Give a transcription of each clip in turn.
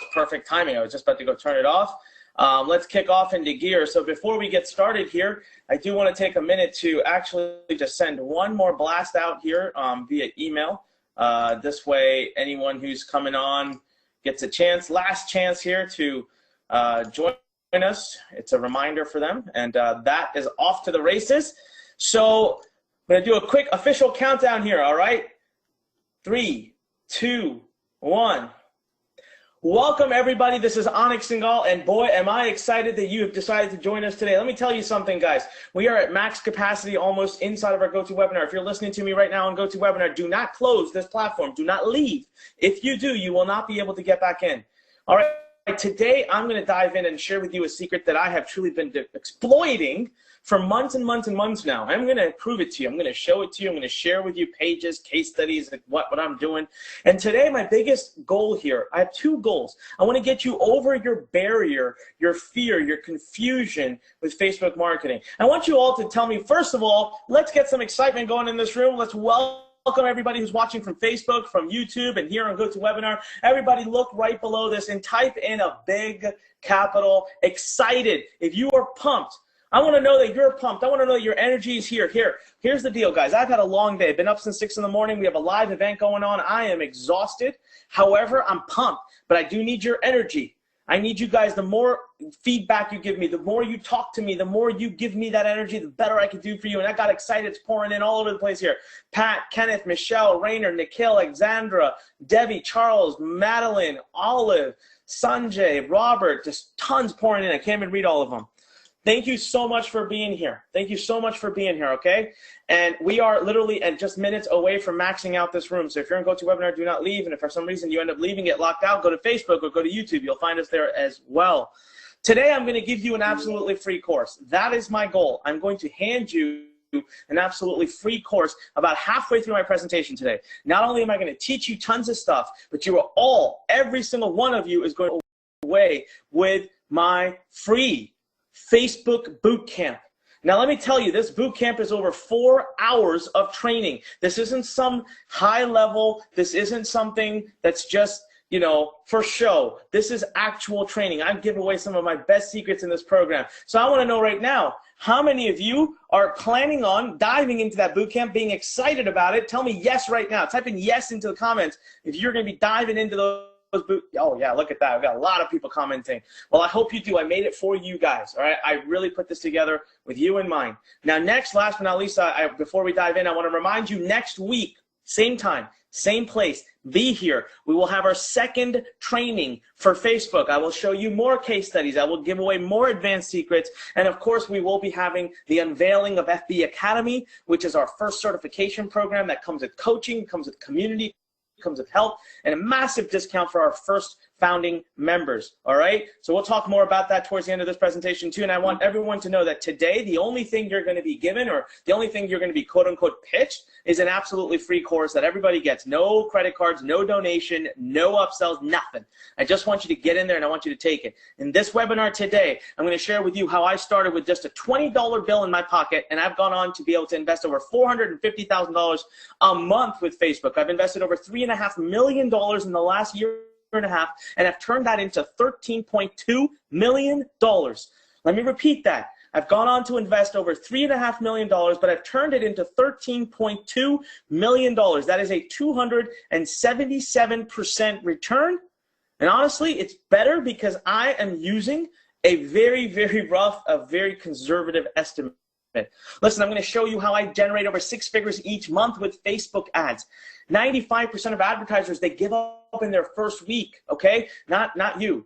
was perfect timing. I was just about to go turn it off. Let's kick off into gear. So before we get started here, I do want to take a minute to actually just send one more blast out here via email. This way, anyone who's coming on gets a chance, last chance here to join us. It's a reminder for them, and that is off to the races. So I'm going to do a quick official countdown here, all right? 3, 2, 1. Welcome, everybody. This is Anik Singal, and boy, am I excited that you have decided to join us today. Let me tell you something, guys. We are at max capacity almost inside of our GoToWebinar. If you're listening to me right now on GoToWebinar, do not close this platform. Do not leave. If you do, you will not be able to get back in. All right, today I'm going to dive in and share with you a secret that I have truly been exploiting for months and months and months now. I'm going to prove it to you. I'm going to show it to you. I'm going to share with you pages, case studies, what I'm doing. And today, my biggest goal here, I have 2 goals. I want to get you over your barrier, your fear, your confusion with Facebook marketing. I want you all to tell me, first of all, let's get some excitement going in this room. Let's welcome everybody who's watching from Facebook, from YouTube, and here on GoToWebinar. Everybody look right below this and type in a big capital excited. If you are pumped, I want to know that you're pumped. I want to know that your energy is here. Here's the deal, guys. I've had a long day. I've been up since 6 in the morning. We have a live event going on. I am exhausted. However, I'm pumped, but I do need your energy. I need you guys. The more feedback you give me, the more you talk to me, the more you give me that energy, the better I can do for you. And I got excited. It's pouring in all over the place here. Pat, Kenneth, Michelle, Rainer, Nikhil, Alexandra, Debbie, Charles, Madeline, Olive, Sanjay, Robert, just tons pouring in. I can't even read all of them. Thank you so much for being here. Thank you so much for being here, okay? And we are literally at just minutes away from maxing out this room. So if you're in GoToWebinar, do not leave. And if for some reason you end up leaving it locked out, go to Facebook or go to YouTube. You'll find us there as well. Today, I'm going to give you an absolutely free course. That is my goal. I'm going to hand you an absolutely free course about halfway through my presentation today. Not only am I going to teach you tons of stuff, but you are all, every single one of you is going away with my free Facebook Bootcamp. Now, let me tell you, this bootcamp is over 4 hours of training. This isn't some high level. This isn't something that's just, you know, for show. This is actual training. I give away some of my best secrets in this program. So I want to know right now, how many of you are planning on diving into that bootcamp, being excited about it? Tell me yes right now. Type in yes into the comments if you're going to be diving into those. Oh yeah, look at that. I've got a lot of people commenting. Well, I hope you do. I made it for you guys. All right, I really put this together with you in mind. Now, next, last but not least, before we dive in, I want to remind you, next week, same time, same place, be here. We will have our second training for Facebook. I will show you more case studies. I will give away more advanced secrets. And of course, we will be having the unveiling of FB Academy, which is our first certification program that comes with coaching, comes with community, comes with help, and a massive discount for our first founding members. All right, so we'll talk more about that towards the end of this presentation too. And I want everyone to know that today the only thing you're going to be given, or the only thing you're going to be quote unquote pitched, is an absolutely free course that everybody gets. No credit cards, no donation, no upsells, nothing. I just want you to get in there and I want you to take it. In this webinar today, I'm going to share with you how I started with just a $20 bill in my pocket, and I've gone on to be able to invest over $450,000 a month with Facebook. I've invested over $3.5 million in the last year and a half, and I've turned that into $13.2 million. Let me repeat that. I've gone on to invest over $3.5 million, but I've turned it into $13.2 million. That is a 277% return. And honestly, it's better because I am using a very, very rough, a very conservative estimate. Listen, I'm going to show you how I generate over 6 figures each month with Facebook ads. 95% of advertisers, they give up in their first week, okay? Not you.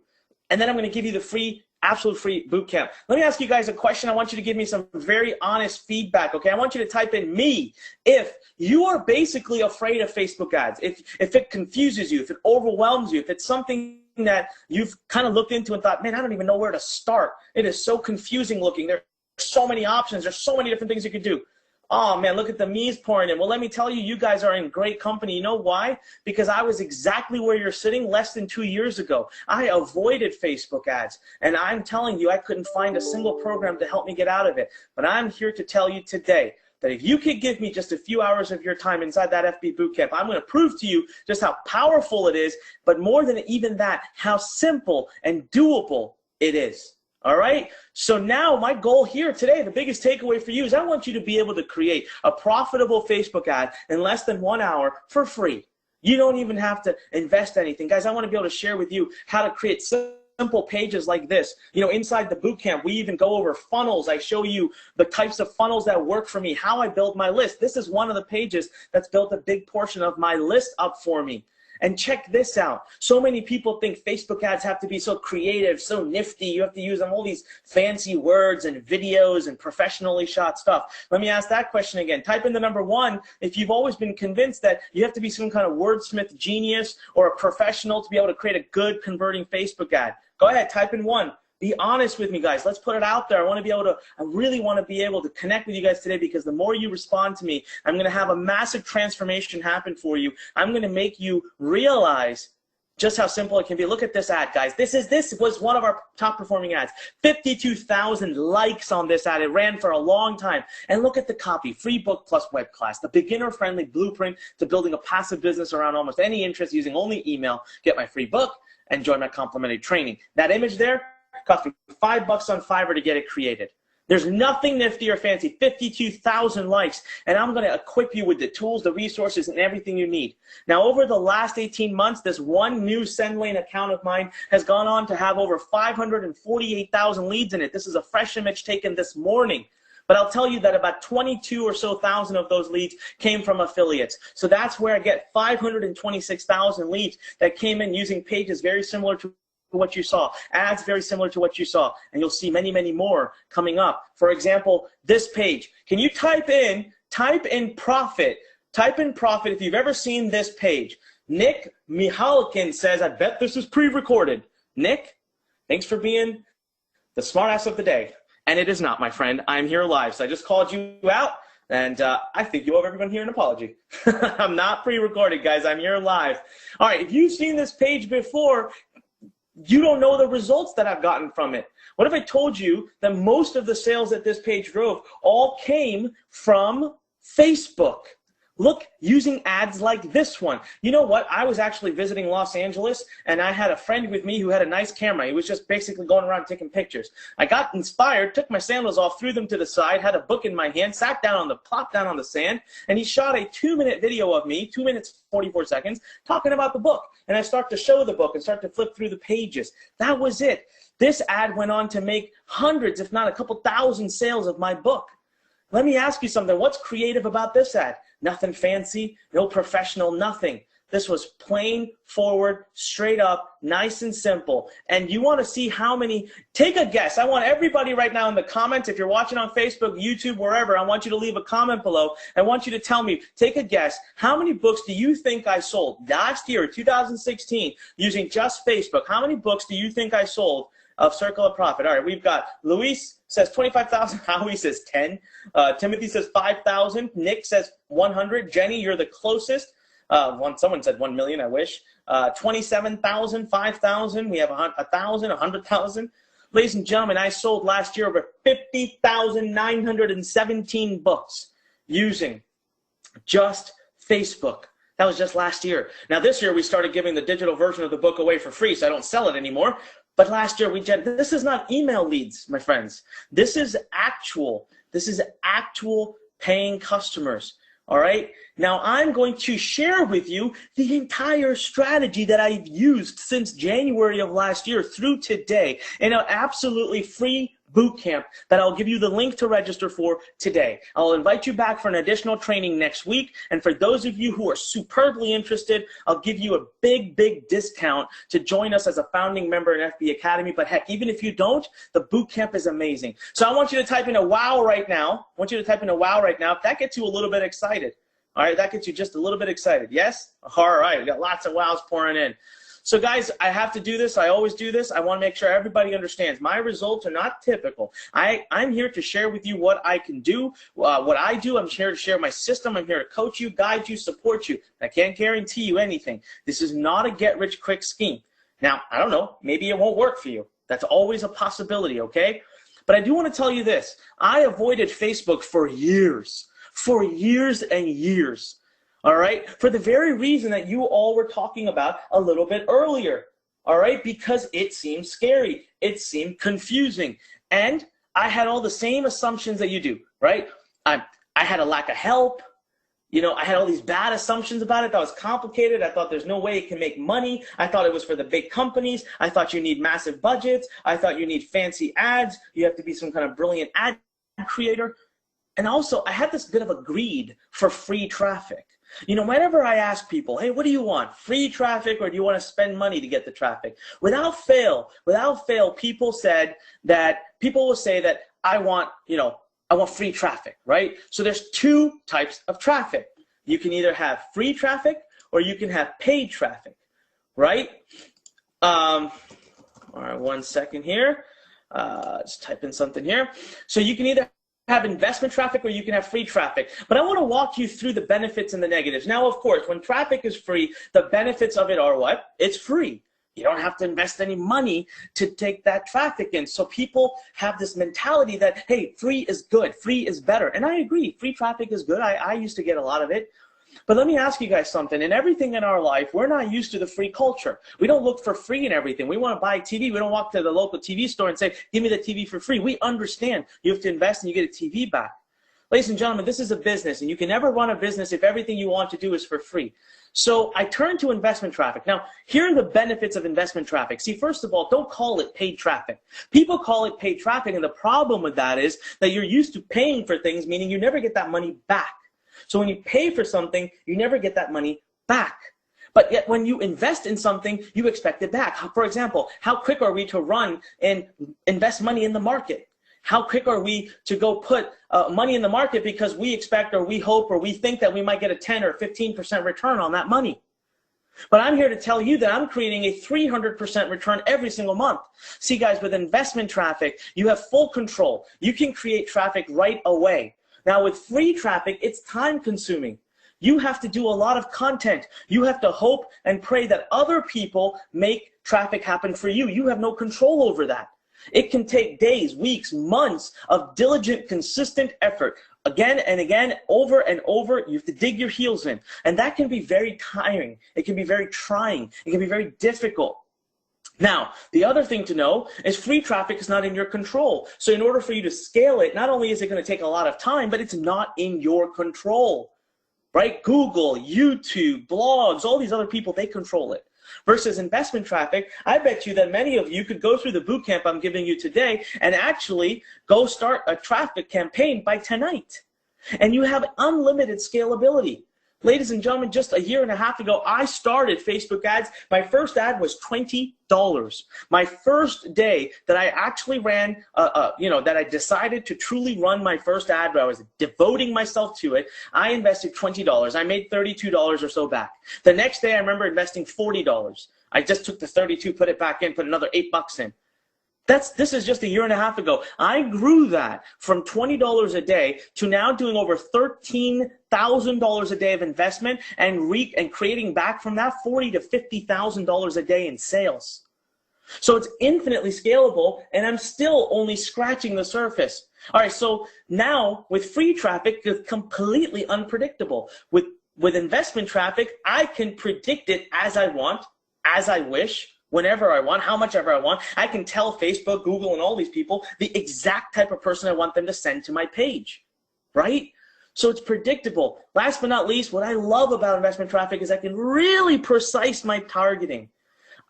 And then I'm going to give you the free, absolute free bootcamp. Let me ask you guys a question. I want you to give me some very honest feedback, okay? I want you to type in me if you are basically afraid of Facebook ads, if it confuses you, if it overwhelms you, if it's something that you've kind of looked into and thought, man, I don't even know where to start. It is so confusing looking. There's so many options. There's so many different things you could do. Oh, man, look at the me's pouring in. Well, let me tell you, you guys are in great company. You know why? Because I was exactly where you're sitting less than 2 years ago. I avoided Facebook ads, and I'm telling you, I couldn't find a single program to help me get out of it. But I'm here to tell you today that if you could give me just a few hours of your time inside that FB Bootcamp, I'm going to prove to you just how powerful it is, but more than even that, how simple and doable it is. All right? So now my goal here today, the biggest takeaway for you is I want you to be able to create a profitable Facebook ad in less than 1 hour for free. You don't even have to invest anything. Guys, I want to be able to share with you how to create simple pages like this. You know, inside the bootcamp, we even go over funnels. I show you the types of funnels that work for me, how I build my list. This is one of the pages that's built a big portion of my list up for me. And check this out. So many people think Facebook ads have to be so creative, so nifty. You have to use all these fancy words and videos and professionally shot stuff. Let me ask that question again. Type in the number 1 if you've always been convinced that you have to be some kind of wordsmith genius or a professional to be able to create a good converting Facebook ad. Go ahead, type in 1. Be honest with me, guys. Let's put it out there. I really want to be able to connect with you guys today, because the more you respond to me, I'm going to have a massive transformation happen for you. I'm going to make you realize just how simple it can be. Look at this ad, guys. This was one of our top performing ads. 52,000 likes on this ad. It ran for a long time. And look at the copy. Free book plus web class. The beginner-friendly blueprint to building a passive business around almost any interest using only email. Get my free book and join my complimentary training. That image there cost me $5 on Fiverr to get it created. There's nothing nifty or fancy. 52,000 likes, and I'm going to equip you with the tools, the resources, and everything you need. Now, over the last 18 months, this one new SendLane account of mine has gone on to have over 548,000 leads in it. This is a fresh image taken this morning. But I'll tell you that about 22 or so thousand of those leads came from affiliates. So that's where I get 526,000 leads that came in using pages very similar to what you saw, ads very similar to what you saw, and you'll see many, many more coming up. For example, this page. Can you type in profit? Type in profit if you've ever seen this page. Nick Mihalkin says, I bet this is pre-recorded. Nick, thanks for being the smartass of the day. And it is not, my friend. I'm here live, so I just called you out. And I think you owe everyone here an apology. I'm not pre-recorded, guys. I'm here live. All right, if you've seen this page before, you don't know the results that I've gotten from it. What if I told you that most of the sales that this page drove all came from Facebook? Look, using ads like this one. You know what? I was actually visiting Los Angeles, and I had a friend with me who had a nice camera. He was just basically going around taking pictures. I got inspired, took my sandals off, threw them to the side, had a book in my hand, plopped down on the sand, and he shot a 2-minute video of me, 2 minutes, 44 seconds, talking about the book. And I start to show the book and start to flip through the pages. That was it. This ad went on to make hundreds, if not a couple thousand sales of my book. Let me ask you something. What's creative about this ad? Nothing fancy, no professional, nothing. This was plain, forward, straight up, nice and simple. And you want to see how many, take a guess. I want everybody right now in the comments, if you're watching on Facebook, YouTube, wherever, I want you to leave a comment below. I want you to tell me, take a guess, how many books do you think I sold last year, 2016, using just Facebook? How many books do you think I sold of Circle of Profit? All right, we've got Luis says 25,000. Howie says 10. Timothy says 5,000. Nick says 100. Jenny, you're the closest. Someone said 1 million, I wish. 27,000, 5,000. We have 1,000, 100,000. Ladies and gentlemen, I sold last year over 50,917 books using just Facebook. That was just last year. Now this year we started giving the digital version of the book away for free, so I don't sell it anymore. But last year this is not email leads, my friends. This is actual paying customers. All right. Now I'm going to share with you the entire strategy that I've used since January of last year through today in an absolutely free bootcamp that I'll give you the link to register for today. I'll invite you back for an additional training next week. And for those of you who are superbly interested, I'll give you a big, big discount to join us as a founding member in FB Academy. But heck, even if you don't, the bootcamp is amazing. So I want you to type in a wow right now. If that gets you a little bit excited. All right, that gets you just a little bit excited. Yes? All right, we got lots of wows pouring in. So guys, I have to do this. I always do this. I want to make sure everybody understands. My results are not typical. I'm here to share with you what I can do, what I do. I'm here to share my system. I'm here to coach you, guide you, support you. I can't guarantee you anything. This is not a get-rich-quick scheme. Now, I don't know. Maybe it won't work for you. That's always a possibility, okay? But I do want to tell you this. I avoided Facebook for years. for years and years. All right, for the very reason that you all were talking about a little bit earlier. All right, because it seemed scary, it seemed confusing, and I had all the same assumptions that you do, right? I had a lack of help. You know, I had all these bad assumptions about it. That was complicated. I thought there's no way it can make money. I thought it was for the big companies. I thought you need massive budgets. I thought you need fancy ads. You have to be some kind of brilliant ad creator. And also, I had this bit of a greed for free traffic. You know, whenever I ask people, hey, what do you want? Free traffic, or do you want to spend money to get the traffic? Without fail, people will say that I want, you know, I want free traffic, right? So there's two types of traffic. You can either have free traffic or you can have paid traffic, right? All right, 1 second here. Just type in something here. So you can either have investment traffic or you can have free traffic. But I want to walk you through the benefits and the negatives. Now, of course, when traffic is free, the benefits of it are what? It's free. You don't have to invest any money to take that traffic in. So people have this mentality that, hey, free is good, free is better. And I agree, free traffic is good. I used to get a lot of it. But let me ask you guys something. In everything in our life, we're not used to the free culture. We don't look for free in everything. We want to buy TV. We don't walk to the local TV store and say, give me the TV for free. We understand you have to invest and you get a TV back. Ladies and gentlemen, this is a business, and you can never run a business if everything you want to do is for free. So I turn to investment traffic. Now, here are the benefits of investment traffic. See, first of all, don't call it paid traffic. People call it paid traffic, and the problem with that is that you're used to paying for things, meaning you never get that money back. So when you pay for something, you never get that money back. But yet when you invest in something, you expect it back. For example, how quick are we to run and invest money in the market? How quick are we to go put money in the market because we expect or we hope or we think that we might get a 10 or 15% return on that money? But I'm here to tell you that I'm creating a 300% return every single month. See, guys, with investment traffic, you have full control. You can create traffic right away. Now, with free traffic, it's time consuming. You have to do a lot of content. You have to hope and pray that other people make traffic happen for you. You have no control over that. It can take days, weeks, months of diligent, consistent effort. Again and again, over and over, you have to dig your heels in. And that can be very tiring. It can be very trying. It can be very difficult. Now, the other thing to know is free traffic is not in your control. So in order for you to scale it, not only is it going to take a lot of time, but it's not in your control, right? Google, YouTube, blogs, all these other people, they control it. Versus investment traffic, I bet you that many of you could go through the boot camp I'm giving you today and actually go start a traffic campaign by tonight. And you have unlimited scalability. Ladies and gentlemen, just a year and a half ago, I started Facebook ads. My first ad was $20. My first day that I actually ran, that I decided to truly run my first ad, where I was devoting myself to it, I invested $20. I made $32 or so back. The next day, I remember investing $40. I just took the 32, put it back in, put another $8 in. This is just a year and a half ago. I grew that from $20 a day to now doing over $13,000 a day of investment and creating back from that $40,000 to $50,000 a day in sales. So it's infinitely scalable, and I'm still only scratching the surface. All right, so now with free traffic, it's completely unpredictable. With investment traffic, I can predict it as I want, as I wish, whenever I want, how much ever I want. I can tell Facebook, Google, and all these people the exact type of person I want them to send to my page, right? So it's predictable. Last but not least, what I love about investment traffic is I can really precise my targeting.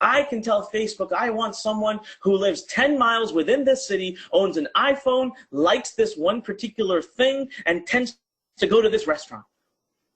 I can tell Facebook I want someone who lives 10 miles within this city, owns an iPhone, likes this one particular thing, and tends to go to this restaurant.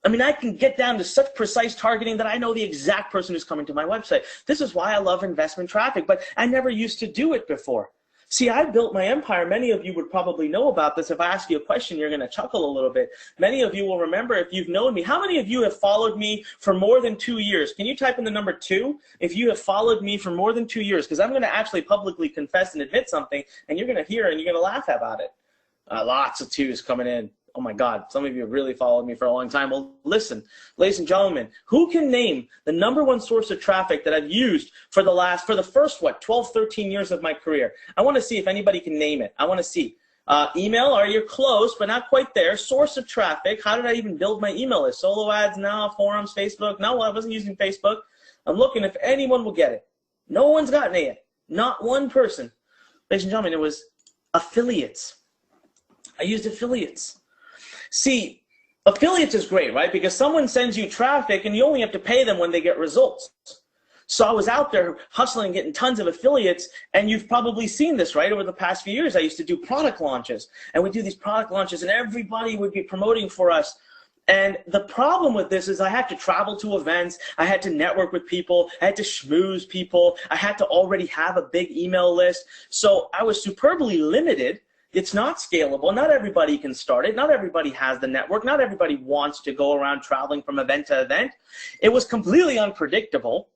I mean, I can get down to such precise targeting that I know the exact person who's coming to my website. This is why I love investment traffic, but I never used to do it before. See, I built my empire. Many of you would probably know about this. If I ask you a question, you're going to chuckle a little bit. Many of you will remember if you've known me. How many of you have followed me for more than 2 years? Can you type in the number 2 if you have followed me for more than 2 years? Because I'm going to actually publicly confess and admit something, and you're going to hear and you're going to laugh about it. Lots of 2s coming in. Oh my God, some of you have really followed me for a long time. Well, listen, ladies and gentlemen, who can name the #1 source of traffic that I've used for the first, 12, 13 years of my career? I want to see if anybody can name it. I want to see. Email, or you're close, but not quite there. Source of traffic. How did I even build my email list? Solo ads, now forums, Facebook. No, I wasn't using Facebook. I'm looking if anyone will get it. No one's gotten it yet. Not one person. Ladies and gentlemen, it was affiliates. I used affiliates. See, affiliates is great, right? Because someone sends you traffic and you only have to pay them when they get results. So I was out there hustling, getting tons of affiliates, and you've probably seen this, right? Over the past few years, I used to do product launches, and we'd do these product launches, and everybody would be promoting for us. And the problem with this is I had to travel to events, I had to network with people, I had to schmooze people, I had to already have a big email list. So I was superbly limited. It's not scalable. Not everybody can start it. Not everybody has the network. Not everybody wants to go around traveling from event to event. It was completely unpredictable.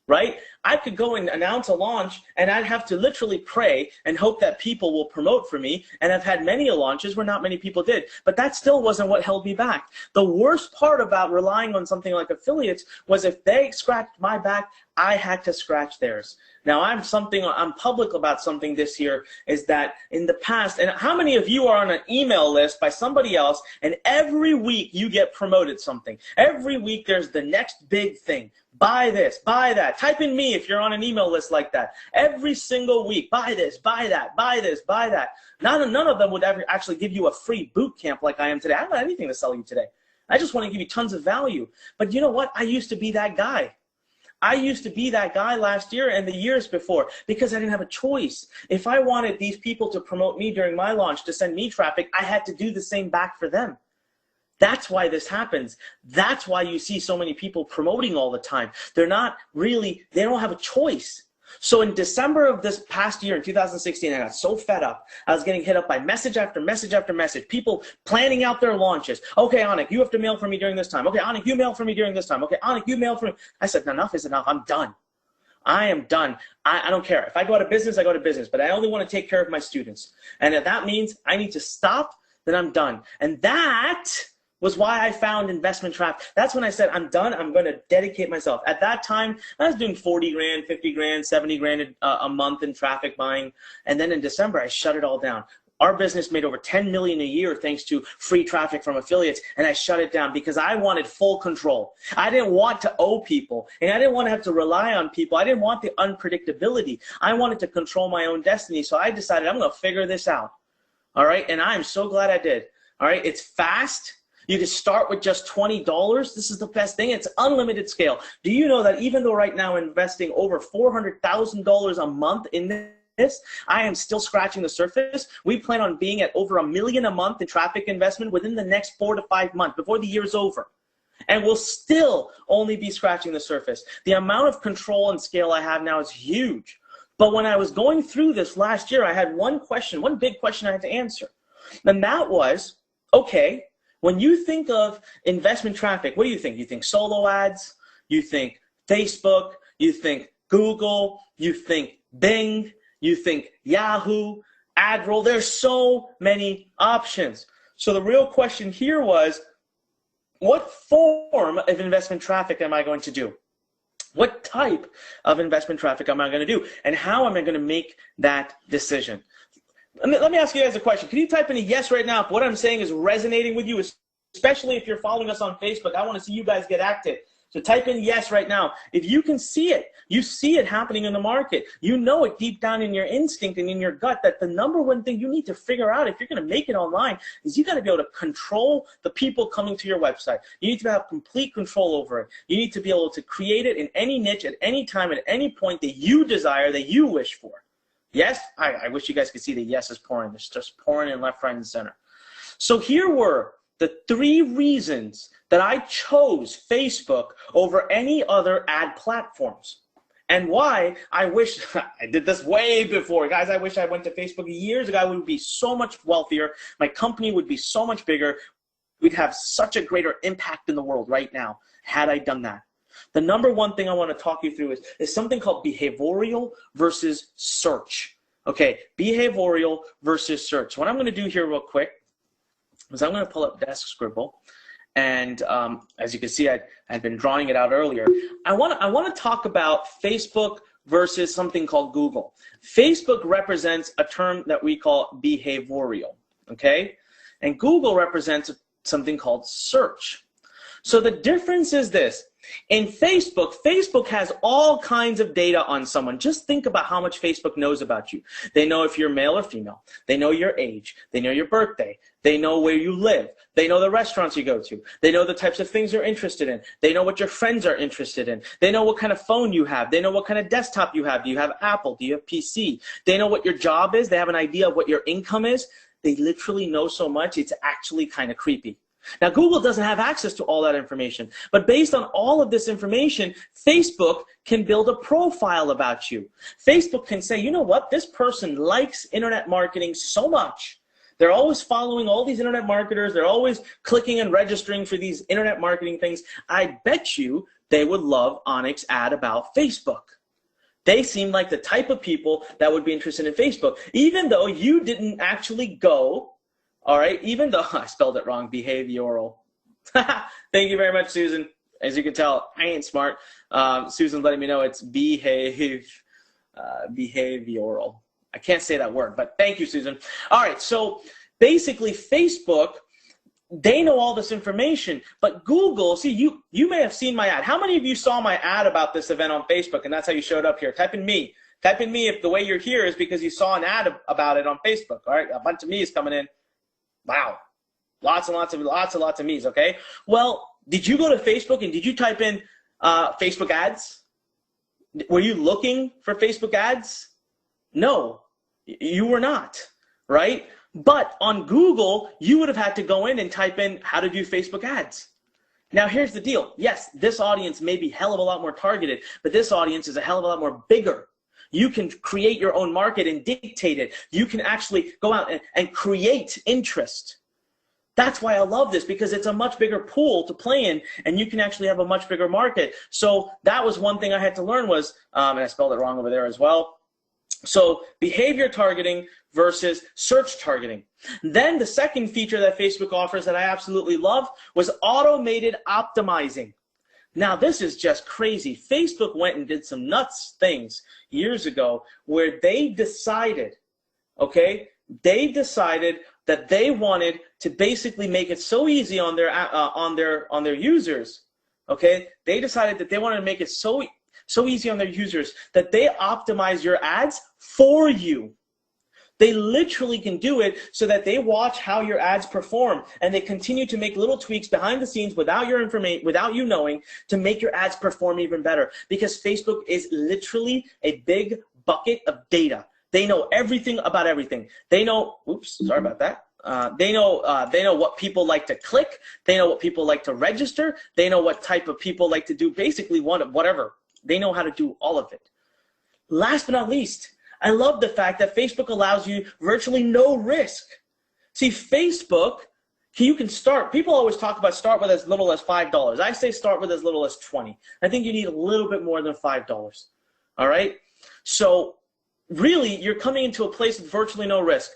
Right? I could go and announce a launch and I'd have to literally pray and hope that people will promote for me. And I've had many launches where not many people did, but that still wasn't what held me back. The worst part about relying on something like affiliates was if they scratched my back, I had to scratch theirs. Now I'm public about something this year is that in the past, and how many of you are on an email list by somebody else and every week you get promoted something? Every week there's the next big thing. Buy this, buy that. Type in me if you're on an email list like that. Every single week, buy this, buy that, buy this, buy that. None of them would ever actually give you a free boot camp like I am today. I don't have anything to sell you today. I just want to give you tons of value. But you know what? I used to be that guy. I used to be that guy last year and the years before because I didn't have a choice. If I wanted these people to promote me during my launch, to send me traffic, I had to do the same back for them. That's why this happens. That's why you see so many people promoting all the time. They don't have a choice. So in December of this past year, in 2016, I got so fed up. I was getting hit up by message after message after message. People planning out their launches. Okay, Anik, you have to mail for me during this time. Okay, Anik, you mail for me during this time. Okay, Anik, you mail for me. I said, enough is enough. I'm done. I am done. I don't care. If I go out of business, I go to business. But I only want to take care of my students. And if that means I need to stop, then I'm done. And that was why I found investment traffic. That's when I said, I'm done. I'm going to dedicate myself. At that time, I was doing 40 grand, 50 grand, 70 grand a month in traffic buying. And then in December, I shut it all down. Our business made over 10 million a year thanks to free traffic from affiliates. And I shut it down because I wanted full control. I didn't want to owe people. And I didn't want to have to rely on people. I didn't want the unpredictability. I wanted to control my own destiny. So I decided I'm going to figure this out. All right. And I'm so glad I did. All right. It's fast. You can start with just $20. This is the best thing. It's unlimited scale. Do you know that even though right now I'm investing over $400,000 a month in this, I am still scratching the surface? We plan on being at over $1 million a month in traffic investment within the next 4 to 5 months before the year's over. And we'll still only be scratching the surface. The amount of control and scale I have now is huge. But when I was going through this last year, I had one big question I had to answer. And that was, okay, when you think of investment traffic, what do you think? You think solo ads, you think Facebook, you think Google, you think Bing, you think Yahoo, AdRoll. There's so many options. So the real question here was, what form of investment traffic am I going to do? What type of investment traffic am I going to do? And how am I going to make that decision? Let me ask you guys a question. Can you type in a yes right now if what I'm saying is resonating with you, especially if you're following us on Facebook? I want to see you guys get active. So type in yes right now. If you can see it, you see it happening in the market. You know it deep down in your instinct and in your gut that the number one thing you need to figure out if you're going to make it online is you got to be able to control the people coming to your website. You need to have complete control over it. You need to be able to create it in any niche at any time at any point that you desire, that you wish for. Yes? I wish you guys could see the yeses pouring. It's just pouring in left, right, and center. So here were the 3 reasons that I chose Facebook over any other ad platforms. And why I wish I did this way before. Guys, I wish I went to Facebook years ago. I would be so much wealthier. My company would be so much bigger. We'd have such a greater impact in the world right now had I done that. The number one thing I want to talk you through is something called behavioral versus search. Okay, behavioral versus search. What I'm going to do here real quick is I'm going to pull up Desk Scribble. And as you can see, I'd been drawing it out earlier. I want to talk about Facebook versus something called Google. Facebook represents a term that we call behavioral. okay? And Google represents something called search. So the difference is this. In Facebook, Facebook has all kinds of data on someone. Just think about how much Facebook knows about you. They know if you're male or female. They know your age. They know your birthday. They know where you live. They know the restaurants you go to. They know the types of things you're interested in. They know what your friends are interested in. They know what kind of phone you have. They know what kind of desktop you have. Do you have Apple? Do you have PC? They know what your job is. They have an idea of what your income is. They literally know so much, it's actually kind of creepy. Now, Google doesn't have access to all that information, but based on all of this information, Facebook can build a profile about you. Facebook can say, you know what, this person likes internet marketing so much. They're always following all these internet marketers. They're always clicking and registering for these internet marketing things. I bet you they would love Anik's ad about Facebook. They seem like the type of people that would be interested in Facebook, even though you didn't actually go. All right, even though I spelled it wrong, behavioral. Thank you very much, Susan. As you can tell, I ain't smart. Susan's letting me know it's behavioral. I can't say that word, but thank you, Susan. All right, so basically Facebook, they know all this information, but Google, see, you may have seen my ad. How many of you saw my ad about this event on Facebook, and that's how you showed up here? Type in me. Type in me if the way you're here is because you saw an ad about it on Facebook. All right, a bunch of me's coming in. Wow, lots of me's, okay? Well, did you go to Facebook and did you type in Facebook ads? Were you looking for Facebook ads? No, you were not, right? But on Google, you would have had to go in and type in how to do Facebook ads. Now, here's the deal. Yes, this audience may be a hell of a lot more targeted, but this audience is a hell of a lot more bigger. You can create your own market and dictate it. You can actually go out and create interest. That's why I love this, because it's a much bigger pool to play in, and you can actually have a much bigger market. So that was one thing I had to learn was, and I spelled it wrong over there as well. So behavior targeting versus search targeting. Then the second feature that Facebook offers that I absolutely love was automated optimizing. Now, this is just crazy. Facebook went and did some nuts things years ago where they decided, okay, they decided that they wanted to basically make it so easy on their users, okay? They decided that they wanted to make it so easy on their users that they optimize your ads for you. They literally can do it so that they watch how your ads perform, and they continue to make little tweaks behind the scenes without your information, without you knowing, to make your ads perform even better. Because Facebook is literally a big bucket of data. They know everything about everything. They know, oops, sorry about that. They know what people like to click. They know what people like to register. They know what type of people like to do basically whatever. They know how to do all of it. Last but not least, I love the fact that Facebook allows you virtually no risk. See, Facebook, you can start. People always talk about start with as little as $5. I say start with as little as $20. I think you need a little bit more than $5. All right? So really, you're coming into a place with virtually no risk.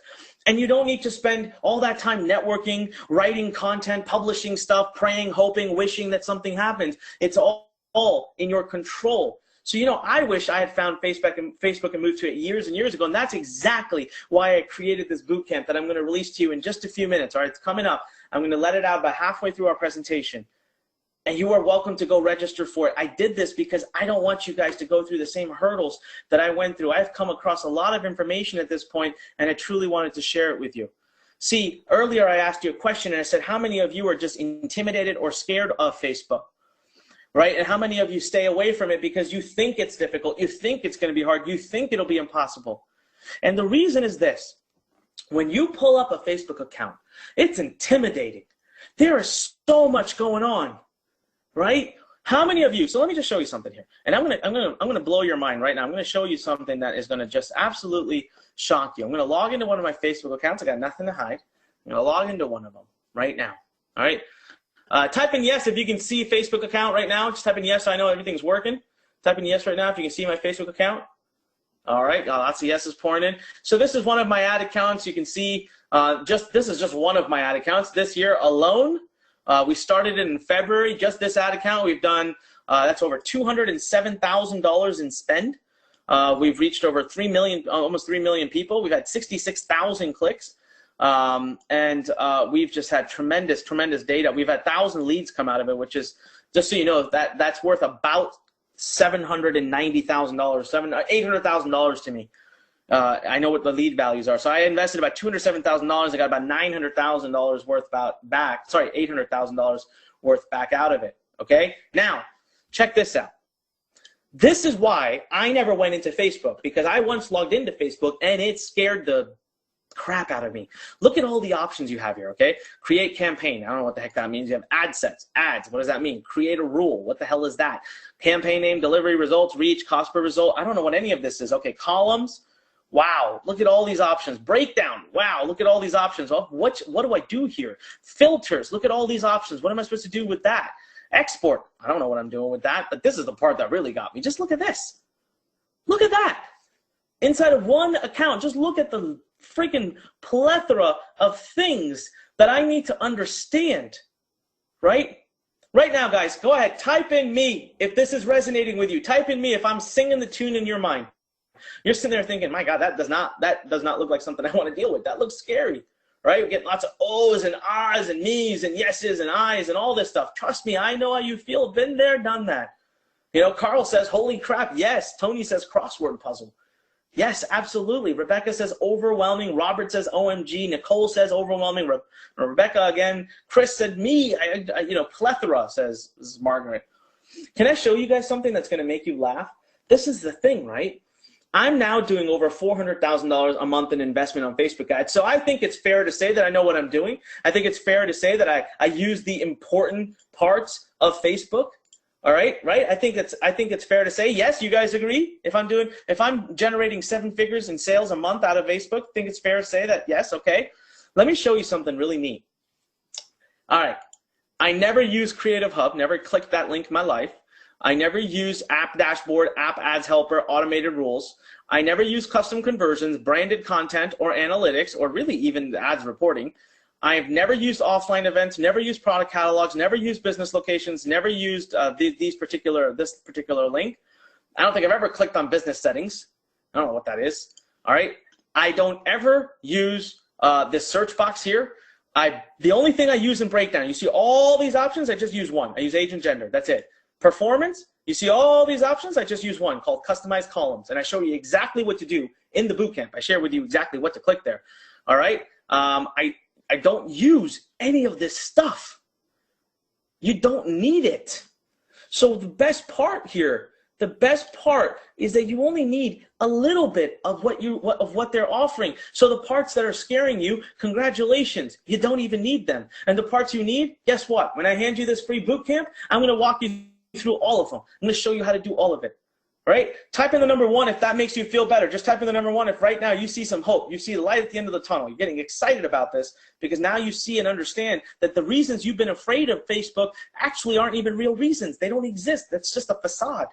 And you don't need to spend all that time networking, writing content, publishing stuff, praying, hoping, wishing that something happens. It's all in your control. So, you know, I wish I had found Facebook and moved to it years and years ago, and that's exactly why I created this boot camp that I'm going to release to you in just a few minutes. All right, it's coming up. I'm going to let it out about halfway through our presentation, and you are welcome to go register for it. I did this because I don't want you guys to go through the same hurdles that I went through. I've come across a lot of information at this point, and I truly wanted to share it with you. See, earlier I asked you a question, and I said, how many of you are just intimidated or scared of Facebook? Right? And how many of you stay away from it because you think it's difficult, you think it's going to be hard, you think it'll be impossible? And the reason is this. When you pull up a Facebook account, it's intimidating. There is so much going on, right? How many of you, so let me just show you something here. And I'm gonna blow your mind right now. I'm going to show you something that is going to just absolutely shock you. I'm going to log into one of my Facebook accounts. I got nothing to hide. I'm going to log into one of them right now, all right? Type in yes if you can see Facebook account right now. Just type in yes so I know everything's working. Type in yes right now if you can see my Facebook account. All right, lots of yeses pouring in. So this is one of my ad accounts. You can see this is just one of my ad accounts. This year alone, we started it in February. Just this ad account, we've done, that's over $207,000 in spend. We've reached over 3 million, almost 3 million people. We've had 66,000 clicks. We've just had tremendous data. We've had 1,000 leads come out of it, which is, just so you know, that's worth about $790,000, $800,000 to me. I know what the lead values are. So I invested about $207,000. I got about $900,000 worth back. Sorry, $800,000 worth back out of it. Okay. Now, check this out. This is why I never went into Facebook, because I once logged into Facebook and it scared the crap out of me. Look at all the options you have here, okay? Create campaign. I don't know what the heck that means. You have ad sets, ads. What does that mean? Create a rule. What the hell is that? Campaign name, delivery, results, reach, cost per result. I don't know what any of this is. Okay, columns. Wow, look at all these options. Breakdown. Wow, look at all these options. Oh, what do I do here? Filters. Look at all these options. What am I supposed to do with that? Export. I don't know what I'm doing with that, but this is the part that really got me. Just look at this. Look at that. Inside of one account, just look at the freaking plethora of things that I need to understand, right? Right now, guys, go ahead. Type in me if this is resonating with you. Type in me if I'm singing the tune in your mind. You're sitting there thinking, my God, that does not look like something I want to deal with. That looks scary, right? We get lots of O's and R's and me's and yeses and I's and all this stuff. Trust me, I know how you feel. Been there, done that. You know, Carl says, holy crap, yes. Tony says crossword puzzle. Yes, absolutely. Rebecca says overwhelming. Robert says OMG. Nicole says overwhelming. Rebecca again. Chris said me. Plethora says, this is Margaret. Can I show you guys something that's going to make you laugh? This is the thing, right? I'm now doing over $400,000 a month in investment on Facebook ads. So I think it's fair to say that I know what I'm doing. I think it's fair to say that I use the important parts of Facebook. All right, right? I think it's fair to say, yes, you guys agree? If I'm generating 7 figures in sales a month out of Facebook, I think it's fair to say that, yes, okay. Let me show you something really neat. All right, I never use Creative Hub, never clicked that link in my life. I never use App Dashboard, App Ads Helper, Automated Rules. I never use custom conversions, branded content, or analytics, or really even ads reporting. I've never used offline events, never used product catalogs, never used business locations, never used this particular link. I don't think I've ever clicked on business settings. I don't know what that is. All right. I don't ever use this search box here. The only thing I use in breakdown, you see all these options, I just use one. I use age and gender. That's it. Performance, you see all these options, I just use one called customized columns. And I show you exactly what to do in the bootcamp. I share with you exactly what to click there. All right. I don't use any of this stuff. You don't need it. So the best part here, is that you only need a little bit of what they're offering. So the parts that are scaring you, congratulations, you don't even need them. And the parts you need, guess what? When I hand you this free boot camp, I'm going to walk you through all of them. I'm going to show you how to do all of it. Right? Type in the number 1 if that makes you feel better. Just type in the number 1 if right now you see some hope. You see the light at the end of the tunnel. You're getting excited about this because now you see and understand that the reasons you've been afraid of Facebook actually aren't even real reasons. They don't exist. That's just a facade.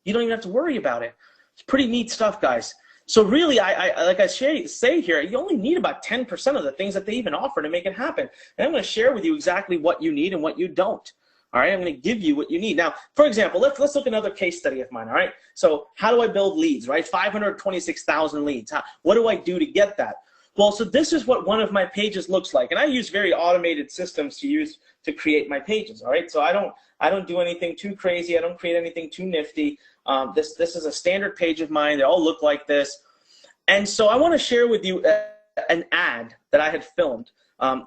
You don't even have to worry about it. It's pretty neat stuff, guys. So really, like I say here, you only need about 10% of the things that they even offer to make it happen. And I'm going to share with you exactly what you need and what you don't. All right, I'm going to give you what you need. Now, for example, let's look at another case study of mine, all right? So how do I build leads, right? 526,000 leads. What do I do to get that? Well, so this is what one of my pages looks like. And I use very automated systems to create my pages, all right? So I don't do anything too crazy. I don't create anything too nifty. This is a standard page of mine. They all look like this. And so I want to share with you an ad that I had filmed.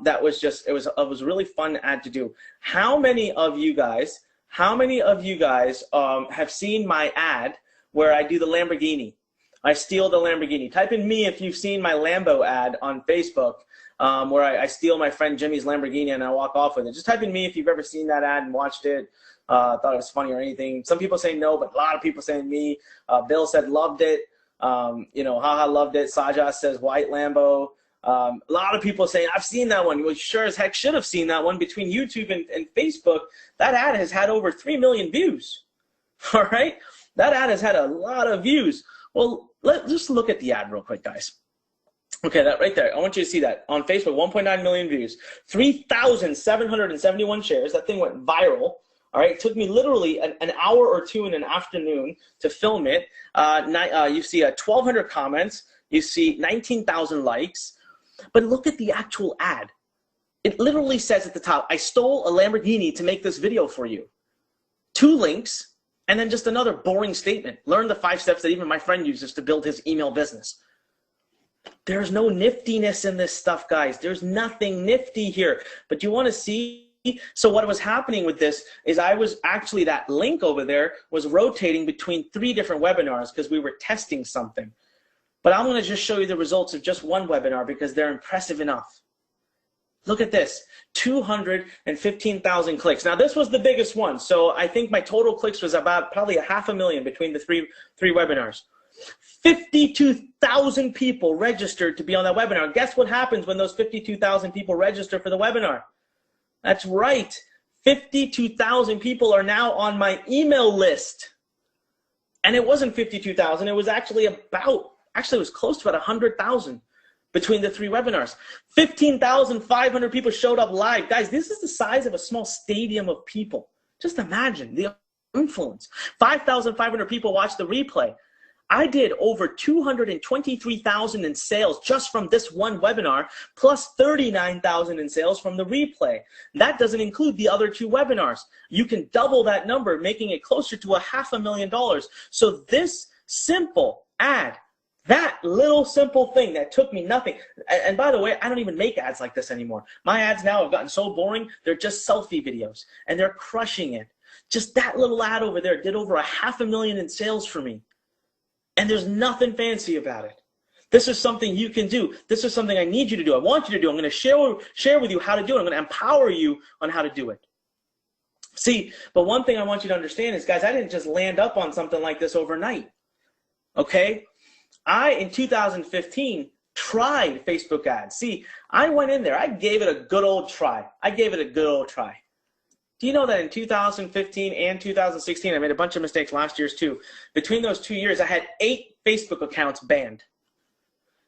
That was just, it was a really fun ad to do. How many of you guys have seen my ad where I do the Lamborghini? I steal the Lamborghini. Type in me if you've seen my Lambo ad on Facebook, where I steal my friend Jimmy's Lamborghini and I walk off with it. Just type in me if you've ever seen that ad and watched it, thought it was funny or anything. Some people say no, but a lot of people saying me. Bill said loved it. Haha loved it. Saja says white Lambo. A lot of people saying, I've seen that one. You sure as heck should have seen that one. Between YouTube and Facebook, that ad has had over 3 million views. All right? That ad has had a lot of views. Well, let's just look at the ad real quick, guys. Okay, that right there. I want you to see that. On Facebook, 1.9 million views, 3,771 shares. That thing went viral. All right, it took me literally an hour or two in an afternoon to film it. You see 1,200 comments. You see 19,000 likes. But look at the actual ad. It literally says at the top, I stole a Lamborghini to make this video for you. 2 links, and then just another boring statement. Learn the 5 steps that even my friend uses to build his email business. There's no niftiness in this stuff, guys. There's nothing nifty here. But you want to see? So what was happening with this is I was actually, that link over there was rotating between 3 different webinars because we were testing something. But I'm going to just show you the results of just one webinar because they're impressive enough. Look at this, 215,000 clicks. Now this was the biggest one. So I think my total clicks was about probably 500,000 between the three webinars. 52,000 people registered to be on that webinar. Guess what happens when those 52,000 people register for the webinar? That's right. 52,000 people are now on my email list. And it wasn't 52,000. It was actually it was close to about 100,000 between the 3 webinars. 15,500 people showed up live. Guys, this is the size of a small stadium of people. Just imagine the influence. 5,500 people watched the replay. I did over 223,000 in sales just from this one webinar, plus 39,000 in sales from the replay. That doesn't include the other 2 webinars. You can double that number, making it closer to $500,000. So this simple ad, that little simple thing that took me nothing. And by the way, I don't even make ads like this anymore. My ads now have gotten so boring, they're just selfie videos, and they're crushing it. Just that little ad over there did over $500,000 in sales for me. And there's nothing fancy about it. This is something you can do. This is something I need you to do. I want you to do. I'm going to share with you how to do it. I'm going to empower you on how to do it. See, but one thing I want you to understand is, guys, I didn't just land up on something like this overnight. Okay? In 2015, tried Facebook ads. See, I went in there. I gave it a good old try. Do you know that in 2015 and 2016, I made a bunch of mistakes last year's too. Between those 2 years, I had 8 Facebook accounts banned.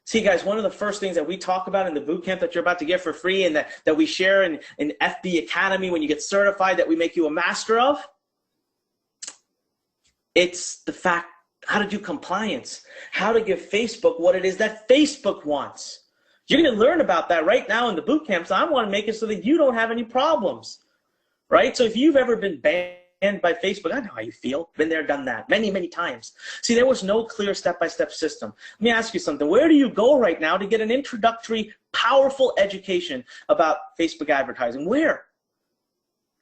See, guys, one of the first things that we talk about in the bootcamp that you're about to get for free and that we share in FB Academy when you get certified that we make you a master of, it's the fact how to do compliance, how to give Facebook what it is that Facebook wants. You're going to learn about that right now in the bootcamp, so I want to make it so that you don't have any problems. Right? So if you've ever been banned by Facebook, I know how you feel. Been there, done that many, many times. See, there was no clear step-by-step system. Let me ask you something. Where do you go right now to get an introductory, powerful education about Facebook advertising? Where?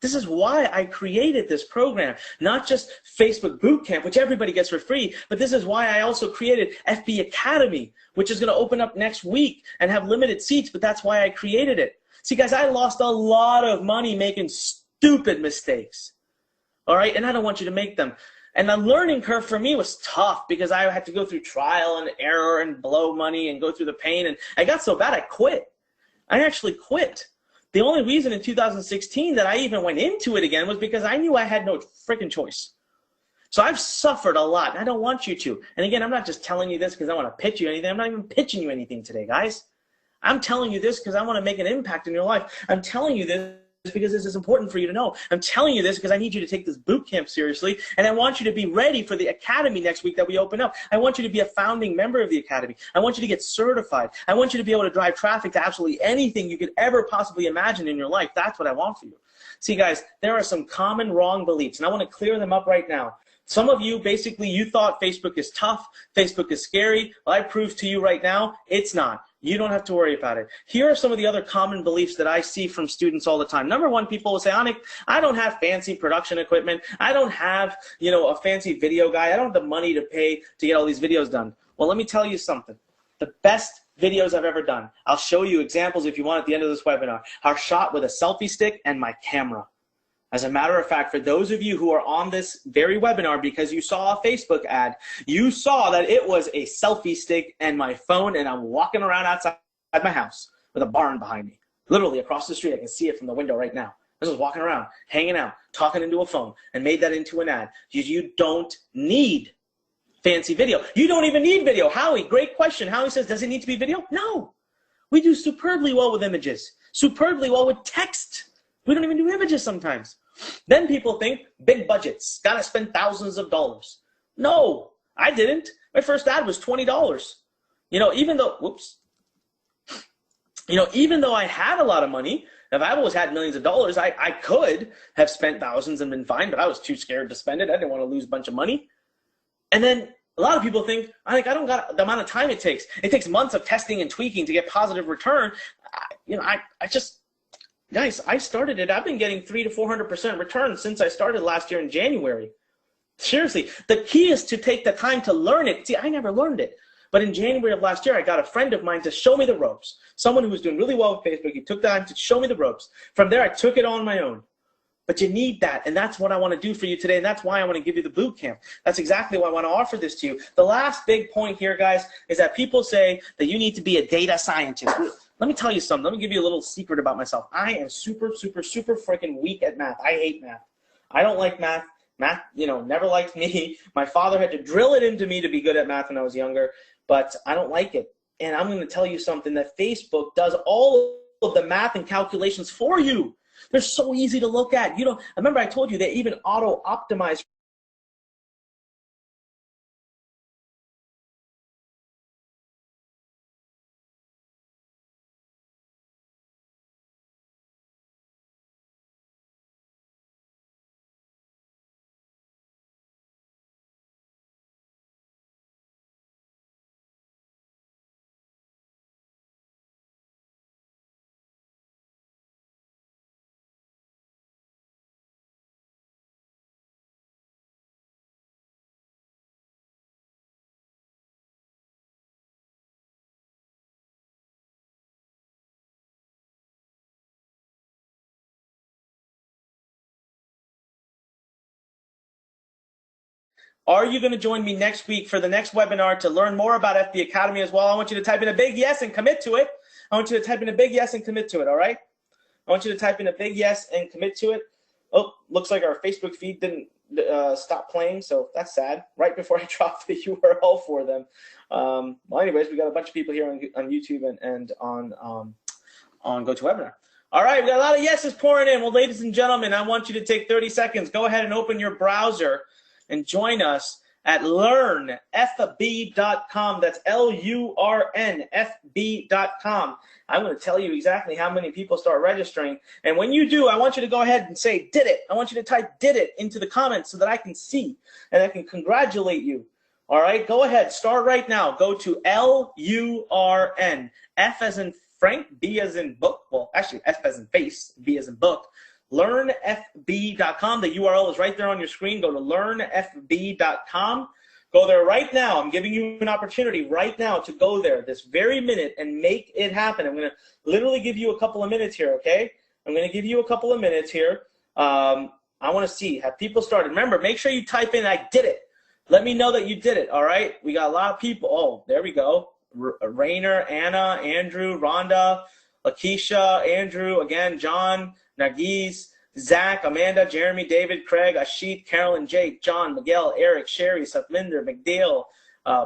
This is why I created this program, not just Facebook Bootcamp, which everybody gets for free, but this is why I also created FB Academy, which is going to open up next week and have limited seats, but that's why I created it. See, guys, I lost a lot of money making stupid mistakes, all right? And I don't want you to make them. And the learning curve for me was tough because I had to go through trial and error and blow money and go through the pain. And I got so bad, I quit. I actually quit. The only reason in 2016 that I even went into it again was because I knew I had no freaking choice. So I've suffered a lot, and I don't want you to. And again, I'm not just telling you this because I want to pitch you anything. I'm not even pitching you anything today, guys. I'm telling you this because I want to make an impact in your life. I'm telling you this because this is important for you to know. I'm telling you this because I need you to take this boot camp seriously, and I want you to be ready for the academy next week that we open up. I want you to be a founding member of the academy. I want you to get certified. I want you to be able to drive traffic to absolutely anything you could ever possibly imagine in your life. That's what I want for you. See, guys, there are some common wrong beliefs, and I want to clear them up right now. Some of you, basically, you thought Facebook is tough, Facebook is scary. Well, I prove to you right now, it's not. You don't have to worry about it. Here are some of the other common beliefs that I see from students all the time. Number one, people will say, Anik, I don't have fancy production equipment. I don't have, a fancy video guy. I don't have the money to pay to get all these videos done. Well, let me tell you something. The best videos I've ever done, I'll show you examples if you want at the end of this webinar, are shot with a selfie stick and my camera. As a matter of fact, for those of you who are on this very webinar because you saw a Facebook ad, you saw that it was a selfie stick and my phone, and I'm walking around outside my house with a barn behind me. Literally across the street, I can see it from the window right now. I was just walking around, hanging out, talking into a phone, and made that into an ad. You don't need fancy video. You don't even need video. Howie, great question. Howie says, does it need to be video? No. We do superbly well with images, superbly well with text. We don't even do images sometimes. Then people think big budgets, got to spend thousands of dollars. No, I didn't. My first ad was $20. Even though, whoops, even though I had a lot of money, if I've always had millions of dollars, I could have spent thousands and been fine, but I was too scared to spend it. I didn't want to lose a bunch of money. And then a lot of people think, I don't got the amount of time it takes. It takes months of testing and tweaking to get positive return. Guys, I started it. I've been getting 300 to 400% return since I started last year in January. Seriously, the key is to take the time to learn it. See, I never learned it. But in January of last year, I got a friend of mine to show me the ropes. Someone who was doing really well with Facebook. He took the time to show me the ropes. From there, I took it on my own. But you need that, and that's what I want to do for you today, and that's why I want to give you the boot camp. That's exactly why I want to offer this to you. The last big point here, guys, is that people say that you need to be a data scientist. Let me tell you something. Let me give you a little secret about myself. I am super freaking weak at math. I hate math. I don't like math. Math, never liked me. My father had to drill it into me to be good at math when I was younger, but I don't like it. And I'm going to tell you something, that Facebook does all of the math and calculations for you. They're so easy to look at. Remember I told you they even auto-optimize. Are you going to join me next week for the next webinar to learn more about FB Academy as well? I want you to type in a big yes and commit to it. I want you to type in a big yes and commit to it, all right? I want you to type in a big yes and commit to it. Oh, looks like our Facebook feed didn't stop playing, so that's sad. Right before I dropped the URL for them. Well, anyways, we got a bunch of people here on YouTube and on GoToWebinar. All right, we got a lot of yeses pouring in. Well, ladies and gentlemen, I want you to take 30 seconds. Go ahead and open your browser and join us at learnfb.com. That's LURNFB.com. I'm going to tell you exactly how many people start registering. And when you do, I want you to go ahead and say, did it. I want you to type did it into the comments so that I can see and I can congratulate you. All right, go ahead. Start right now. Go to LURN. F as in Frank, B as in book. Well, actually, F as in face, B as in book. LearnFB.com. The URL is right there on your screen. Go to LearnFB.com. Go there right now. I'm giving you an opportunity right now to go there this very minute and make it happen. I'm going to literally give you a couple of minutes here, okay? I'm going to give you a couple of minutes here. I want to see. Have people started? Remember, make sure you type in, I did it. Let me know that you did it, all right? We got a lot of people. Oh, there we go. Rainer, Anna, Andrew, Rhonda, Lakeisha, Andrew, again, John, Nargis, Zach, Amanda, Jeremy, David, Craig, Ashit, Carolyn, Jake, John, Miguel, Eric, Sherry, Satminder, McDale,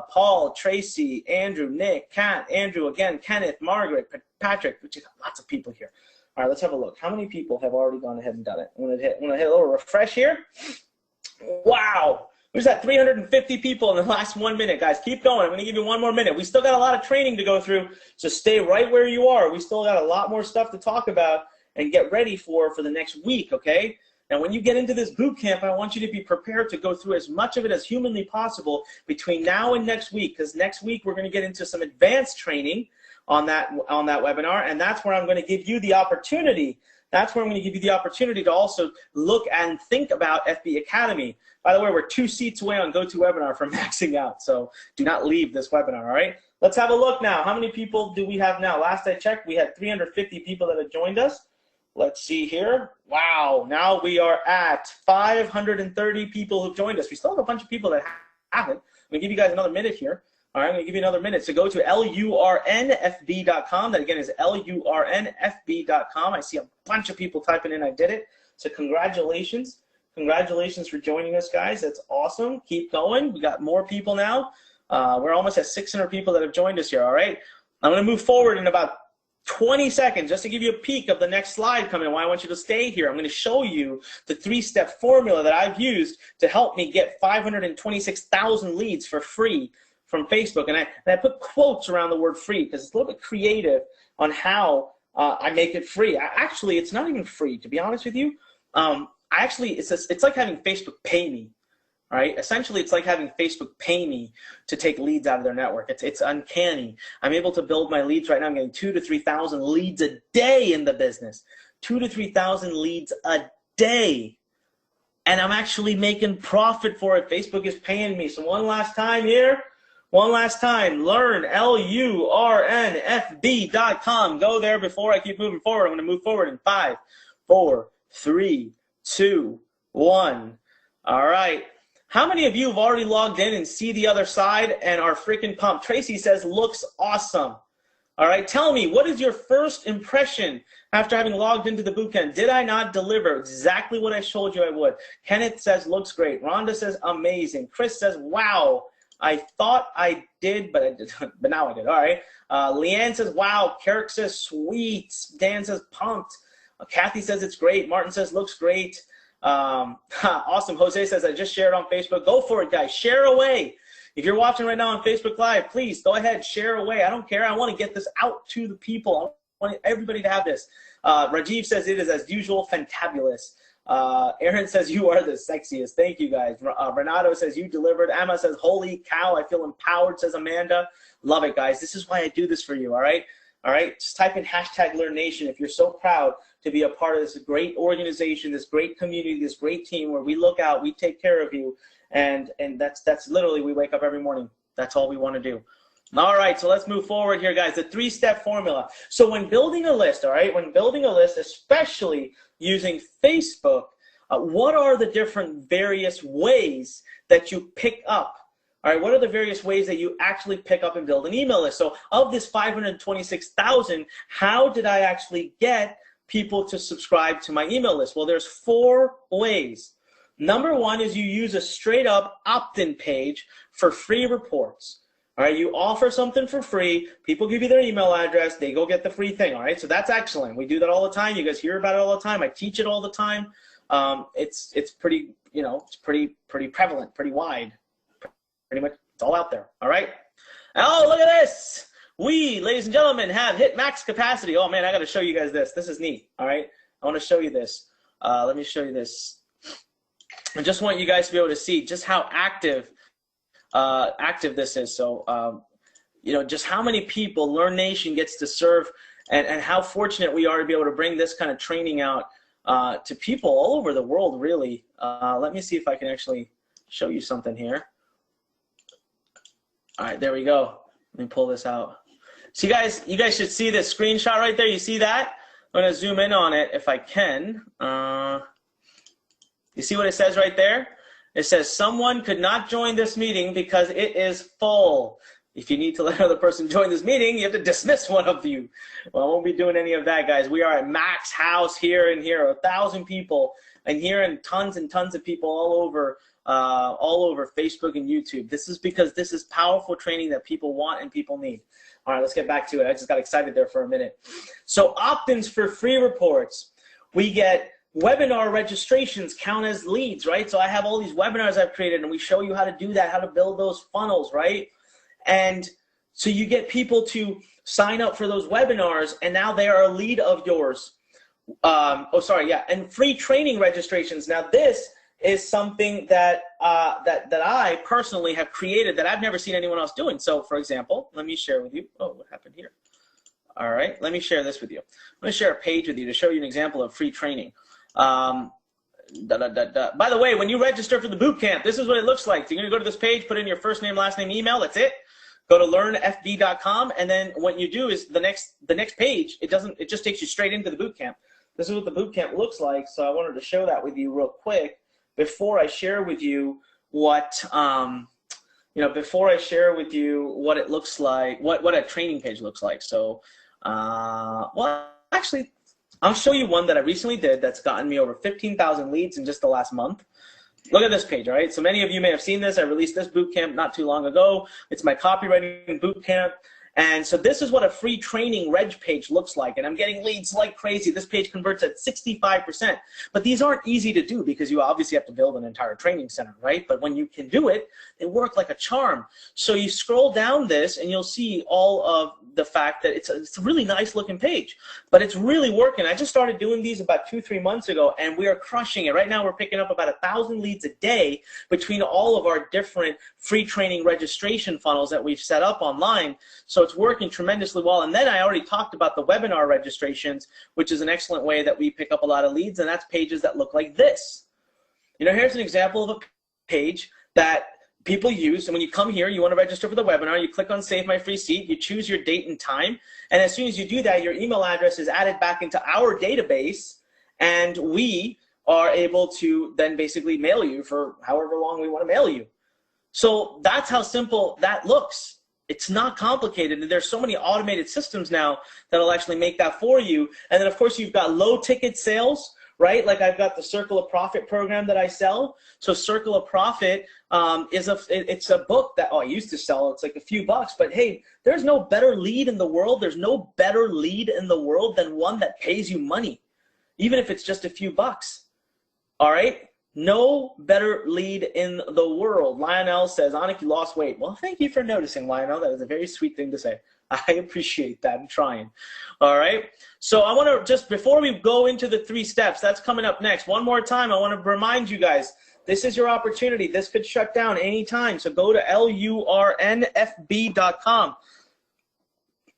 Paul, Tracy, Andrew, Nick, Kat, Andrew, again, Kenneth, Margaret, Patrick, which is lots of people here. All right, let's have a look. How many people have already gone ahead and done it? I'm gonna hit a little refresh here. Wow. There's that 350 people in the last 1 minute, guys. Keep going. I'm going to give you one more minute. We still got a lot of training to go through, so stay right where you are. We still got a lot more stuff to talk about and get ready for the next week, okay? Now, when you get into this boot camp, I want you to be prepared to go through as much of it as humanly possible between now and next week, because next week we're going to get into some advanced training on that webinar, and that's where I'm going to give you the opportunity. That's where I'm going to give you the opportunity to also look and think about FB Academy. By the way, we're 2 seats away on GoToWebinar from maxing out, so do not leave this webinar, all right? Let's have a look now. How many people do we have now? Last I checked, we had 350 people that have joined us. Let's see here. Wow, now we are at 530 people who've joined us. We still have a bunch of people that haven't. I'm going to give you guys another minute here. All right, I'm going to give you another minute. So go to LURNFB.com. That again is LURNFB.com. I see a bunch of people typing in, I did it. So congratulations. Congratulations for joining us, guys. That's awesome. Keep going. We got more people now. We're almost at 600 people that have joined us here, all right? I'm going to move forward in about 20 seconds just to give you a peek of the next slide coming. Why I want you to stay here. I'm going to show you the 3-step formula that I've used to help me get 526,000 leads for free from Facebook. And I put quotes around the word free because it's a little bit creative on how I make it free. Actually, it's not even free, to be honest with you. It's like having Facebook pay me. Right? Essentially, it's like having Facebook pay me to take leads out of their network. It's uncanny. I'm able to build my leads right now. I'm getting 2,000 to 3,000 leads a day in the business. 2,000 to 3,000 leads a day. And I'm actually making profit for it. Facebook is paying me. So one last time here. One last time. Learn, LURNFB.com. Go there before I keep moving forward. I'm going to move forward in 5, 4, 3, 2, 1. All right. How many of you have already logged in and see the other side and are freaking pumped? Tracy says, looks awesome. All right, tell me, what is your first impression after having logged into the bootcamp? Did I not deliver exactly what I told you I would? Kenneth says, looks great. Rhonda says, amazing. Chris says, wow. I thought I did, but I did, but now I did. All right. Leanne says, wow. Carrick says, sweet. Dan says, pumped. Kathy says, it's great. Martin says, looks great. Awesome. Jose says, I just shared on Facebook. Go for it, guys. Share away. If you're watching right now on Facebook Live, please go ahead, share away. I don't care. I want to get this out to the people. I want everybody to have this. Rajiv says, it is as usual, fantabulous. Aaron says, you are the sexiest. Thank you, guys. Renato says, you delivered. Emma says, holy cow, I feel empowered, says Amanda. Love it, guys. This is why I do this for you, all right? All right, just type in #LearnNation if you're so proud to be a part of this great organization, this great community, this great team where we look out, we take care of you, and that's literally, we wake up every morning. That's all we want to do. All right, so let's move forward here, guys. The 3-step formula. So when building a list, all right, when building a list, especially using Facebook, what are the different various ways that you pick up? All right, what are the various ways that you actually pick up and build an email list? So of this 526,000, how did I actually get people to subscribe to my email list? Well, there's 4 ways. Number 1 is you use a straight up opt-in page for free reports. All right, you offer something for free. People give you their email address. They go get the free thing. All right, so that's excellent. We do that all the time. You guys hear about it all the time. I teach it all the time. It's pretty, you know, it's pretty prevalent, pretty wide. Pretty much, it's all out there. All right. Oh, look at this. We, ladies and gentlemen, have hit max capacity. Oh man, I got to show you guys this. This is neat. All right. I want to show you this. Let me show you this. I just want you guys to be able to see just how active this is. So, you know, just how many people Learn Nation gets to serve, and how fortunate we are to be able to bring this kind of training out to people all over the world, really. Let me see if I can actually show you something here. All right, there we go. Let me pull this out. So you guys should see this screenshot right there. You see that? I'm going to zoom in on it if I can. You see what it says right there? It says, someone could not join this meeting because it is full. If you need to let another person join this meeting, you have to dismiss one of you. Well, I won't be doing any of that, guys. We are at max house here and here, 1,000 people, and here and tons of people all over Facebook and YouTube. This is because this is powerful training that people want and people need. All right, let's get back to it. I just got excited there for a minute. So opt-ins for free reports. We get webinar registrations count as leads, right? So I have all these webinars I've created, and we show you how to do that, how to build those funnels, right? And so you get people to sign up for those webinars, and now they are a lead of yours. And free training registrations. Now this is something that that I personally have created that I've never seen anyone else doing. So, for example, let me share with you. Oh, what happened here? All right, let me share this with you. I'm going to share a page with you to show you an example of free training. By the way, when you register for the bootcamp, this is what it looks like. So you're going to go to this page, put in your first name, last name, email. That's it. Go to learnfb.com, and then what you do is the next page. It just takes you straight into the bootcamp. This is what the bootcamp looks like. So I wanted to show that with you real quick before I share with you what before I share with you what it looks like, what a training page looks like. So, well, actually, I'll show you one that I recently did that's gotten me over 15,000 leads in just the last month. Look at this page, all right? So many of you may have seen this. I released this bootcamp not too long ago. It's my copywriting bootcamp. And so this is what a free training reg page looks like. And I'm getting leads like crazy. This page converts at 65%. But these aren't easy to do because you obviously have to build an entire training center, right? But when you can do it, they work like a charm. So you scroll down this and you'll see all of the fact that it's a really nice looking page, but it's really working. I just started doing these about 2-3 months ago, and we are crushing it. Right now we're picking up about 1,000 leads a day between all of our different free training registration funnels that we've set up online. So it's working tremendously well. And then I already talked about the webinar registrations, which is an excellent way that we pick up a lot of leads, and that's pages that look like this. You know, here's an example of a page that people use. And when you come here, you want to register for the webinar, you click on Save My Free Seat, you choose your date and time, and as soon as you do that, your email address is added back into our database, and we are able to then basically mail you for however long we want to mail you. So that's how simple that looks. It's not complicated, and there's so many automated systems now that'll actually make that for you. And then of course you've got low ticket sales, right? Like I've got the Circle of Profit program that I sell. So Circle of Profit it's a book that I used to sell. It's like a few bucks, but hey, there's no better lead in the world. There's no better lead in the world than one that pays you money, even if it's just a few bucks. All right? No better lead in the world. Lionel says, Anik, you lost weight. Well, thank you for noticing, Lionel. That is a very sweet thing to say. I appreciate that. I'm trying. All right. So I want to just, before we go into the 3 steps, that's coming up next. One more time, I want to remind you guys, this is your opportunity. This could shut down anytime. So go to LURNFB.com.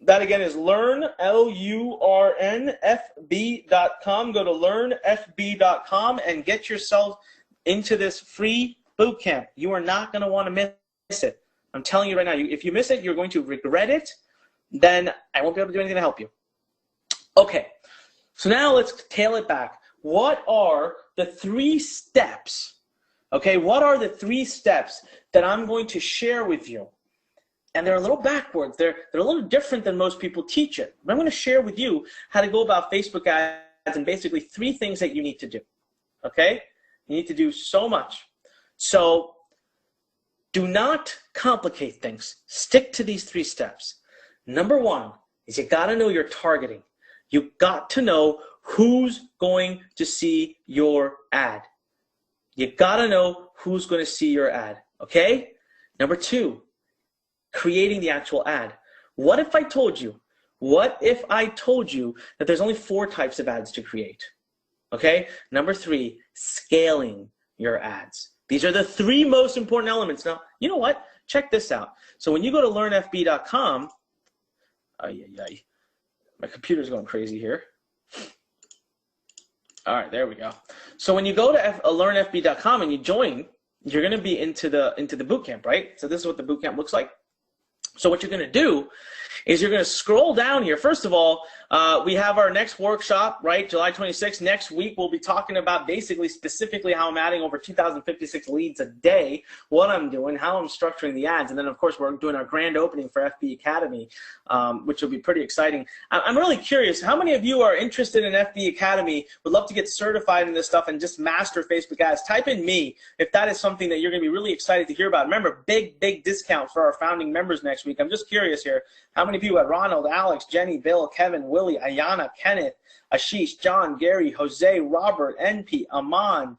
That again is LURNFB.com. Go to learnfb.com and get yourself into this free bootcamp. You are not going to want to miss it. I'm telling you right now, if you miss it, you're going to regret it. Then I won't be able to do anything to help you. Okay, so now let's tail it back. What are the 3 steps? Okay, what are the 3 steps that I'm going to share with you? And they're a little backwards. They're a little different than most people teach it. But I'm going to share with you how to go about Facebook ads and basically 3 things that you need to do. Okay? You need to do so much. So do not complicate things. Stick to these 3 steps. Number 1 is you got to know your targeting. You got to know who's going to see your ad. You got to know who's going to see your ad. Okay? Number 2, creating the actual ad. What if I told you that there's only 4 types of ads to create? Okay? Number 3, scaling your ads. These are the 3 most important elements. Now, you know what? Check this out. So when you go to learnfb.com, my computer's going crazy here. All right, there we go. So when you go to learnfb.com and you join, you're going to be into the bootcamp, right? So this is what the bootcamp looks like. So what you're going to do is you're going to scroll down here. First of all, we have our next workshop, right? July 26th. Next week, we'll be talking about basically specifically how I'm adding over 2,056 leads a day, what I'm doing, how I'm structuring the ads. And then, of course, we're doing our grand opening for FB Academy, which will be pretty exciting. I'm really curious, how many of you are interested in FB Academy, would love to get certified in this stuff and just master Facebook ads? Type in me if that is something that you're going to be really excited to hear about. Remember, big discount for our founding members next week. I'm just curious here. How many people have Ronald, Alex, Jenny, Bill, Kevin, Willie, Ayana, Kenneth, Ashish, John, Gary, Jose, Robert, NP, Aman,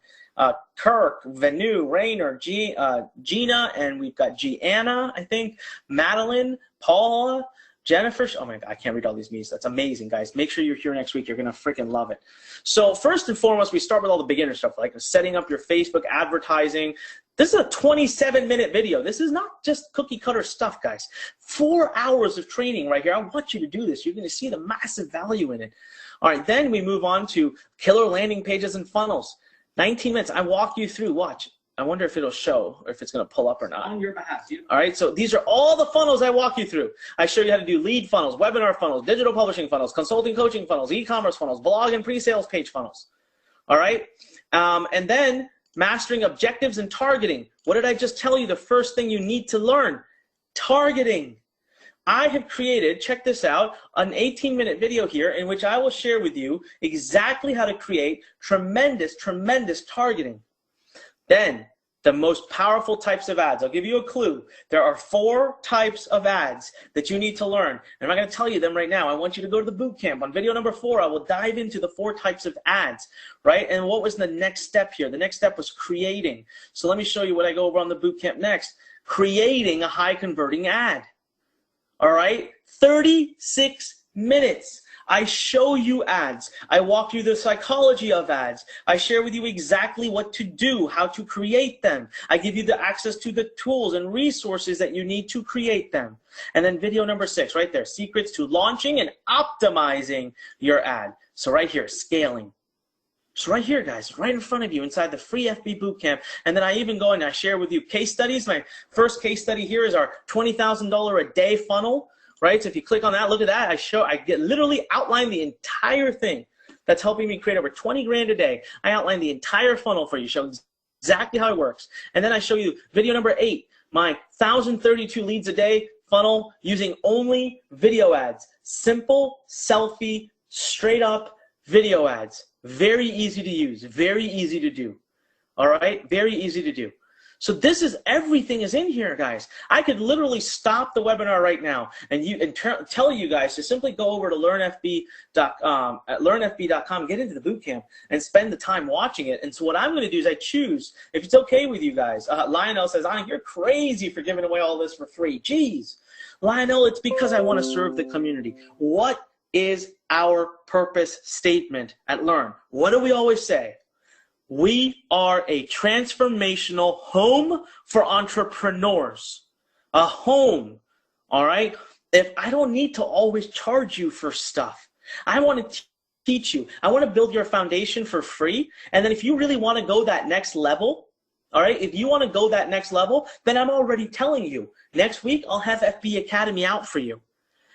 Kirk, Venu, Rainer, Gina, and we've got Gianna, I think, Madeline, Paula, Jennifer. Oh my God, I can't read all these names. That's amazing, guys. Make sure you're here next week. You're going to freaking love it. So first and foremost, we start with all the beginner stuff, like setting up your Facebook advertising. This is a 27-minute video. This is not just cookie cutter stuff, guys. 4 hours of training right here. I want you to do this. You're going to see the massive value in it. All right, then we move on to killer landing pages and funnels. 19 minutes. I walk you through. Watch. I wonder if it'll show or if it's going to pull up or not. On your behalf. All right, so these are all the funnels I walk you through. I show you how to do lead funnels, webinar funnels, digital publishing funnels, consulting coaching funnels, e-commerce funnels, blog and pre-sales page funnels. All right, and then mastering objectives and targeting. What did I just tell you? The first thing you need to learn, targeting. I have created, check this out, an 18-minute video here in which I will share with you exactly how to create tremendous targeting. Then The most powerful types of ads. I'll give you a clue. There are 4 types of ads that you need to learn. And I'm not going to tell you them right now. I want you to go to the boot camp. On video number 4, I will dive into the 4 types of ads, right? And what was the next step here? The next step was creating. So let me show you what I go over on the boot camp next. Creating a high converting ad. All right? 36 minutes. I show you ads. I walk you through the psychology of ads. I share with you exactly what to do, how to create them. I give you the access to the tools and resources that you need to create them. And then video number 6, right there, secrets to launching and optimizing your ad. So right here, scaling. So right here, guys, right in front of you inside the free FB Bootcamp. And then I even go and I share with you case studies. My first case study here is our $20,000 a day funnel. Right, so if you click on that, look at that. I get literally outline the entire thing that's helping me create over 20 grand a day. I outline the entire funnel for you, show exactly how it works. And then I show you video number 8, my 1,032 leads a day funnel using only video ads. Simple, selfie, straight up video ads. Very easy to use, very easy to do. All right, very easy to do. So this is, everything is in here, guys. I could literally stop the webinar right now and tell you guys to simply go over to learnfb.com, get into the bootcamp, and spend the time watching it. And so what I'm going to do is I choose, if it's okay with you guys. Lionel says, Anik, you're crazy for giving away all this for free. Jeez. Lionel, it's because I want to serve the community. What is our purpose statement at Learn? What do we always say? We are a transformational home for entrepreneurs. A home, all right? If I don't need to always charge you for stuff. I want to teach you. I want to build your foundation for free. And then if you really want to go that next level, all right, if you want to go that next level, then I'm already telling you. Next week, I'll have FB Academy out for you.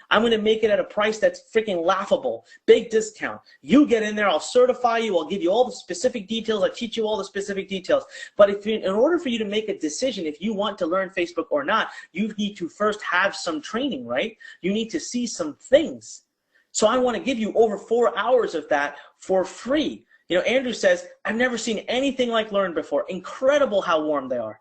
I'm going to make it at a price that's freaking laughable. Big discount. You get in there, I'll certify you, I'll give you all the specific details, I'll teach you all the specific details. But in order for you to make a decision if you want to learn Facebook or not, you need to first have some training, right? You need to see some things. So I want to give you over 4 hours of that for free. You know, Andrew says, I've never seen anything like Learn before. Incredible how warm they are.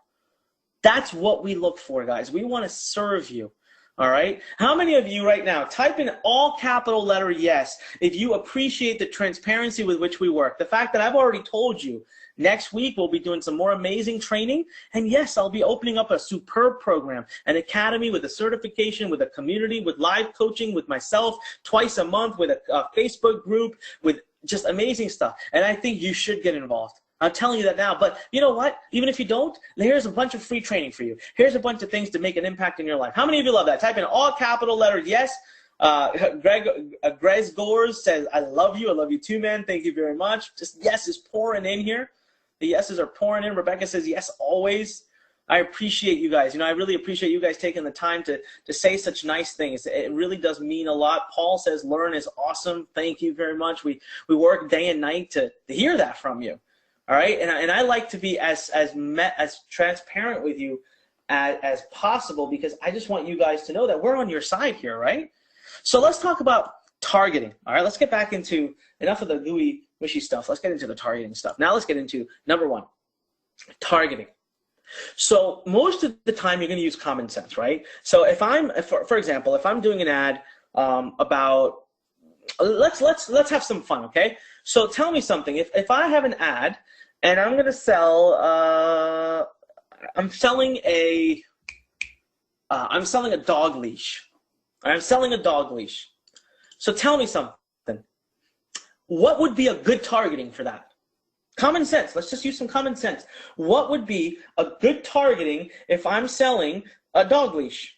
That's what we look for, guys. We want to serve you. All right. How many of you right now, type in all capital letter yes if you appreciate the transparency with which we work. The fact that I've already told you next week we'll be doing some more amazing training. And yes, I'll be opening up a superb program, an academy with a certification, with a community, with live coaching, with myself twice a month, with a Facebook group, with just amazing stuff. And I think you should get involved. I'm telling you that now, but you know what? Even if you don't, here's a bunch of free training for you. Here's a bunch of things to make an impact in your life. How many of you love that? Type in all capital letters yes. Greg Gores says, I love you. I love you too, man. Thank you very much. Just yes is pouring in here. The yeses are pouring in. Rebecca says yes, always. I appreciate you guys. You know, I really appreciate you guys taking the time to say such nice things. It really does mean a lot. Paul says Learn is awesome. Thank you very much. We work day and night to hear that from you. All right, and I like to be as transparent with you as possible because I just want you guys to know that we're on your side here, right? So let's talk about targeting. All right, let's get back into enough of the gooey, wishy stuff. Let's get into the targeting stuff. Now let's get into number 1, targeting. So most of the time you're going to use common sense, right? So if for example, if I'm doing an ad about, let's have some fun, okay? So tell me something. If I have an ad and I'm going to sell, I'm selling a dog leash. I'm selling a dog leash. So tell me something. What would be a good targeting for that? Common sense. Let's just use some common sense. What would be a good targeting if I'm selling a dog leash?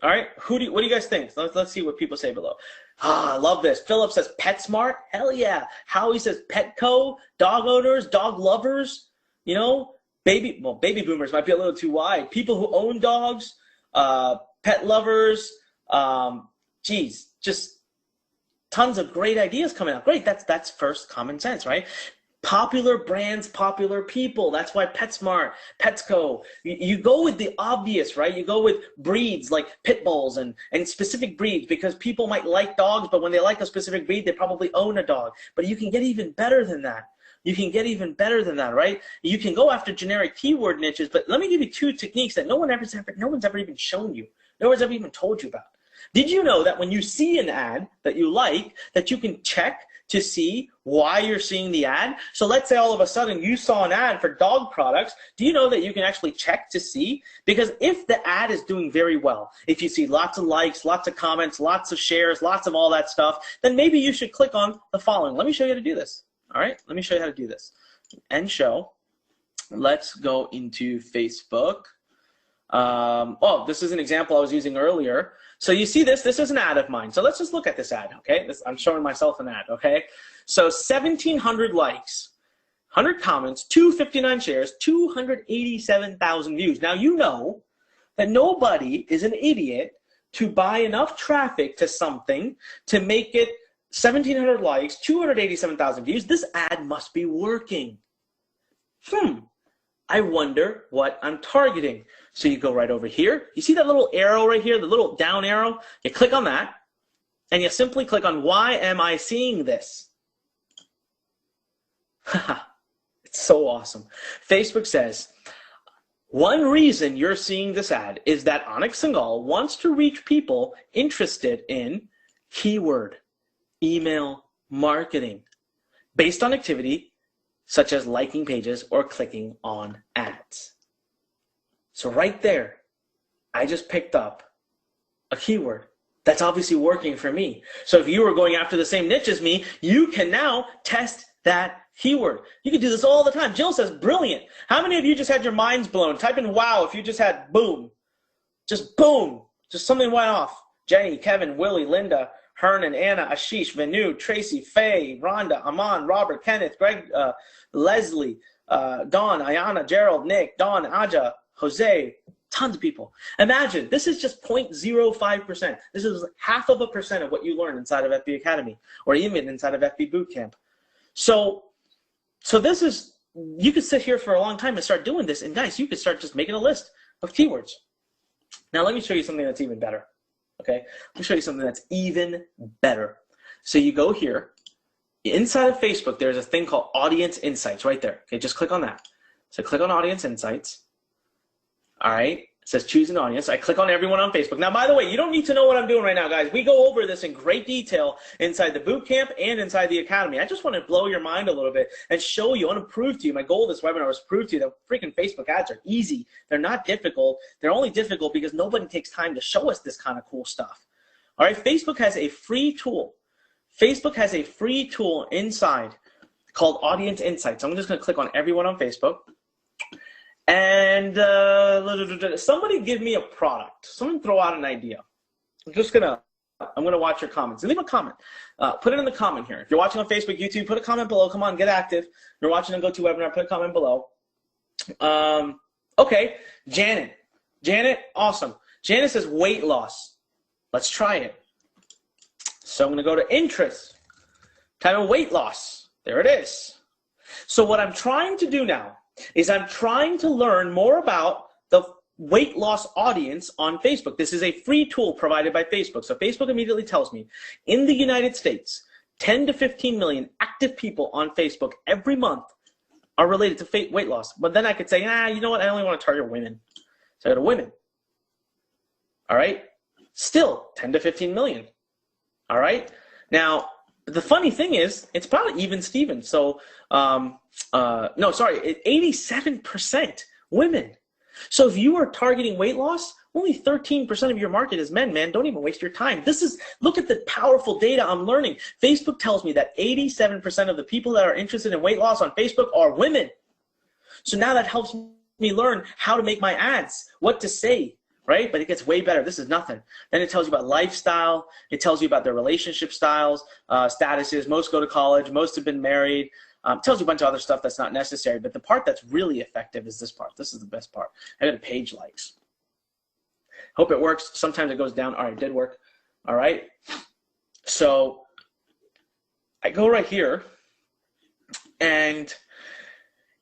All right. What do you guys think? Let's see what people say below. Ah, I love this. Philip says PetSmart. Hell yeah. Howie says Petco. Dog owners, dog lovers. You know, baby boomers might be a little too wide. People who own dogs, pet lovers. Geez, just tons of great ideas coming out. Great. That's first common sense, right? Popular brands, popular people. That's why PetSmart, Petco. You go with the obvious, right? You go with breeds like pit bulls and specific breeds because people might like dogs, but when they like a specific breed, they probably own a dog. But you can get even better than that. You can get even better than that, right? You can go after generic keyword niches, but let me give you 2 techniques that no one's ever even shown you. No one's ever even told you about. Did you know that when you see an ad that you like, that you can check to see why you're seeing the ad? So let's say all of a sudden you saw an ad for dog products. Do you know that you can actually check to see? Because if the ad is doing very well, if you see lots of likes, lots of comments, lots of shares, lots of all that stuff, then maybe you should click on the following. Let me show you how to do this. All right, let me show you how to do this. End show. Let's go into Facebook. Oh, this is an example I was using earlier. So you see this is an ad of mine. So let's just look at this ad, okay? I'm showing myself an ad, okay? So 1,700 likes, 100 comments, 259 shares, 287,000 views. Now you know that nobody is an idiot to buy enough traffic to something to make it 1,700 likes, 287,000 views. This ad must be working. I wonder what I'm targeting. So you go right over here. You see that little arrow right here, the little down arrow? You click on that, and you simply click on, why am I seeing this? It's so awesome. Facebook says, one reason you're seeing this ad is that Anik Singal wants to reach people interested in keyword, email marketing, based on activity such as liking pages or clicking on ads. So right there, I just picked up a keyword that's obviously working for me. So if you were going after the same niche as me, you can now test that keyword. You can do this all the time. Jill says, brilliant. How many of you just had your minds blown? Type in wow if you just had boom. Just boom. Just something went off. Jenny, Kevin, Willie, Linda, Hernan, Anna, Ashish, Venu, Tracy, Faye, Rhonda, Aman, Robert, Kenneth, Greg, Leslie, Dawn, Ayana, Gerald, Nick, Dawn, Aja, Jose, tons of people. Imagine, this is just 0.05%. This is 0.5% of what you learn inside of FB Academy or even inside of FB Bootcamp. So this is, you could sit here for a long time and start doing this, and guys, you could start just making a list of keywords. Now let me show you something that's even better. Okay, let me show you something that's even better. So you go here, inside of Facebook, there's a thing called Audience Insights right there. Okay, just click on that. So click on Audience Insights. All right, it says choose an audience. I click on everyone on Facebook. Now, by the way, you don't need to know what I'm doing right now, guys. We go over this in great detail inside the bootcamp and inside the academy. I just want to blow your mind a little bit and show you, I want to prove to you, my goal of this webinar was to prove to you that freaking Facebook ads are easy. They're not difficult. They're only difficult because nobody takes time to show us this kind of cool stuff. All right, Facebook has a free tool. Facebook has a free tool inside called Audience Insights. I'm just going to click on everyone on Facebook. And somebody give me a product. Someone throw out an idea. I'm gonna watch your comments. Leave a comment. Put it in the comment here. If you're watching on Facebook, YouTube, put a comment below. Come on, get active. If you're watching on GoToWebinar, put a comment below. Okay, Janet. Janet, awesome. Janet says weight loss. Let's try it. So I'm gonna go to interest. Type in weight loss. There it is. So what I'm trying to do now is I'm trying to learn more about the weight loss audience on Facebook. This is a free tool provided by Facebook. So Facebook immediately tells me, in the United States, 10 to 15 million active people on Facebook every month are related to weight loss. But then I could say, you know what? I only want to target women. So I go to women. All right? Still 10 to 15 million. All right? Now, the funny thing is, it's probably even Steven. So, no, sorry, 87% women. So if you are targeting weight loss, only 13% of your market is men, man. Don't even waste your time. Look at the powerful data I'm learning. Facebook tells me that 87% of the people that are interested in weight loss on Facebook are women. So now that helps me learn how to make my ads, what to say. Right? But it gets way better. This is nothing. Then it tells you about lifestyle. It tells you about their relationship styles, statuses. Most go to college. Most have been married. It tells you a bunch of other stuff that's not necessary. But the part that's really effective is this part. This is the best part. I got a page likes. Hope it works. Sometimes it goes down. All right, it did work. All right. So I go right here, and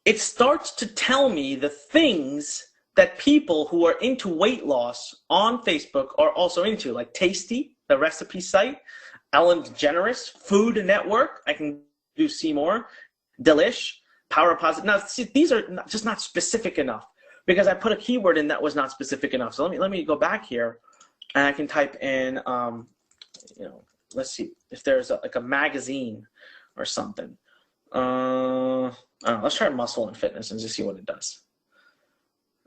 it starts to tell me the things that people who are into weight loss on Facebook are also into, like Tasty, the recipe site, Ellen DeGeneres, Food Network, I can do see more, delish, power of positive. Now, see, these are just not specific enough because I put a keyword in that was not specific enough. So let me go back here, and I can type in, let's see if there's like a magazine or something. I don't know, let's try muscle and fitness and just see what it does.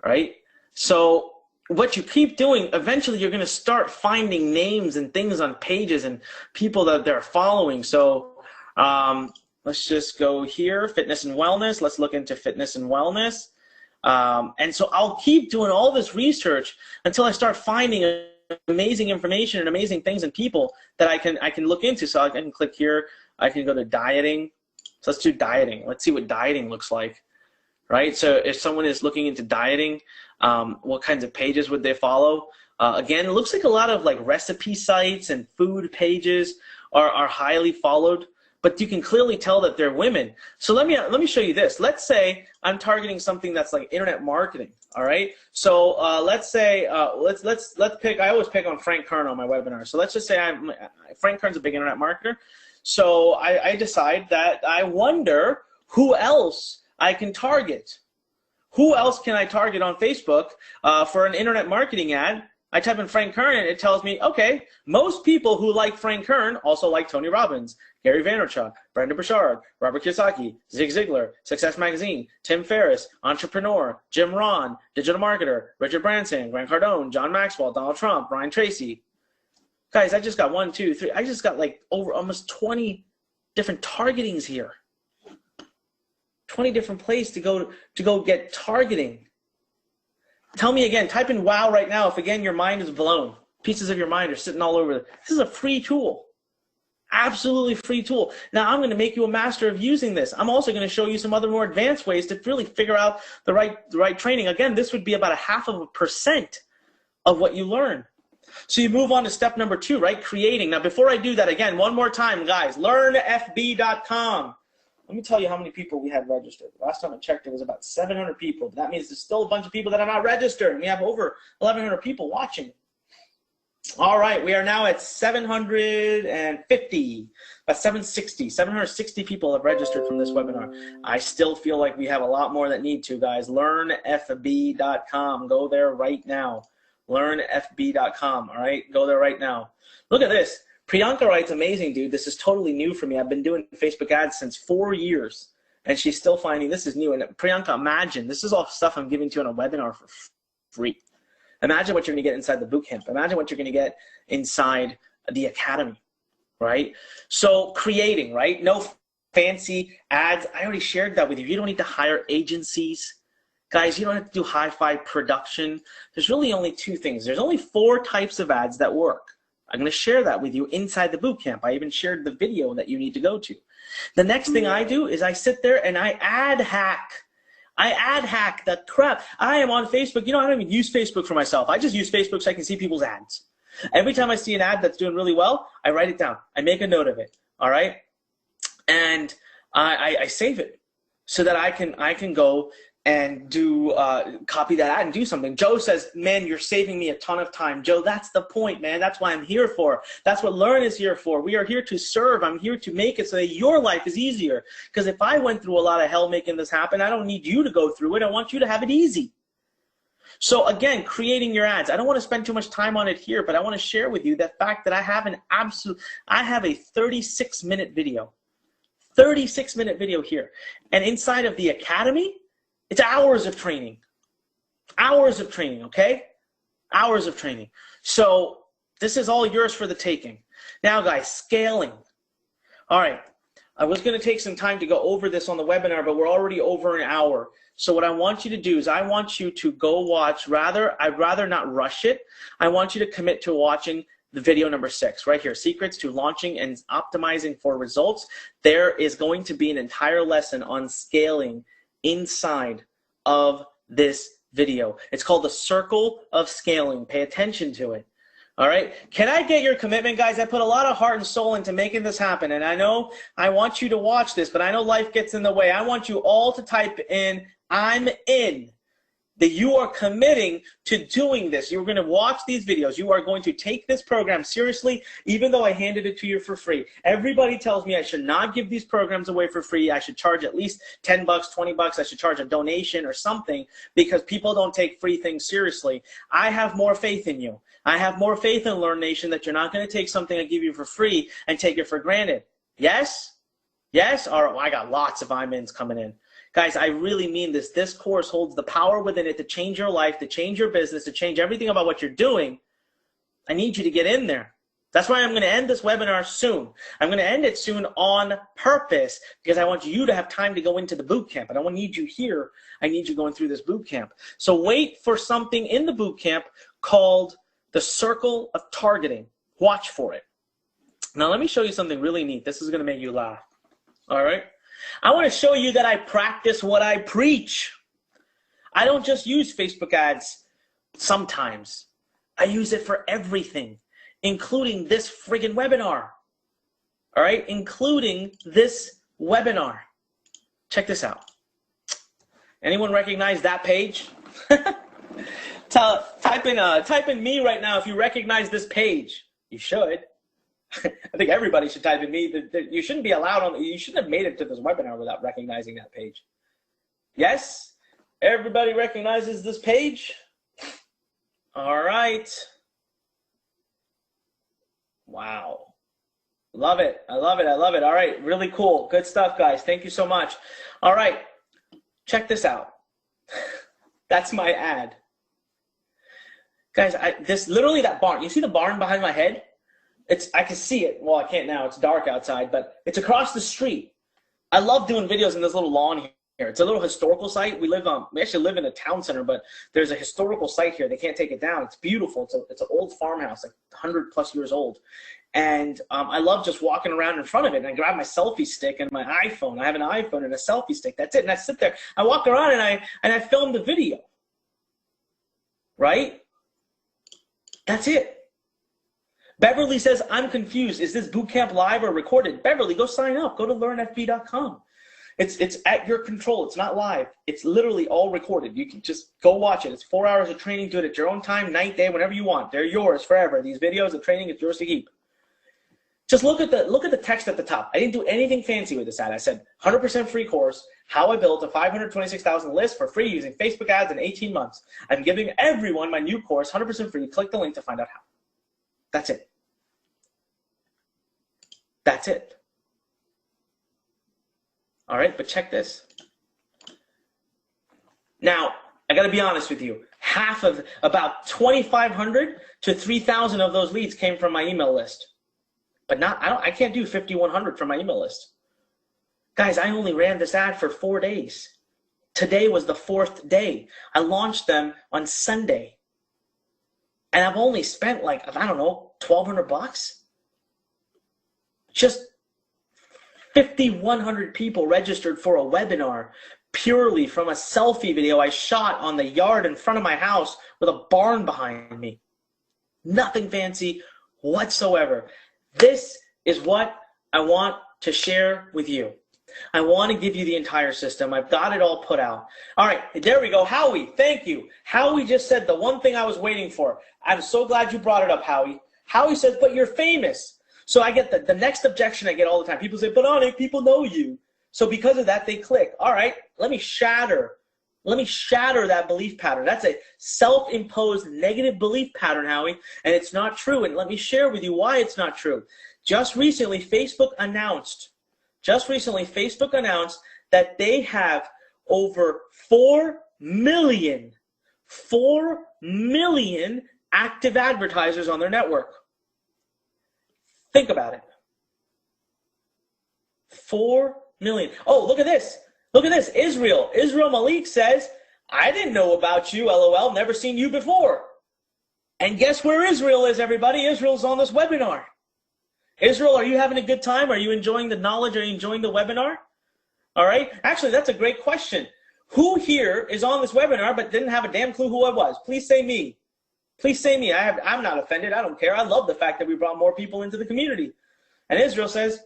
All right. So what you keep doing, eventually you're going to start finding names and things on pages and people that they're following. So let's just go here, fitness and wellness. Let's look into fitness and wellness. And so I'll keep doing all this research until I start finding amazing information and amazing things and people that I can look into. So I can click here. I can go to dieting. So let's do dieting. Let's see what dieting looks like, right? So if someone is looking into dieting, what kinds of pages would they follow? Again, it looks like a lot of like recipe sites and food pages are highly followed, but you can clearly tell that they're women. So let me show you this. Let's say I'm targeting something that's like internet marketing. All right. So let's say let's pick. I always pick on Frank Kern on my webinar. So let's just say Frank Kern's a big internet marketer. So I decide that I wonder who else I can target. Who else can I target on Facebook for an internet marketing ad? I type in Frank Kern and it tells me, okay, most people who like Frank Kern also like Tony Robbins, Gary Vaynerchuk, Brendon Burchard, Robert Kiyosaki, Zig Ziglar, Success Magazine, Tim Ferriss, Entrepreneur, Jim Rohn, Digital Marketer, Richard Branson, Grant Cardone, John Maxwell, Donald Trump, Brian Tracy. Guys, I just got 1, 2, 3. I just got like over almost 20 different targetings here. 20 different places to go get targeting. Tell me again, type in wow right now if again your mind is blown. Pieces of your mind are sitting all over. This is a free tool. Absolutely free tool. Now I'm going to make you a master of using this. I'm also going to show you some other more advanced ways to really figure out the right training. Again, this would be about 0.5% of what you learn. So you move on to step number 2, right? Creating. Now before I do that, again, one more time, guys, learnfb.com. Let me tell you how many people we had registered. Last time I checked, it was about 700 people. That means there's still a bunch of people that are not registered. And we have over 1,100 people watching. All right, we are now at 750, about 760 people have registered from this webinar. I still feel like we have a lot more that need to, guys. Learnfb.com. Go there right now. Learnfb.com. All right, go there right now. Look at this. Priyanka writes, amazing, dude. This is totally new for me. I've been doing Facebook ads since 4 years, and she's still finding this is new. And Priyanka, imagine, this is all stuff I'm giving to you on a webinar for free. Imagine what you're going to get inside the bootcamp. Imagine what you're going to get inside the academy, right? So creating, right? No fancy ads. I already shared that with you. You don't need to hire agencies. Guys, you don't have to do hi-fi production. There's really only 2 things. There's only 4 types of ads that work. I'm going to share that with you inside the bootcamp. I even shared the video that you need to go to. The next thing I do is I sit there and I ad hack. I ad hack the crap. I am on Facebook. You know, I don't even use Facebook for myself. I just use Facebook so I can see people's ads. Every time I see an ad that's doing really well, I write it down. I make a note of it. All right. And I save it so that I can go and do copy that ad and do something. Joe says, man, you're saving me a ton of time. Joe, that's the point, man. That's what I'm here for. That's what Learn is here for. We are here to serve. I'm here to make it so that your life is easier. Because if I went through a lot of hell making this happen, I don't need you to go through it. I want you to have it easy. So again, creating your ads. I don't want to spend too much time on it here, but I want to share with you the fact that I have a 36-minute video. 36-minute video here. And inside of the academy, it's hours of training. Hours of training, okay? Hours of training. So this is all yours for the taking. Now, guys, scaling. All right. I was going to take some time to go over this on the webinar, but we're already over an hour. So what I want you to do is I want you to go watch. I'd rather not rush it. I want you to commit to watching the video number 6 right here, Secrets to Launching and Optimizing for Results. There is going to be an entire lesson on scaling inside of this video. It's called the Circle of Scaling. Pay attention to it. All right. Can I get your commitment, guys? I put a lot of heart and soul into making this happen. And I know I want you to watch this, but I know life gets in the way. I want you all to type in, I'm in. that you are committing to doing this. You're going to watch these videos. You are going to take this program seriously, even though I handed it to you for free. Everybody tells me I should not give these programs away for free. I should charge at least 10 bucks, 20 bucks. I should charge a donation or something because people don't take free things seriously. I have more faith in you. I have more faith in Learn Nation that you're not going to take something I give you for free and take it for granted. Yes? Yes? All right, well, I got lots of I'm-ins coming in. Guys, I really mean this. This course holds the power within it to change your life, to change your business, to change everything about what you're doing. I need you to get in there. That's why I'm going to end this webinar soon. I'm going to end it soon on purpose because I want you to have time to go into the boot camp. I don't need you here. I need you going through this boot camp. So wait for something in the boot camp called the Circle of Targeting. Watch for it. Now, let me show you something really neat. This is going to make you laugh. All right? I want to show you that I practice what I preach. I don't just use Facebook ads sometimes. I use it for everything, including this friggin' webinar. All right? Including this webinar. Check this out. Anyone recognize that page? Type in me right now if you recognize this page. You should. I think everybody should type in me. You shouldn't be allowed on. You shouldn't have made it to this webinar without recognizing that page. Yes? Everybody recognizes this page? All right. Wow. Love it. I love it. I love it. All right. Really cool. Good stuff, guys. Thank you so much. All right. Check this out. That's my ad. Guys, literally that barn. You see the barn behind my head? I can see it. Well, I can't now. It's dark outside, but it's across the street. I love doing videos in this little lawn here. It's a little historical site. We actually live in a town center, but there's a historical site here. They can't take it down. It's beautiful. It's an old farmhouse, like 100+ years old. And I love just walking around in front of it. And I grab my selfie stick and my iPhone. I have an iPhone and a selfie stick. That's it. And I sit there. I walk around and I film the video. Right? That's it. Beverly says, I'm confused. Is this bootcamp live or recorded? Beverly, go sign up. Go to learnfb.com. It's at your control. It's not live. It's literally all recorded. You can just go watch it. It's 4 hours of training. Do it at your own time, night, day, whenever you want. They're yours forever. These videos of training, it's yours to keep. Just look at the text at the top. I didn't do anything fancy with this ad. I said 100% free course, how I built a 526,000 list for free using Facebook ads in 18 months. I'm giving everyone my new course 100% free. Click the link to find out how. That's it. That's it. All right, but check this. Now, I got to be honest with you. Half of, about 2,500 to 3,000 of those leads came from my email list. But I can't do 5,100 from my email list. Guys, I only ran this ad for 4 days. Today was the 4th day. I launched them on Sunday. And I've only spent like, I don't know, 1,200 bucks. Just 5,100 people registered for a webinar purely from a selfie video I shot on the yard in front of my house with a barn behind me. Nothing fancy whatsoever. This is what I want to share with you. I want to give you the entire system. I've got it all put out. All right, there we go. Howie, thank you. Howie just said the one thing I was waiting for. I'm so glad you brought it up, Howie. Howie says, but you're famous. So I get the next objection I get all the time. People say, but Anik, people know you. So because of that, they click. All right, let me shatter that belief pattern. That's a self-imposed negative belief pattern, Howie, and it's not true. And let me share with you why it's not true. Just recently, Facebook announced that they have over 4 million active advertisers on their network. Think about it. 4 million. Oh, look at this. Look at this. Israel Malik says, I didn't know about you, LOL, never seen you before. And guess where Israel is, everybody? Israel's on this webinar. Israel, are you having a good time? Are you enjoying the knowledge? Are you enjoying the webinar? All right. Actually, that's a great question. Who here is on this webinar but didn't have a damn clue who I was? Please say me. Please say me. I'm not offended. I don't care. I love the fact that we brought more people into the community. And Israel says,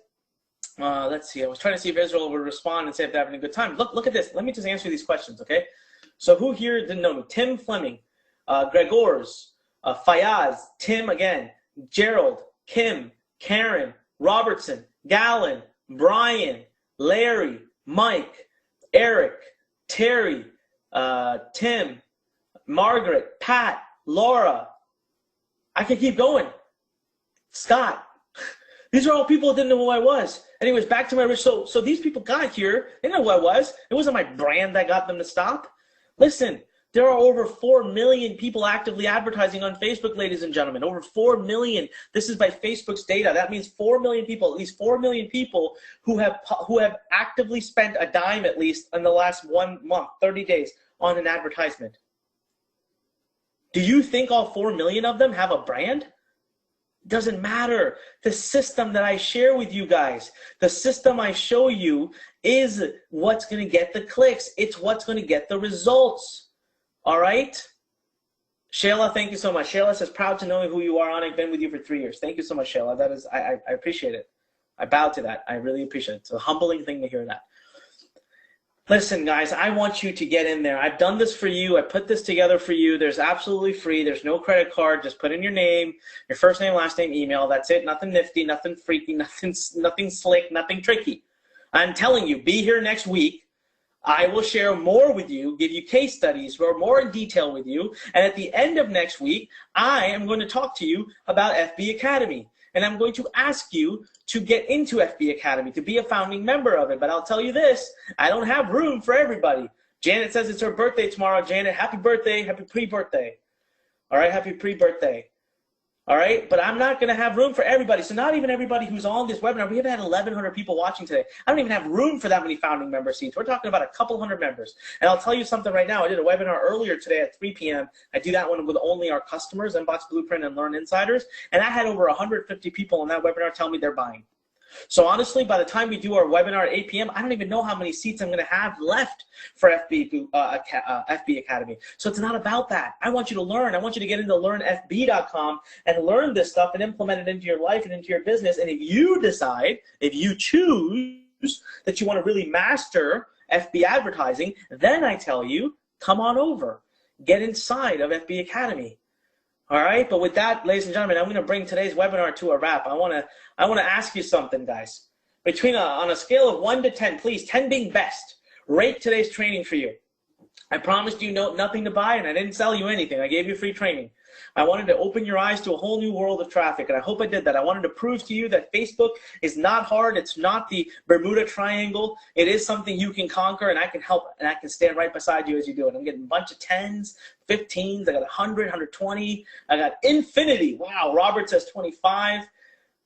let's see. I was trying to see if Israel would respond and say if they're having a good time. Look at this. Let me just answer these questions, okay? So who here didn't know me? Tim Fleming, Gregors, Fayaz, Tim again, Gerald, Kim, Karen, Robertson, Gallen, Brian, Larry, Mike, Eric, Terry, Tim, Margaret, Pat, Laura. I can keep going. Scott. These are all people that didn't know who I was. Anyways, back to my so these people got here. They didn't know who I was. It wasn't my brand that got them to stop. Listen, there are over 4 million people actively advertising on Facebook, ladies and gentlemen. Over 4 million. This is by Facebook's data. That means 4 million people, at least 4 million people who have actively spent a dime at least in the last 1 month, 30 days on an advertisement. Do you think all 4 million of them have a brand? Doesn't matter. The system that I share with you guys, the system I show you is what's going to get the clicks. It's what's going to get the results. All right? Shayla, thank you so much. Shayla says, proud to know who you are, Anik. Been with you for 3 years. Thank you so much, Shayla. That is, I appreciate it. I bow to that. I really appreciate it. It's a humbling thing to hear that. Listen, guys, I want you to get in there. I've done this for you. I put this together for you. There's absolutely free. There's no credit card. Just put in your name, your first name, last name, email. That's it. Nothing nifty, nothing freaky, nothing slick, nothing tricky. I'm telling you, be here next week. I will share more with you, give you case studies, or more in detail with you. And at the end of next week, I am going to talk to you about FB Academy. And I'm going to ask you to get into FB Academy, to be a founding member of it. But I'll tell you this, I don't have room for everybody. Janet says it's her birthday tomorrow. Janet, happy birthday, happy pre-birthday. All right, happy pre-birthday. All right, but I'm not going to have room for everybody. So not even everybody who's on this webinar. We have had 1,100 people watching today. I don't even have room for that many founding member seats. We're talking about a couple hundred members. And I'll tell you something right now. I did a webinar earlier today at 3 p.m. I do that one with only our customers, Inbox Blueprint and Learn Insiders. And I had over 150 people on that webinar tell me they're buying. So honestly, by the time we do our webinar at 8 p.m., I don't even know how many seats I'm going to have left for FB Academy. So it's not about that. I want you to learn. I want you to get into learnfb.com and learn this stuff and implement it into your life and into your business. And if you decide, if you choose that you want to really master FB advertising, then I tell you, come on over. Get inside of FB Academy. All right, but with that, ladies and gentlemen, I'm going to bring today's webinar to a wrap. I want to ask you something, guys. On a scale of 1 to 10, please, 10 being best, rate today's training for you. I promised you nothing to buy, and I didn't sell you anything. I gave you free training. I wanted to open your eyes to a whole new world of traffic, and I hope I did that. I wanted to prove to you that Facebook is not hard. It's not the Bermuda Triangle. It is something you can conquer, and I can help, and I can stand right beside you as you do it. I'm getting a bunch of 10s, 15s. I got 100, 120. I got infinity. Wow, Robert says 25.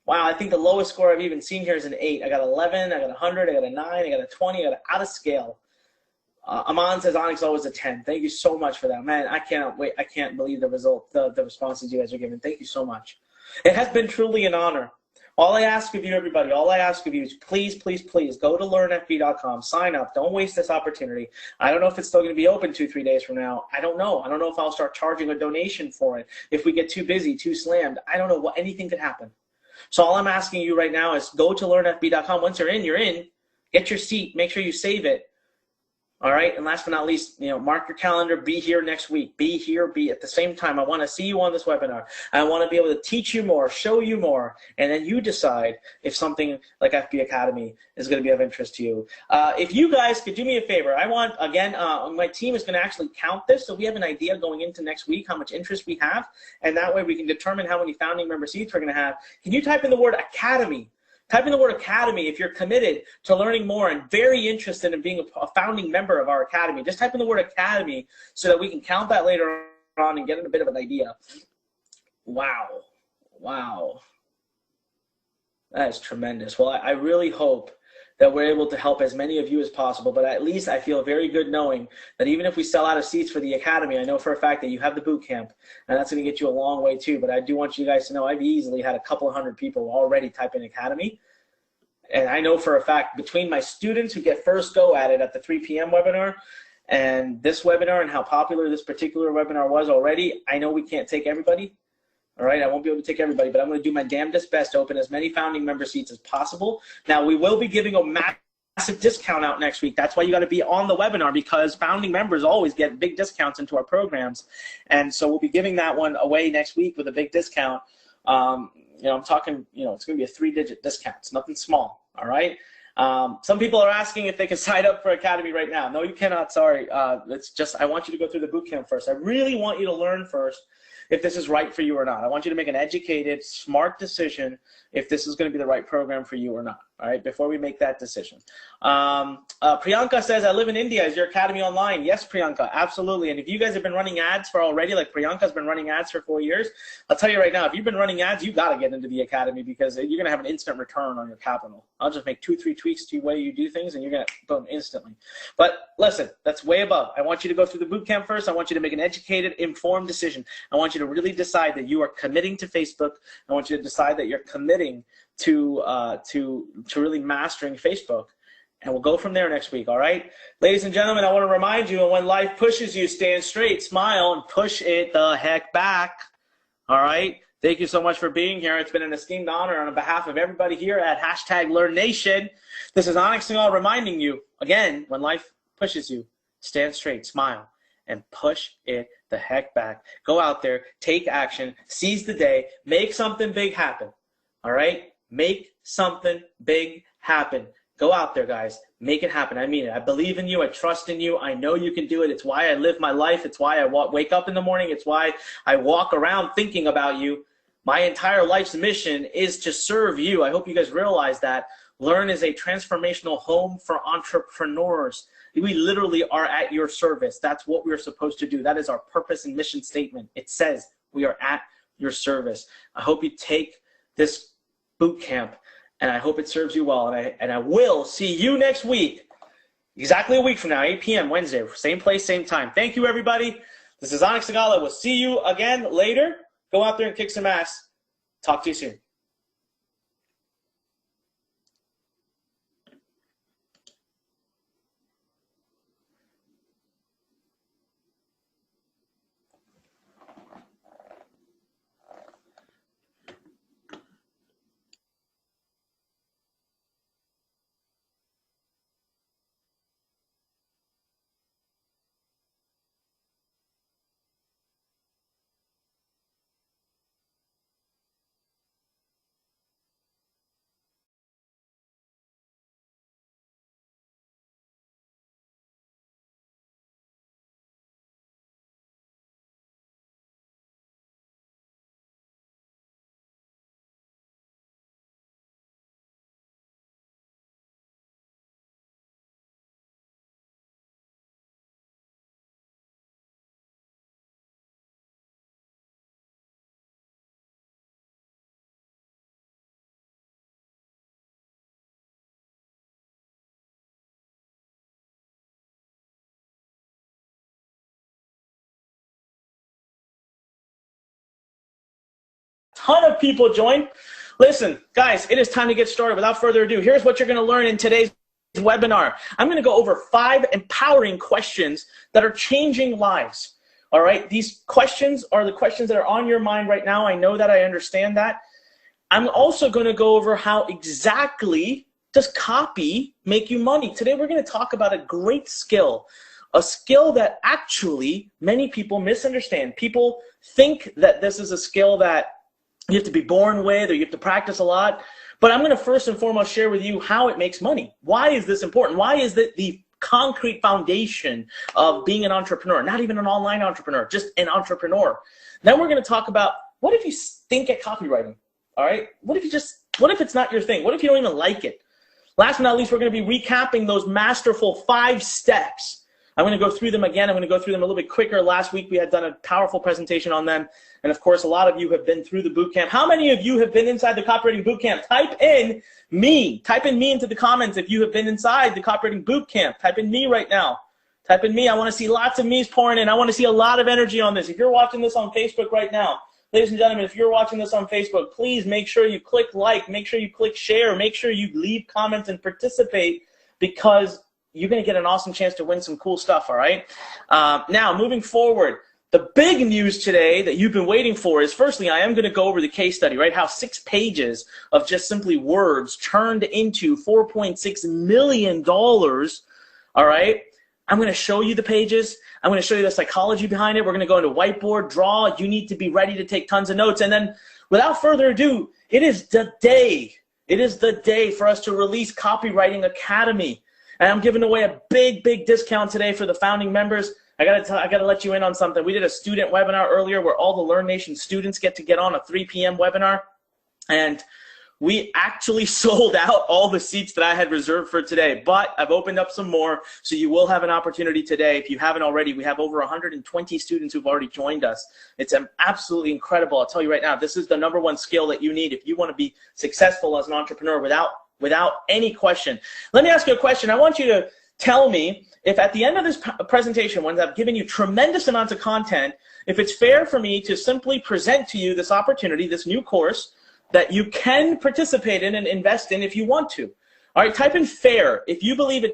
Wow, I think the lowest score I've even seen here is an 8. I got 11, I got 100, I got a 9, I got a 20, I got out of scale. Aman says Anik's always a 10. Thank you so much for that. Man, I can't wait. I can't believe the result, the responses you guys are giving. Thank you so much. It has been truly an honor. All I ask of you, everybody, all I ask of you is please, please, please go to learnfb.com. Sign up. Don't waste this opportunity. I don't know if it's still going to be open 2-3 days from now. I don't know. I don't know if I'll start charging a donation for it. If we get too busy, too slammed. I don't know. What anything could happen. So all I'm asking you right now is go to learnfb.com. Once you're in, you're in. Get your seat. Make sure you save it. All right, and last but not least, mark your calendar. Be here next week. Be here. Be at the same time. I want to see you on this webinar. I want to be able to teach you more, show you more, and then you decide if something like FB Academy is going to be of interest to you. If you guys could do me a favor, I want, again, my team is going to actually count this, so we have an idea going into next week how much interest we have, and that way we can determine how many founding member seats we're going to have. Can you type in the word Academy? Type in the word Academy if you're committed to learning more and very interested in being a founding member of our Academy. Just type in the word Academy so that we can count that later on and get a bit of an idea. Wow. Wow. That is tremendous. Well, I really hope that we're able to help as many of you as possible, but at least I feel very good knowing that even if we sell out of seats for the Academy, I know for a fact that you have the boot camp, and that's going to get you a long way too. But I do want you guys to know I've easily had a couple of hundred people already type in Academy, and I know for a fact between my students who get first go at it at the 3 p.m. webinar and this webinar and how popular this particular webinar was already, I know we can't take everybody. All right, I won't be able to take everybody, but I'm going to do my damnedest best to open as many founding member seats as possible. Now, we will be giving a massive massive discount out next week. That's why you got to be on the webinar, because founding members always get big discounts into our programs. And so we'll be giving that one away next week with a big discount. I'm talking, it's going to be a 3-digit discount. It's nothing small, all right? Some people are asking if they can sign up for Academy right now. No, you cannot, sorry. It's just, I want you to go through the bootcamp first. I really want you to learn first if this is right for you or not. I want you to make an educated, smart decision if this is going to be the right program for you or not, all right, before we make that decision. Priyanka says, I live in India. Is your Academy online? Yes, Priyanka, absolutely. And if you guys have been running ads for already, like Priyanka's been running ads for 4 years, I'll tell you right now, if you've been running ads, you got to get into the Academy, because you're going to have an instant return on your capital. I'll just make 2-3 tweaks to the way you do things, and you're going to boom instantly. But listen, that's way above. I want you to go through the bootcamp first. I want you to make an educated, informed decision. I want you to really decide that you are committing to Facebook. I want you to decide that you're committing to really mastering Facebook. And we'll go from there next week, all right? Ladies and gentlemen, I want to remind you, when life pushes you, stand straight, smile, and push it the heck back, all right? Thank you so much for being here. It's been an esteemed honor on behalf of everybody here at #LearnNation. This is Anik Singal reminding you, again, when life pushes you, stand straight, smile, and push it the heck back. Go out there, take action, seize the day, make something big happen, all right? Make something big happen. Go out there, guys. Make it happen. I mean it. I believe in you. I trust in you. I know you can do it. It's why I live my life. It's why I wake up in the morning. It's why I walk around thinking about you. My entire life's mission is to serve you. I hope you guys realize that. Learn is a transformational home for entrepreneurs. We literally are at your service. That's what we're supposed to do. That is our purpose and mission statement. It says we are at your service. I hope you take this boot camp, and I hope it serves you well. And I will see you next week, exactly a week from now, 8 p.m. Wednesday, same place, same time. Thank you, everybody. This is Anik Singal. We'll see you again later. Go out there and kick some ass. Talk to you soon. Ton of people joined. Listen, guys, it is time to get started. Without further ado, here's what you're going to learn in today's webinar. I'm going to go over 5 empowering questions that are changing lives. All right, these questions are the questions that are on your mind right now. I know that, I understand that. I'm also going to go over how exactly does copy make you money. Today we're going to talk about a great skill, a skill that actually many people misunderstand. People think that this is a skill that you have to be born with or you have to practice a lot. But I'm going to first and foremost share with you how it makes money. Why is this important? Why is it the concrete foundation of being an entrepreneur? Not even an online entrepreneur, just an entrepreneur. Then we're going to talk about, what if you stink at copywriting? All right? What if it's not your thing? What if you don't even like it? Last but not least, we're going to be recapping those masterful 5 steps. I'm going to go through them again. I'm going to go through them a little bit quicker. Last week we had done a powerful presentation on them. And of course, a lot of you have been through the boot camp. How many of you have been inside the copywriting boot camp? Type in me. Type in me into the comments if you have been inside the copywriting boot camp. Type in me right now. Type in me. I want to see lots of me's pouring in. I want to see a lot of energy on this. If you're watching this on Facebook right now, ladies and gentlemen, if you're watching this on Facebook, please make sure you click like, make sure you click share, make sure you leave comments and participate, because you're going to get an awesome chance to win some cool stuff, all right? Now, moving forward, The big news today that you've been waiting for is, firstly, I am going to go over the case study, right? How 6 pages of just simply words turned into $4.6 million, all right? I'm going to show you the pages. I'm going to show you the psychology behind it. We're going to go into whiteboard, draw. You need to be ready to take tons of notes. And then, without further ado, it is the day. It is the day for us to release Copywriting Academy. And I'm giving away a big, big discount today for the founding members. I gotta let you in on something. We did a student webinar earlier where all the Learn Nation students get to get on a 3 p.m. webinar. And we actually sold out all the seats that I had reserved for today. But I've opened up some more, so you will have an opportunity today. If you haven't already, we have over 120 students who've already joined us. It's absolutely incredible. I'll tell you right now, this is the #1 skill that you need if you want to be successful as an entrepreneur without any question. Let me ask you a question. I want you to tell me if at the end of this presentation, when I've given you tremendous amounts of content, if it's fair for me to simply present to you this opportunity, this new course that you can participate in and invest in if you want to. All right, type in fair if you believe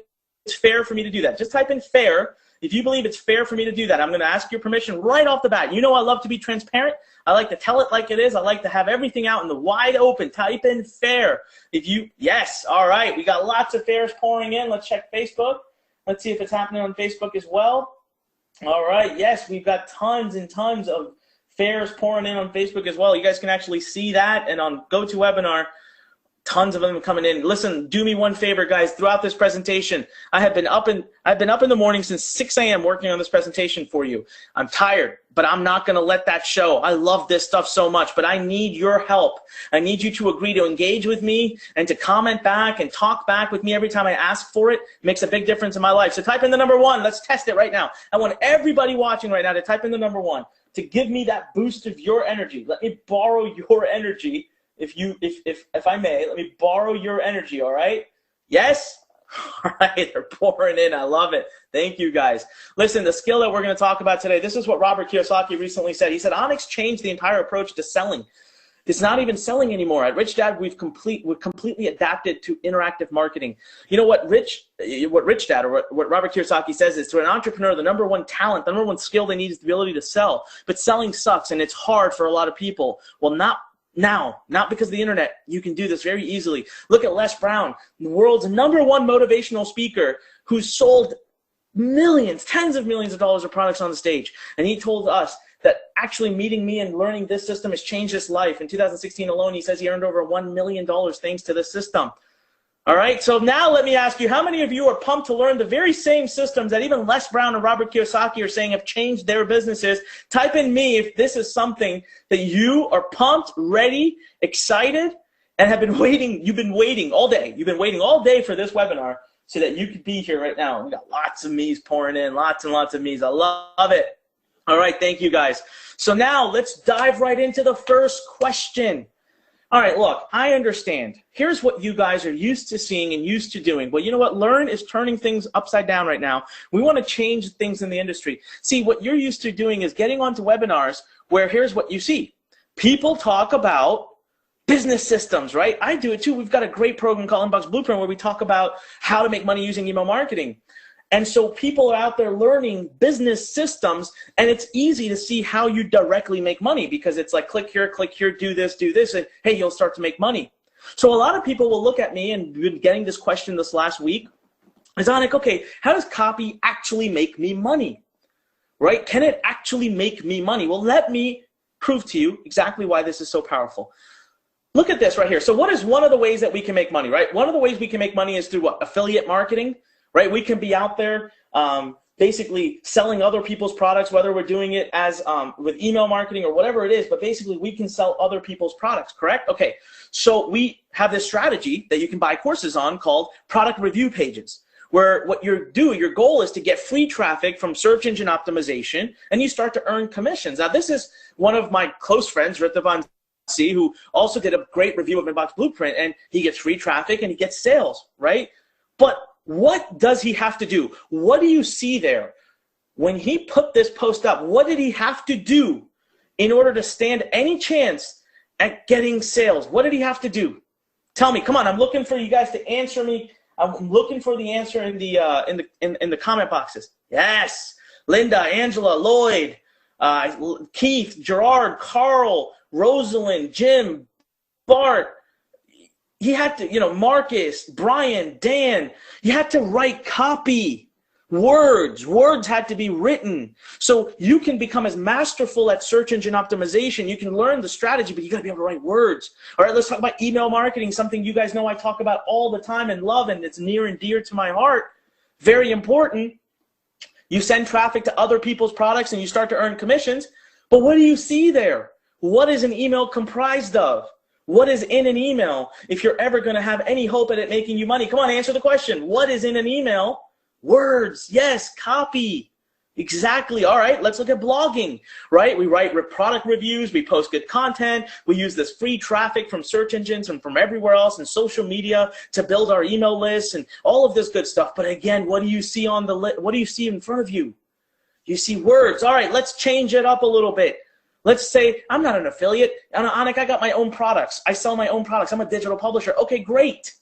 it's fair for me to do that. Just type in fair if you believe it's fair for me to do that. I'm going to ask your permission right off the bat. You know I love to be transparent. I like to tell it like it is. I like to have everything out in the wide open. Type in fair. Yes, all right. We got lots of fairs pouring in. Let's check Facebook. Let's see if it's happening on Facebook as well. All right, yes, we've got tons and tons of fairs pouring in on Facebook as well. You guys can actually see that, and on GoToWebinar, tons of them coming in. Listen, do me one favor, guys. Throughout this presentation, I've been up in the morning since 6 a.m. working on this presentation for you. I'm tired, but I'm not going to let that show. I love this stuff so much, but I need your help. I need you to agree to engage with me and to comment back and talk back with me every time I ask for it. It makes a big difference in my life. So type in the #1. Let's test it right now. I want everybody watching right now to type in the #1 to give me that boost of your energy. Let me borrow your energy. If I may, let me borrow your energy, all right? Yes? All right, they're pouring in. I love it. Thank you, guys. Listen, the skill that we're going to talk about today, this is what Robert Kiyosaki recently said. He said, Anik's changed the entire approach to selling. It's not even selling anymore. At Rich Dad, we've completely adapted to interactive marketing. You know what Rich Dad, or what Robert Kiyosaki says is, to an entrepreneur, the #1 talent, the #1 skill they need is the ability to sell. But selling sucks, and it's hard for a lot of people. Well, not because of the internet. You can do this very easily. Look at Les Brown, the world's #1 motivational speaker, who's sold millions, tens of millions of dollars of products on the stage. And he told us that actually meeting me and learning this system has changed his life. In 2016 alone, he says he earned over $1 million thanks to this system. All right, so now let me ask you, how many of you are pumped to learn the very same systems that even Les Brown and Robert Kiyosaki are saying have changed their businesses? Type in me if this is something that you are pumped, ready, excited, and have been waiting. You've been waiting all day. You've been waiting all day for this webinar so that you could be here right now. We got lots of me's pouring in, lots and lots of me's. I love it. All right, thank you, guys. So now let's dive right into the first question. All right, look, I understand. Here's what you guys are used to seeing and used to doing. Well, you know what? Learn is turning things upside down right now. We want to change things in the industry. See, what you're used to doing is getting onto webinars where here's what you see. People talk about business systems, right? I do it too. We've got a great program called Inbox Blueprint where we talk about how to make money using email marketing. And so people are out there learning business systems, and it's easy to see how you directly make money because it's like click here, do this, and hey, you'll start to make money. So a lot of people will look at me, and we've been getting this question this last week, is Anik, okay, how does copy actually make me money? Right? Can it actually make me money? Well, let me prove to you exactly why this is so powerful. Look at this right here. So what is one of the ways that we can make money, right? One of the ways we can make money is through what? Affiliate marketing. Right? We can be out there basically selling other people's products, whether we're doing it as with email marketing or whatever it is, but basically we can sell other people's products, correct? Okay, so we have this strategy that you can buy courses on called product review pages, where what your goal is to get free traffic from search engine optimization, and you start to earn commissions. Now, this is one of my close friends, Rithavan C, who also did a great review of Inbox Blueprint, and he gets free traffic and he gets sales, right? But what does he have to do? What do you see there? When he put this post up, what did he have to do in order to stand any chance at getting sales? What did he have to do? Tell me, come on, I'm looking for you guys to answer me. I'm looking for the answer in the comment boxes. Yes, Linda, Angela, Lloyd, Keith, Gerard, Carl, Rosalind, Jim, Bart. He had to, Marcus, Brian, Dan, you had to write copy. Words had to be written. So you can become as masterful at search engine optimization. You can learn the strategy, but you got to be able to write words. All right, let's talk about email marketing, something you guys know I talk about all the time and love, and it's near and dear to my heart. Very important. You send traffic to other people's products and you start to earn commissions, but what do you see there? What is an email comprised of? What is in an email? If you're ever going to have any hope at it making you money, come on, answer the question. What is in an email? Words, yes, copy. Exactly. All right, let's look at blogging, right? We write product reviews, we post good content, we use this free traffic from search engines and from everywhere else and social media to build our email lists and all of this good stuff. But again, what do you see on the list? What do you see in front of you? You see words. All right, let's change it up a little bit. Let's say I'm not an affiliate. Anik, I got my own products. I sell my own products. I'm a digital publisher. Okay, great.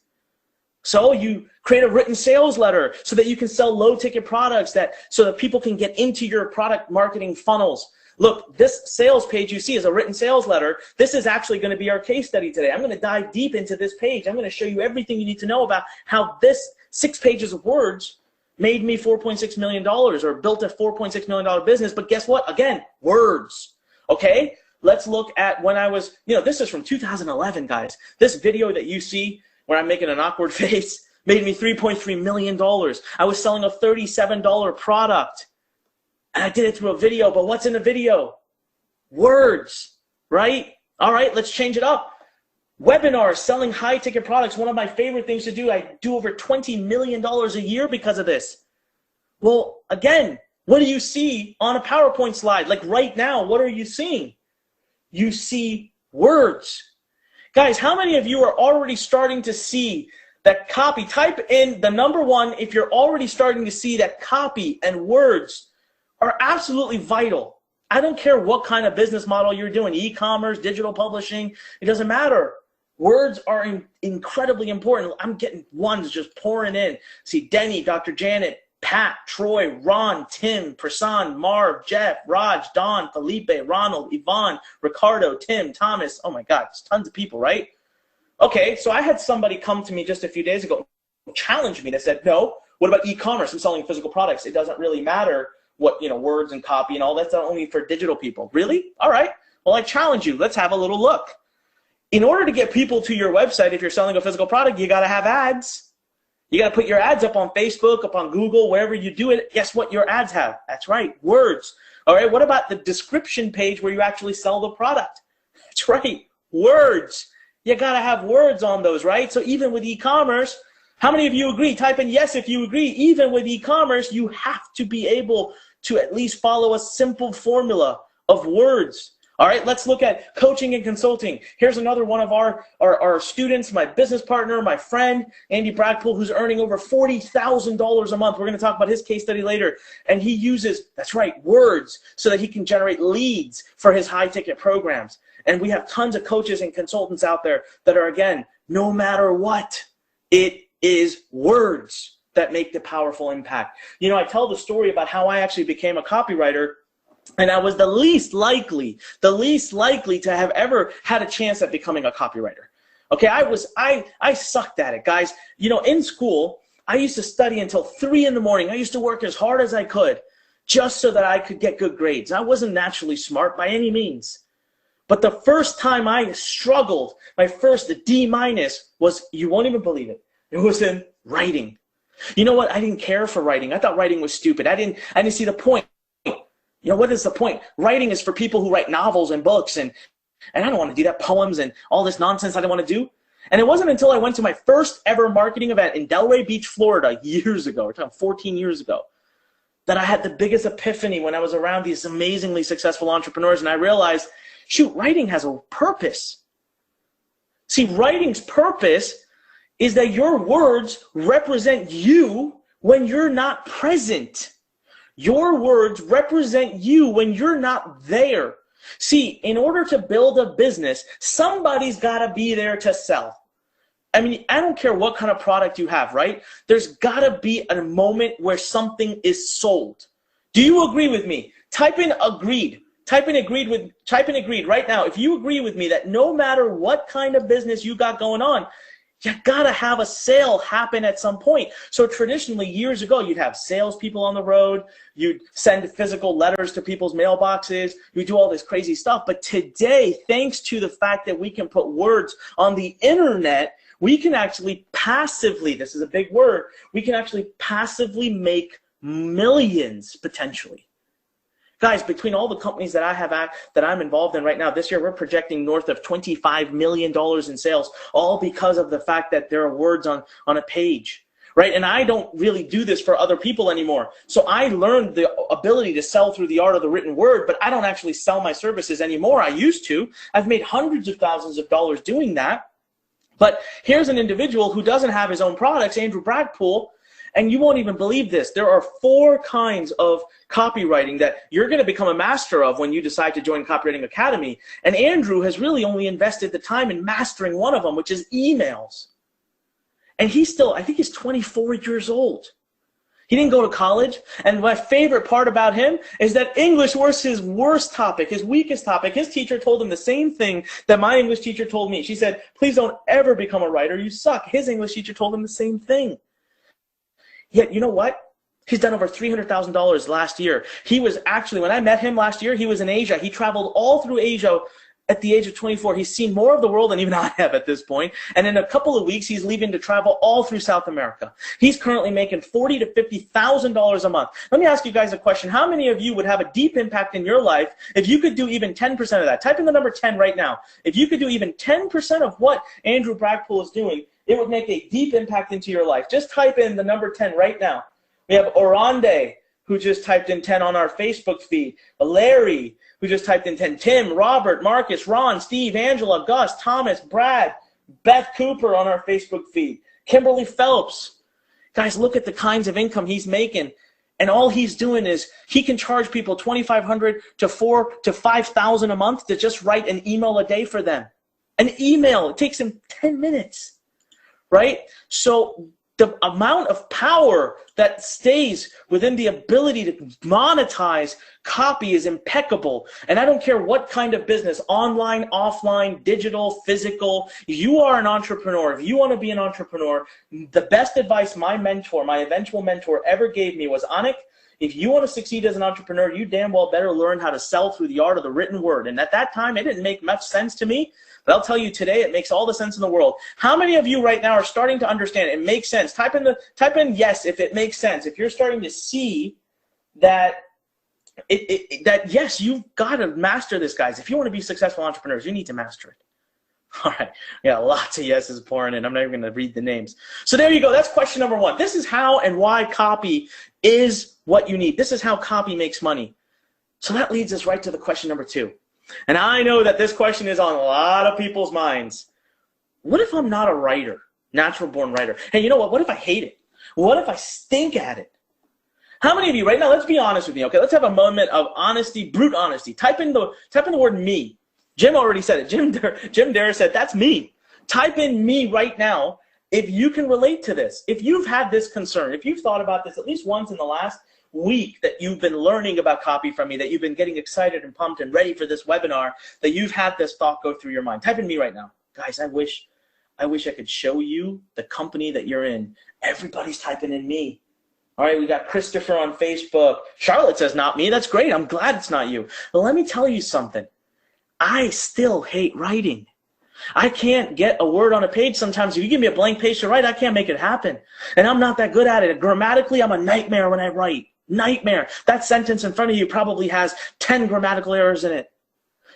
So you create a written sales letter so that you can sell low-ticket products so that people can get into your product marketing funnels. Look, this sales page you see is a written sales letter. This is actually going to be our case study today. I'm going to dive deep into this page. I'm going to show you everything you need to know about how this 6 pages of words made me $4.6 million or built a $4.6 million business. But guess what? Again, words. Okay? Let's look at when I was, this is from 2011, guys. This video that you see where I'm making an awkward face made me $3.3 million. I was selling a $37 product. And I did it through a video, but what's in the video? Words, right? All right, let's change it up. Webinars, selling high-ticket products, one of my favorite things to do. I do over $20 million a year because of this. Well, again, what do you see on a PowerPoint slide? Like right now, what are you seeing? You see words. Guys, how many of you are already starting to see that copy? Type in the number 1 if you're already starting to see that copy and words are absolutely vital. I don't care what kind of business model you're doing, e-commerce, digital publishing, it doesn't matter. Words are incredibly important. I'm getting ones just pouring in. See Denny, Dr. Janet, Pat, Troy, Ron, Tim, Prasan, Marv, Jeff, Raj, Don, Felipe, Ronald, Yvonne, Ricardo, Tim, Thomas. Oh my God, it's tons of people, right? Okay, so I had somebody come to me just a few days ago, challenge me. They said, no, what about e-commerce? I'm selling physical products. It doesn't really matter what, words and copy and all that's only for digital people. Really? All right. Well, I challenge you. Let's have a little look. In order to get people to your website, if you're selling a physical product, you got to have ads. You got to put your ads up on Facebook, up on Google, wherever you do it. Guess what your ads have? That's right, words. All right, what about the description page where you actually sell the product? That's right, words. You got to have words on those, right? So even with e-commerce, how many of you agree? Type in yes if you agree. Even with e-commerce, you have to be able to at least follow a simple formula of words. All right, let's look at coaching and consulting. Here's another one of our students, my business partner, my friend, Andy Bragpool, who's earning over $40,000 a month. We're going to talk about his case study later. And he uses, that's right, words so that he can generate leads for his high-ticket programs. And we have tons of coaches and consultants out there that are, again, no matter what, it is words that make the powerful impact. I tell the story about how I actually became a copywriter. And I was the least likely to have ever had a chance at becoming a copywriter. Okay, I sucked at it, guys. In school, I used to study until 3 in the morning. I used to work as hard as I could just so that I could get good grades. I wasn't naturally smart by any means. But the first time I struggled, my first D- was, you won't even believe it, it was in writing. You know what? I didn't care for writing. I thought writing was stupid. I didn't see the point. What is the point? Writing is for people who write novels and books, and I don't want to do that, poems and all this nonsense I don't want to do. And it wasn't until I went to my first ever marketing event in Delray Beach, Florida, years ago, we're talking 14 years ago, that I had the biggest epiphany when I was around these amazingly successful entrepreneurs, and I realized, shoot, writing has a purpose. See, writing's purpose is that your words represent you when you're not present. Your words represent you when you're not there. See, in order to build a business, somebody's got to be there to sell. I mean, I don't care what kind of product you have, right? There's got to be a moment where something is sold. Do you agree with me? Type in agreed. Type in agreed right now. If you agree with me that no matter what kind of business you got going on, you gotta have a sale happen at some point. So traditionally, years ago, you'd have salespeople on the road, you'd send physical letters to people's mailboxes, you do all this crazy stuff. But today, thanks to the fact that we can put words on the internet, we can actually passively, this is a big word, we can actually passively make millions potentially. Guys, between all the companies that I'm involved in right now, this year we're projecting north of $25 million in sales, all because of the fact that there are words on a page, right? And I don't really do this for other people anymore. So I learned the ability to sell through the art of the written word, but I don't actually sell my services anymore. I used to. I've made hundreds of thousands of dollars doing that. But here's an individual who doesn't have his own products, Andrew Bragpool. And you won't even believe this. There are 4 kinds of copywriting that you're going to become a master of when you decide to join Copywriting Academy. And Andrew has really only invested the time in mastering one of them, which is emails. And he's still, I think he's 24 years old. He didn't go to college. And my favorite part about him is that English was his worst topic, his weakest topic. His teacher told him the same thing that my English teacher told me. She said, please don't ever become a writer. You suck. His English teacher told him the same thing. Yet, you know what? He's done over $300,000 last year. He was actually, when I met him last year, he was in Asia. He traveled all through Asia at the age of 24. He's seen more of the world than even I have at this point. And in a couple of weeks, he's leaving to travel all through South America. He's currently making $40,000 to $50,000 a month. Let me ask you guys a question. How many of you would have a deep impact in your life if you could do even 10% of that? Type in the number 10 right now. If you could do even 10% of what Andrew Bragpool is doing, it would make a deep impact into your life. Just type in the number 10 right now. We have Orande, who just typed in 10 on our Facebook feed. Larry, who just typed in 10. Tim, Robert, Marcus, Ron, Steve, Angela, Gus, Thomas, Brad, Beth Cooper on our Facebook feed. Kimberly Phelps. Guys, look at the kinds of income he's making. And all he's doing is he can charge people $2,500 to $4,000 to $5,000 a month to just write an email a day for them. An email, it takes him 10 minutes. Right? So the amount of power that stays within the ability to monetize copy is impeccable. And I don't care what kind of business, online, offline, digital, physical, you are an entrepreneur. If you want to be an entrepreneur, the best advice my mentor, my eventual mentor ever gave me was, Anik, if you want to succeed as an entrepreneur, you damn well better learn how to sell through the art of the written word. And at that time, it didn't make much sense to me. But I'll tell you today, it makes all the sense in the world. How many of you right now are starting to understand it makes sense? Type in yes if it makes sense. If you're starting to see that yes, you've got to master this, guys. If you want to be successful entrepreneurs, you need to master it. All right, yeah, lots of yeses pouring in. I'm not even going to read the names. So there you go. That's question number 1. This is how and why copy is what you need. This is how copy makes money. So that leads us right to the question number 2. And I know that this question is on a lot of people's minds. What if I'm not a writer, natural born writer? Hey, you know what? What if I hate it? What if I stink at it? How many of you right now, let's be honest with me, okay? Let's have a moment of honesty, brute honesty. Type in the word me. Jim already said it. Jim Dare said, that's me. Type in me right now if you can relate to this. If you've had this concern, if you've thought about this at least once in the last week that you've been learning about copy from me, that you've been getting excited and pumped and ready for this webinar, that you've had this thought go through your mind. Type in me right now. Guys, I wish I could show you the company that you're in. Everybody's typing in me. All right, we got Christopher on Facebook. Charlotte says not me. That's great. I'm glad it's not you. But let me tell you something. I still hate writing. I can't get a word on a page sometimes. If you give me a blank page to write, I can't make it happen. And I'm not that good at it. Grammatically, I'm a nightmare when I write. Nightmare. That sentence in front of you probably has 10 grammatical errors in it.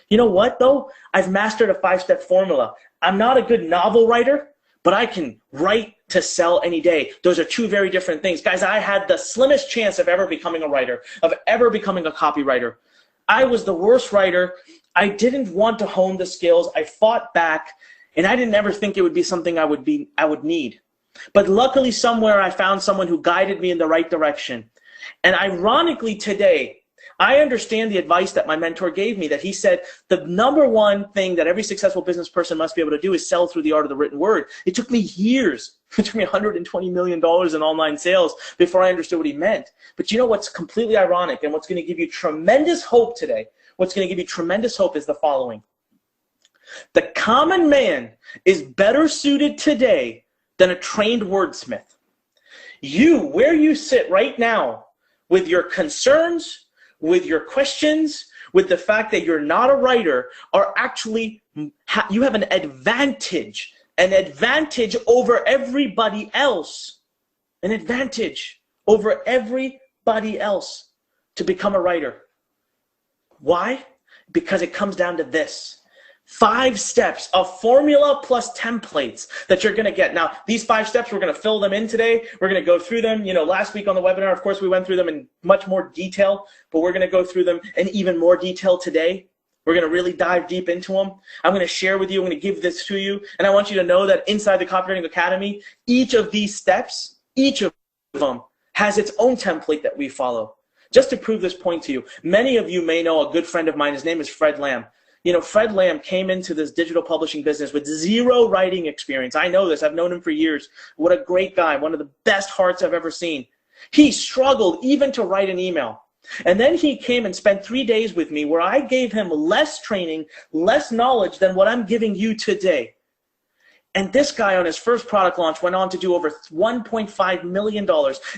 You know what, though? I've mastered a 5-step formula. I'm not a good novel writer, but I can write to sell any day. Those are 2 very different things. Guys, I had the slimmest chance of ever becoming a writer, of ever becoming a copywriter. I was the worst writer. I didn't want to hone the skills. I fought back, and I didn't ever think it would be something I would need. But luckily, somewhere I found someone who guided me in the right direction. And ironically today, I understand the advice that my mentor gave me, that he said the number 1 thing that every successful business person must be able to do is sell through the art of the written word. It took me years. It took me $120 million in online sales before I understood what he meant. But you know what's completely ironic and what's going to give you tremendous hope today? what's going to give you tremendous hope is the following. The common man is better suited today than a trained wordsmith. You, where you sit right now, with your concerns, with your questions, with the fact that you're not a writer, are actually, you have an advantage over everybody else. An advantage over everybody else to become a writer. Why? Because it comes down to this. 5 steps, a formula plus templates that you're going to get. Now, these 5 steps, we're going to fill them in today. We're going to go through them. You know, last week on the webinar, of course, we went through them in much more detail, but we're going to go through them in even more detail today. We're going to really dive deep into them. I'm going to share with you. I'm going to give this to you. And I want you to know that inside the Copywriting Academy, each of these steps, each of them has its own template that we follow. Just to prove this point to you, many of you may know a good friend of mine. His name is Fred Lamb. You know, Fred Lamb came into this digital publishing business with 0 writing experience. I know this. I've known him for years. What a great guy. One of the best hearts I've ever seen. He struggled even to write an email. And then he came and spent 3 days with me where I gave him less training, less knowledge than what I'm giving you today. And this guy on his first product launch went on to do over $1.5 million.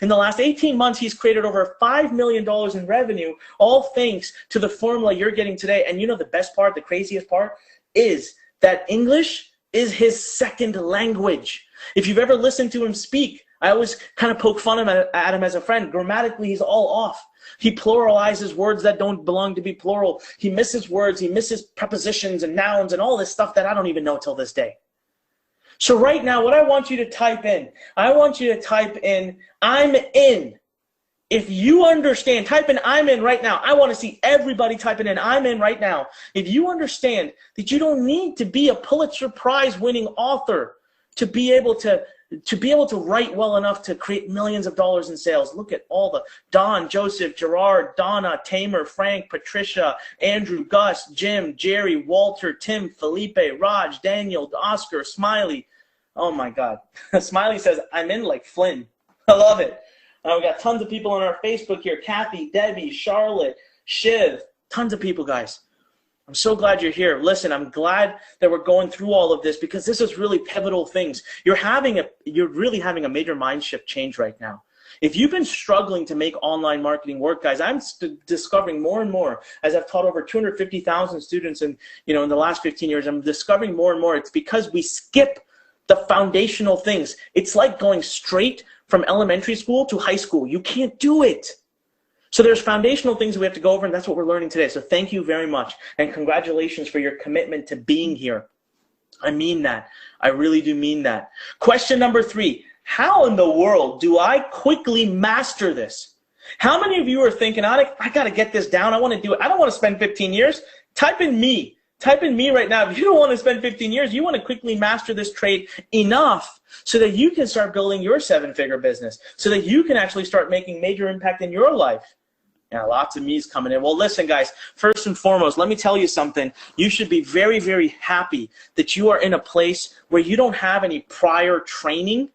In the last 18 months, he's created over $5 million in revenue, all thanks to the formula you're getting today. And you know the best part, the craziest part, is that English is his second language. If you've ever listened to him speak, I always kind of poke fun at him as a friend. Grammatically, he's all off. He pluralizes words that don't belong to be plural. He misses words. He misses prepositions and nouns and all this stuff that I don't even know till this day. So right now, what I want you to type in, I want you to type in, I'm in. If you understand, type in, I'm in right now. I want to see everybody typing in, I'm in right now. If you understand that you don't need to be a Pulitzer Prize winning author to be able to write well enough to create millions of dollars in sales. Look at all the Don, Joseph, Gerard, Donna, Tamer, Frank, Patricia, Andrew, Gus, Jim, Jerry, Walter, Tim, Felipe, Raj, Daniel, Oscar, Smiley. Oh my God. Smiley says, I'm in like Flynn. I love it. We got tons of people on our Facebook here. Kathy, Debbie, Charlotte, Shiv. Tons of people, guys. I'm so glad you're here. Listen, I'm glad that we're going through all of this because this is really pivotal things. You're really having a major mind shift change right now. If you've been struggling to make online marketing work, guys, I'm discovering more and more as I've taught over 250,000 students in the last 15 years. I'm discovering more and more. It's because we skip the foundational things. It's like going straight from elementary school to high school. You can't do it. So there's foundational things we have to go over, and that's what we're learning today. So thank you very much, and congratulations for your commitment to being here. I mean that. I really do mean that. Question number 3, how in the world do I quickly master this? How many of you are thinking, Anik, I got to get this down. I want to do it. I don't want to spend 15 years. Type in me. Type in me right now. If you don't want to spend 15 years, you want to quickly master this trade enough so that you can start building your 7-figure business, so that you can actually start making major impact in your life. Yeah, lots of me's coming in. Well, listen, guys, first and foremost, let me tell you something. You should be very, very happy that you are in a place where you don't have any prior training,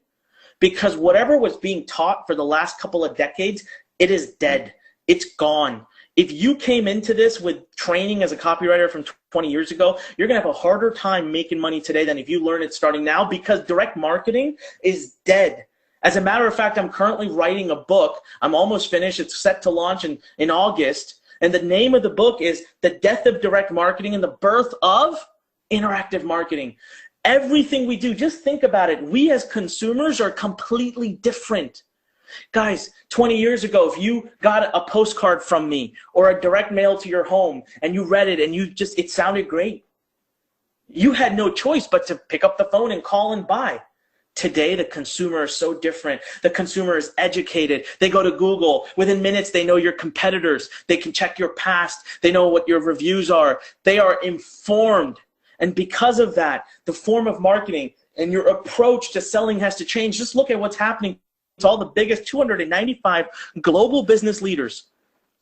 because whatever was being taught for the last couple of decades, it is dead. It's gone. If you came into this with training as a copywriter from 20 years ago, you're going to have a harder time making money today than if you learn it starting now, because direct marketing is dead. As a matter of fact, I'm currently writing a book. I'm almost finished. It's set to launch in August. And the name of the book is The Death of Direct Marketing and the Birth of Interactive Marketing. Everything we do, just think about it. We as consumers are completely different. Guys, 20 years ago, if you got a postcard from me or a direct mail to your home and you read it and it sounded great, you had no choice but to pick up the phone and call and buy. Today, the consumer is so different. The consumer is educated. They go to Google. Within minutes, they know your competitors. They can check your past. They know what your reviews are. They are informed. And because of that, the form of marketing and your approach to selling has to change. Just look at what's happening to all the biggest 295 global business leaders.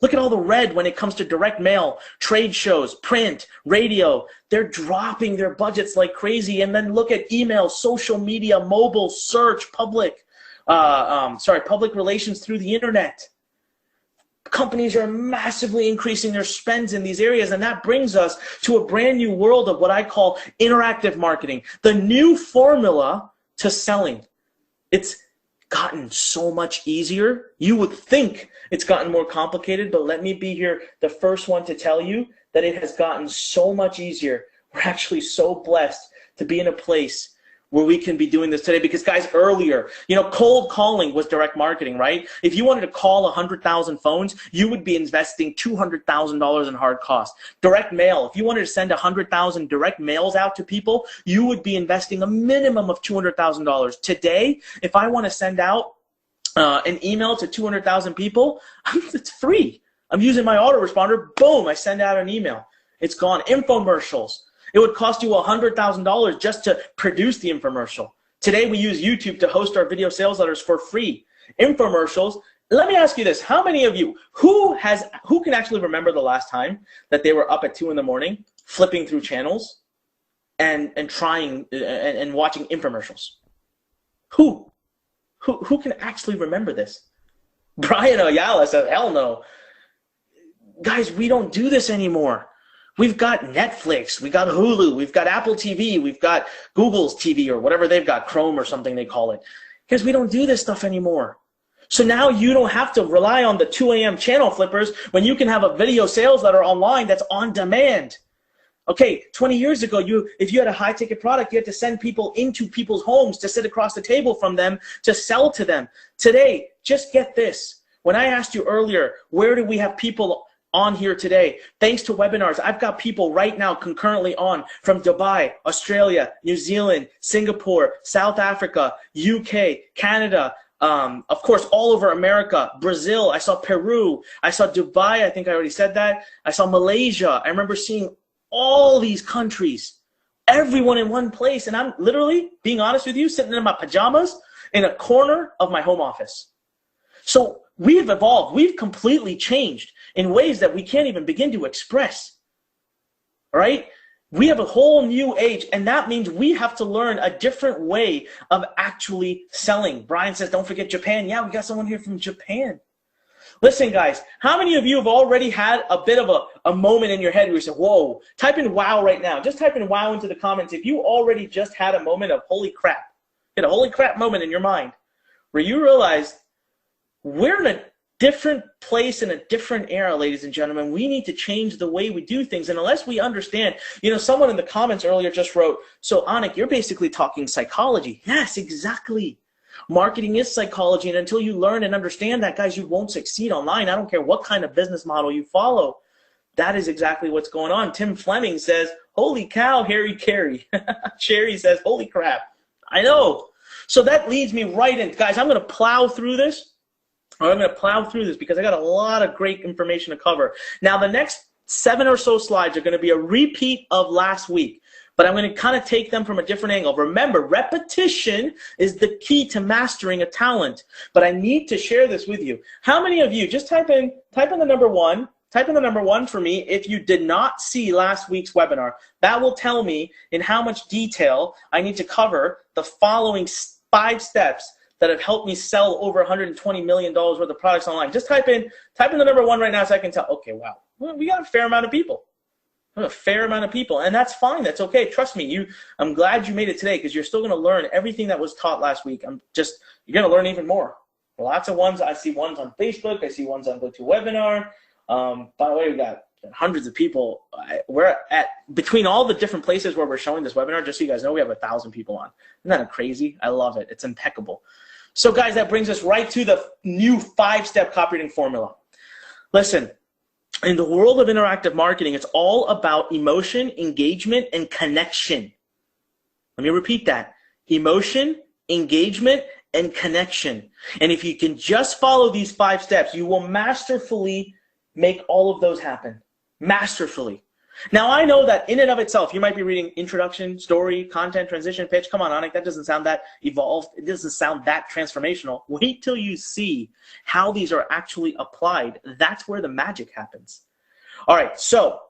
Look at all the red when it comes to direct mail, trade shows, print, radio. They're dropping their budgets like crazy. And then look at email, social media, mobile, search, public relations through the internet. Companies are massively increasing their spends in these areas, and that brings us to a brand new world of what I call interactive marketing, the new formula to selling. It's gotten so much easier. You would think it's gotten more complicated, but let me be here the first one to tell you that it has gotten so much easier. We're actually so blessed to be in a place where we can be doing this today, because guys, earlier, cold calling was direct marketing, right? If you wanted to call 100,000 phones, you would be investing $200,000 in hard costs. Direct mail, if you wanted to send 100,000 direct mails out to people, you would be investing a minimum of $200,000. Today, if I want to send out an email to 200,000 people, it's free. I'm using my autoresponder, boom, I send out an email. It's gone. Infomercials. It would cost you $100,000 just to produce the infomercial. Today we use YouTube to host our video sales letters for free. Infomercials. Let me ask you this. How many of you, who can actually remember the last time that they were up at 2 in the morning flipping through channels and trying and watching infomercials? Who can actually remember this? Brian Ayala says, hell no. Guys, we don't do this anymore. We've got Netflix, we've got Hulu, we've got Apple TV, we've got Google's TV or whatever they've got, Chrome or something they call it. Because we don't do this stuff anymore. So now you don't have to rely on the 2 a.m. channel flippers when you can have a video sales letter online that's on demand. Okay, 20 years ago, if you had a high-ticket product, you had to send people into people's homes to sit across the table from them to sell to them. Today, just get this. When I asked you earlier, where do we have people on here today? Thanks to webinars, I've got people right now concurrently on from Dubai, Australia, New Zealand, Singapore, South Africa, UK, Canada, of course, all over America, Brazil. I saw Peru. I saw Dubai. I think I already said that. I saw Malaysia. I remember seeing all these countries, everyone in one place. And I'm literally, being honest with you, sitting in my pajamas in a corner of my home office. So we've evolved. We've completely changed in ways that we can't even begin to express. All right? We have a whole new age, and that means we have to learn a different way of actually selling. Brian says, don't forget Japan. Yeah, we got someone here from Japan. Listen, guys, how many of you have already had a bit of a moment in your head where you say, whoa, type in wow right now. Just type in wow into the comments if you already just had a moment of holy crap. Get a holy crap moment in your mind where you realize we're in a different place in a different era, ladies and gentlemen. We need to change the way we do things. And unless we understand, someone in the comments earlier just wrote, so Anik, you're basically talking psychology. Yes, exactly. Marketing is psychology. And until you learn and understand that, guys, you won't succeed online. I don't care what kind of business model you follow. That is exactly what's going on. Tim Fleming says, holy cow, Harry Carey. Sherry says, holy crap. I know. So that leads me right in. Guys, I'm going to plow through this. I'm going to plow through this because I got a lot of great information to cover. Now, the next 7 or so slides are going to be a repeat of last week, but I'm going to kind of take them from a different angle. Remember, repetition is the key to mastering a talent, but I need to share this with you. How many of you, just type in the number 1, type in the number 1 for me if you did not see last week's webinar. That will tell me in how much detail I need to cover the following 5 steps that have helped me sell over $120 million worth of products online. Just type in the number 1 right now so I can tell, okay, wow, well, we got a fair amount of people. A fair amount of people, and that's fine. That's okay. Trust me. I'm glad you made it today because you're still going to learn everything that was taught last week. You're going to learn even more. Lots of ones. I see ones on Facebook. I see ones on GoToWebinar. By the way, we got hundreds of people. We're at, between all the different places where we're showing this webinar, just so you guys know, we have 1,000 people on. Isn't that crazy? I love it. It's impeccable. So guys, that brings us right to the new 5-step copywriting formula. Listen, in the world of interactive marketing, it's all about emotion, engagement, and connection. Let me repeat that. Emotion, engagement, and connection. And if you can just follow these 5 steps, you will masterfully make all of those happen. Masterfully. Now, I know that in and of itself, you might be reading introduction, story, content, transition, pitch. Come on, Anik, that doesn't sound that evolved. It doesn't sound that transformational. Wait till you see how these are actually applied. That's where the magic happens. All right, so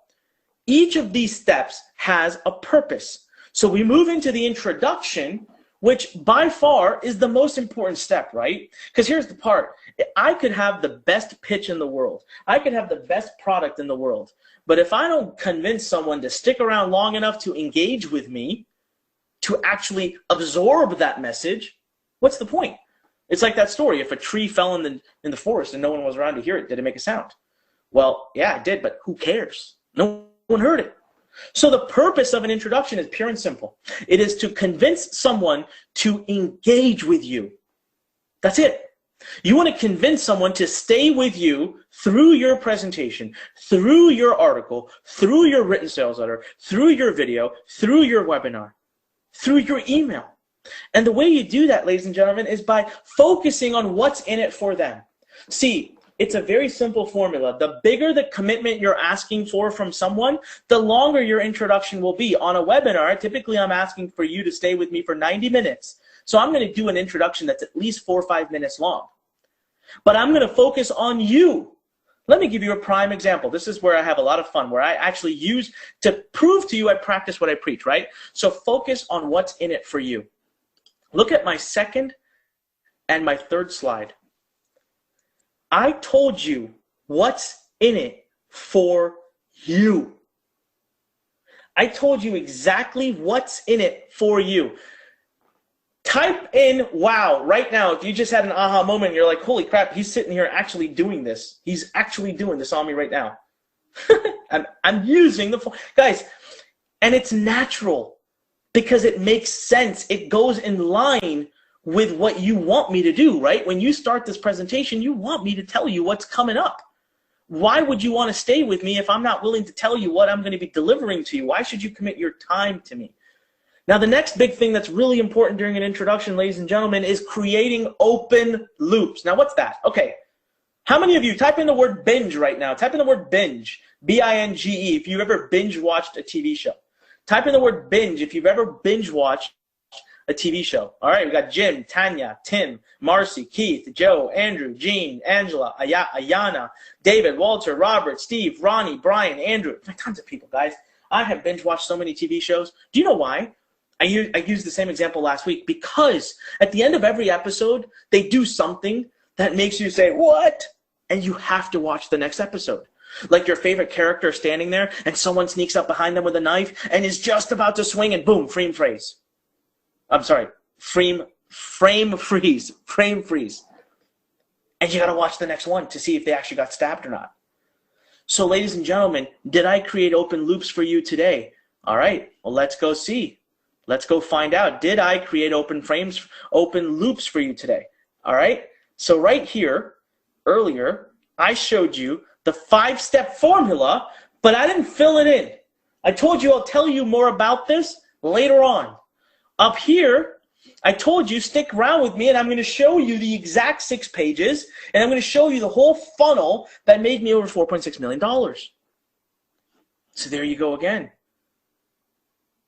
each of these steps has a purpose. So we move into the introduction which by far is the most important step, right? Because here's the part. I could have the best pitch in the world. I could have the best product in the world. But if I don't convince someone to stick around long enough to engage with me, to actually absorb that message, what's the point? It's like that story. If a tree fell in the forest and no one was around to hear it, did it make a sound? Well, yeah, it did, but who cares? No one heard it. So the purpose of an introduction is pure and simple. It is to convince someone to engage with you. That's it. You want to convince someone to stay with you through your presentation, through your article, through your written sales letter, through your video, through your webinar, through your email. And the way you do that, ladies and gentlemen, is by focusing on what's in it for them. See, it's a very simple formula. The bigger the commitment you're asking for from someone, the longer your introduction will be. On a webinar, typically I'm asking for you to stay with me for 90 minutes. So I'm going to do an introduction that's at least 4 or 5 minutes long. But I'm going to focus on you. Let me give you a prime example. This is where I have a lot of fun, where I actually use to prove to you I practice what I preach, right? So focus on what's in it for you. Look at my second and my third slide. I told you what's in it for you. I told you exactly what's in it for you. Type in wow right now. If you just had an aha moment, you're like, holy crap, he's sitting here actually doing this. He's actually doing this on me right now. I'm using the guys, and it's natural because it makes sense. It goes in line with what you want me to do, right? When you start this presentation, you want me to tell you what's coming up. Why would you want to stay with me if I'm not willing to tell you what I'm going to be delivering to you? Why should you commit your time to me? Now, the next big thing that's really important during an introduction, ladies and gentlemen, is creating open loops. Now, what's that? Okay. How many of you, type in the word binge right now. Type in the word binge, B-I-N-G-E, if you've ever binge watched a TV show. Type in the word binge if you've ever binge watched a TV show. All right, we got Jim, Tanya, Tim, Marcy, Keith, Joe, Andrew, Jean, Angela, Ayana, David, Walter, Robert, Steve, Ronnie, Brian, Andrew. Tons of people, guys. I have binge watched so many TV shows. Do you know why? I used the same example last week because at the end of every episode, they do something that makes you say, what? And you have to watch the next episode. Like your favorite character standing there and someone sneaks up behind them with a knife and is just about to swing and boom, frame freeze. I'm sorry, frame freeze. And you got to watch the next one to see if they actually got stabbed or not. So ladies and gentlemen, did I create open loops for you today? All right, well, let's go see. Let's go find out. Did I create open loops for you today? All right. So right here, earlier, I showed you the 5-step formula, but I didn't fill it in. I told you I'll tell you more about this later on. Up here, I told you stick around with me and I'm going to show you the exact 6 pages and I'm going to show you the whole funnel that made me over $4.6 million. So there you go again.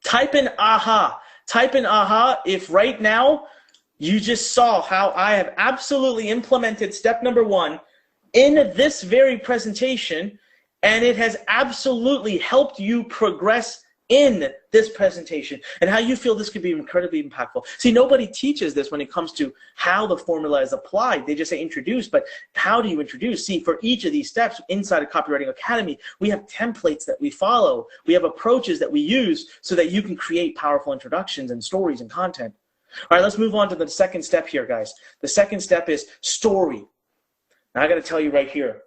Type in aha. Type in aha if right now you just saw how I have absolutely implemented step number 1 in this very presentation, and it has absolutely helped you progress in this presentation and how you feel this could be incredibly impactful. See, nobody teaches this when it comes to how the formula is applied. They just say introduce, but how do you introduce? See, for each of these steps inside of Copywriting Academy, we have templates that we follow. We have approaches that we use so that you can create powerful introductions and stories and content. All right, let's move on to the second step here, guys. The second step is story. Now, I got to tell you right here,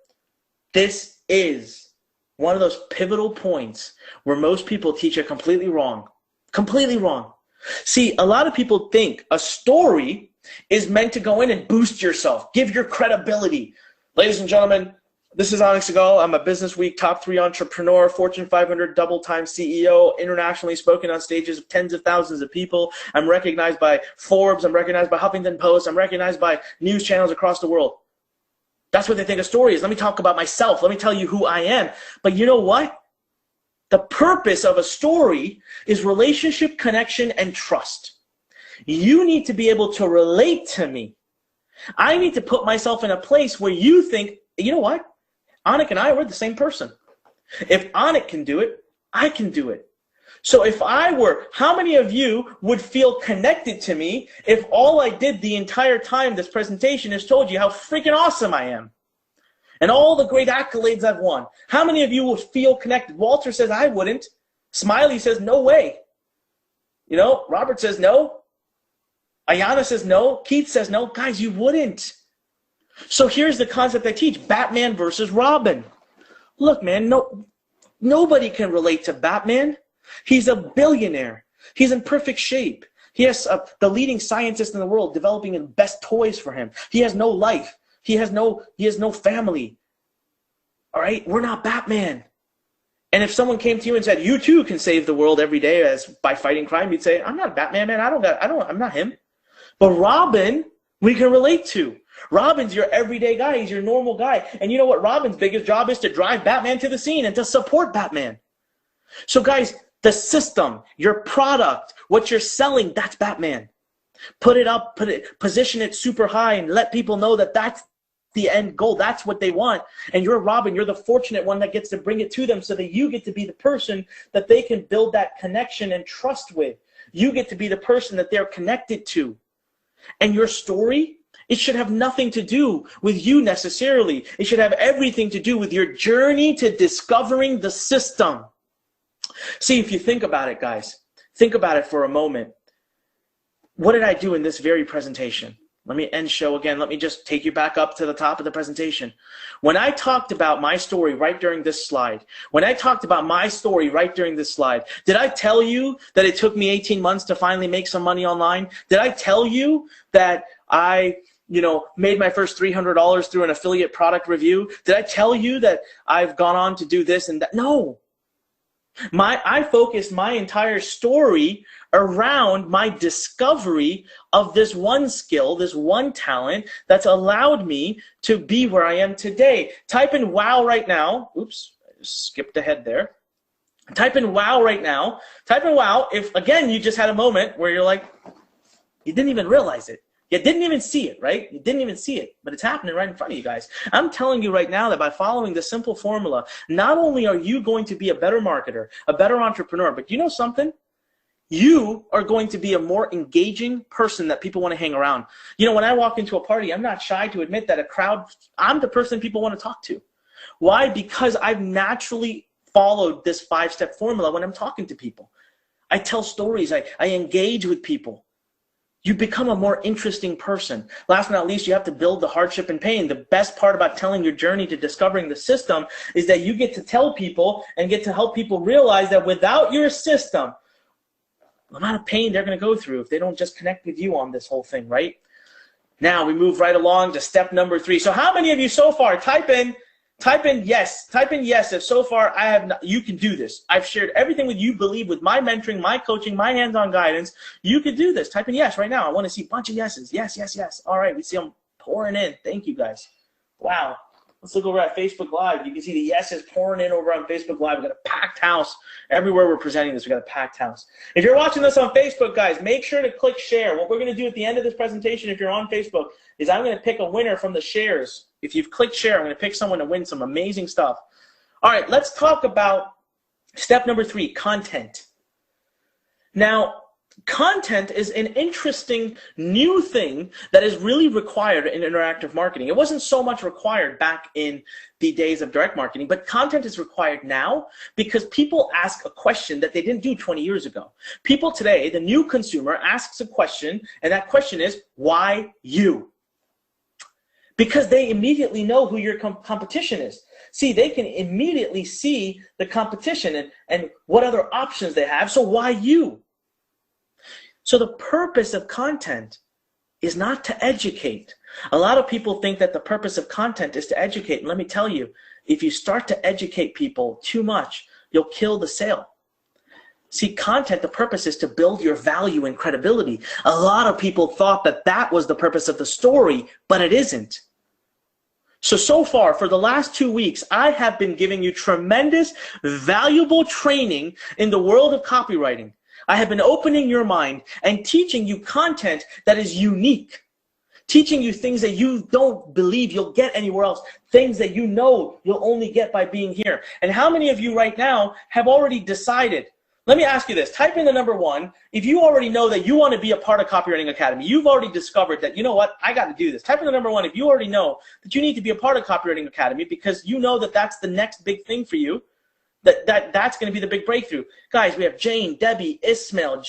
this is one of those pivotal points where most people teach it completely wrong. Completely wrong. See, a lot of people think a story is meant to go in and boost yourself, give your credibility. Ladies and gentlemen, this is Anik Singal. I'm a Business Week top 3 entrepreneur, Fortune 500 double-time CEO, internationally spoken on stages of tens of thousands of people. I'm recognized by Forbes. I'm recognized by Huffington Post. I'm recognized by news channels across the world. That's what they think a story is. Let me talk about myself. Let me tell you who I am. But you know what? The purpose of a story is relationship, connection, and trust. You need to be able to relate to me. I need to put myself in a place where you think, you know what? Anik and I, we're the same person. If Anik can do it, I can do it. So how many of you would feel connected to me if all I did the entire time this presentation is told you how freaking awesome I am and all the great accolades I've won? How many of you would feel connected? Walter says, I wouldn't. Smiley says, no way. You know, Robert says no. Ayana says no. Keith says no. Guys, you wouldn't. So here's the concept I teach, Batman versus Robin. Look, man, nobody can relate to Batman. He's a billionaire. He's in perfect shape. He has the leading scientist in the world developing the best toys for him. He has no life. He has no family. All right? We're not Batman. And if someone came to you and said, you too can save the world every day by fighting crime, you'd say, I'm not Batman, man. I'm not him. But Robin, we can relate to. Robin's your everyday guy. He's your normal guy. And you know what? Robin's biggest job is to drive Batman to the scene and to support Batman. So guys, the system, your product, what you're selling, that's Batman. Put it up, position it super high and let people know that that's the end goal. That's what they want. And you're Robin. You're the fortunate one that gets to bring it to them so that you get to be the person that they can build that connection and trust with. You get to be the person that they're connected to. And your story, it should have nothing to do with you necessarily. It should have everything to do with your journey to discovering the system. See, if you think about it, guys, think about it for a moment. What did I do in this very presentation? Let me end show again. Let me just take you back up to the top of the presentation. When I talked about my story right during this slide, did I tell you that it took me 18 months to finally make some money online? Did I tell you that I made my first $300 through an affiliate product review? Did I tell you that I've gone on to do this and that? No. I focused my entire story around my discovery of this one skill, this one talent that's allowed me to be where I am today. Type in wow right now. Oops, I just skipped ahead there. Type in wow right now. Type in wow if, again, you just had a moment where you're like, you didn't even realize it. You didn't even see it, right? You didn't even see it, but it's happening right in front of you guys. I'm telling you right now that by following this simple formula, not only are you going to be a better marketer, a better entrepreneur, but you know something? You are going to be a more engaging person that people want to hang around. You know, when I walk into a party, I'm not shy to admit that I'm the person people want to talk to. Why? Because I've naturally followed this 5-step formula when I'm talking to people. I tell stories. I engage with people. You become a more interesting person. Last but not least, you have to build the hardship and pain. The best part about telling your journey to discovering the system is that you get to tell people and get to help people realize that without your system, the amount of pain they're going to go through if they don't just connect with you on this whole thing, right? Now we move right along to step number 3. So how many of you so far, type in yes. Type in yes if so far you can do this. I've shared everything with you, believe with my mentoring, my coaching, my hands-on guidance. You can do this. Type in yes right now. I want to see a bunch of yeses. Yes, yes, yes. All right, we see them pouring in. Thank you, guys. Wow. Let's look over at Facebook Live. You can see the yeses pouring in over on Facebook Live. We've got a packed house. Everywhere we're presenting this, we've got a packed house. If you're watching this on Facebook, guys, make sure to click share. What we're going to do at the end of this presentation, if you're on Facebook, is I'm going to pick a winner from the shares. If you've clicked share, I'm going to pick someone to win some amazing stuff. All right, let's talk about step number 3, content. Now, content is an interesting new thing that is really required in interactive marketing. It wasn't so much required back in the days of direct marketing, but content is required now because people ask a question that they didn't do 20 years ago. People today, the new consumer, asks a question, and that question is, why you? Because they immediately know who your competition is. See, they can immediately see the competition and what other options they have, so why you? So the purpose of content is not to educate. A lot of people think that the purpose of content is to educate. And let me tell you, if you start to educate people too much, you'll kill the sale. See, content, the purpose is to build your value and credibility. A lot of people thought that that was the purpose of the story, but it isn't. So far, for the last 2 weeks, I have been giving you tremendous, valuable training in the world of copywriting. I have been opening your mind and teaching you content that is unique, teaching you things that you don't believe you'll get anywhere else, things that you know you'll only get by being here. And how many of you right now have already decided Let me ask you this. Type in the number 1. If you already know that you want to be a part of Copywriting Academy, you've already discovered that, you know what, I got to do this. Type in the number 1 if you already know that you need to be a part of Copywriting Academy because you know that that's the next big thing for you, that's going to be the big breakthrough. Guys, we have Jane, Debbie, Ismail,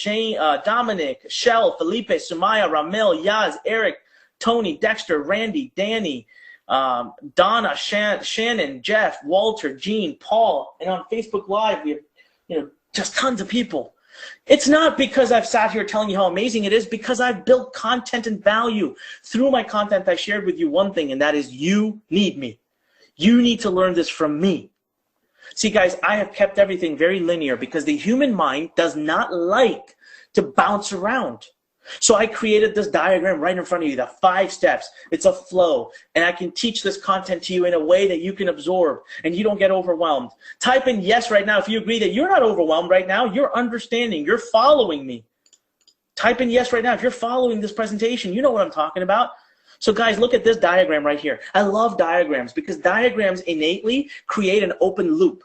Dominic, Shell, Felipe, Sumaya, Ramel, Yaz, Eric, Tony, Dexter, Randy, Danny, Donna, Shannon, Jeff, Walter, Gene, Paul, and on Facebook Live, we have, just tons of people. It's not because I've sat here telling you how amazing it is, because I've built content and value. Through my content, I shared with you one thing, and that is you need me. You need to learn this from me. See, guys, I have kept everything very linear because the human mind does not like to bounce around. So I created this diagram right in front of you, the 5 steps. It's a flow, and I can teach this content to you in a way that you can absorb and you don't get overwhelmed. Type in yes right now if you agree that you're not overwhelmed right now, you're understanding, you're following me. Type in yes right now if you're following this presentation. You know what I'm talking about. So guys, look at this diagram right here. I love diagrams because diagrams innately create an open loop.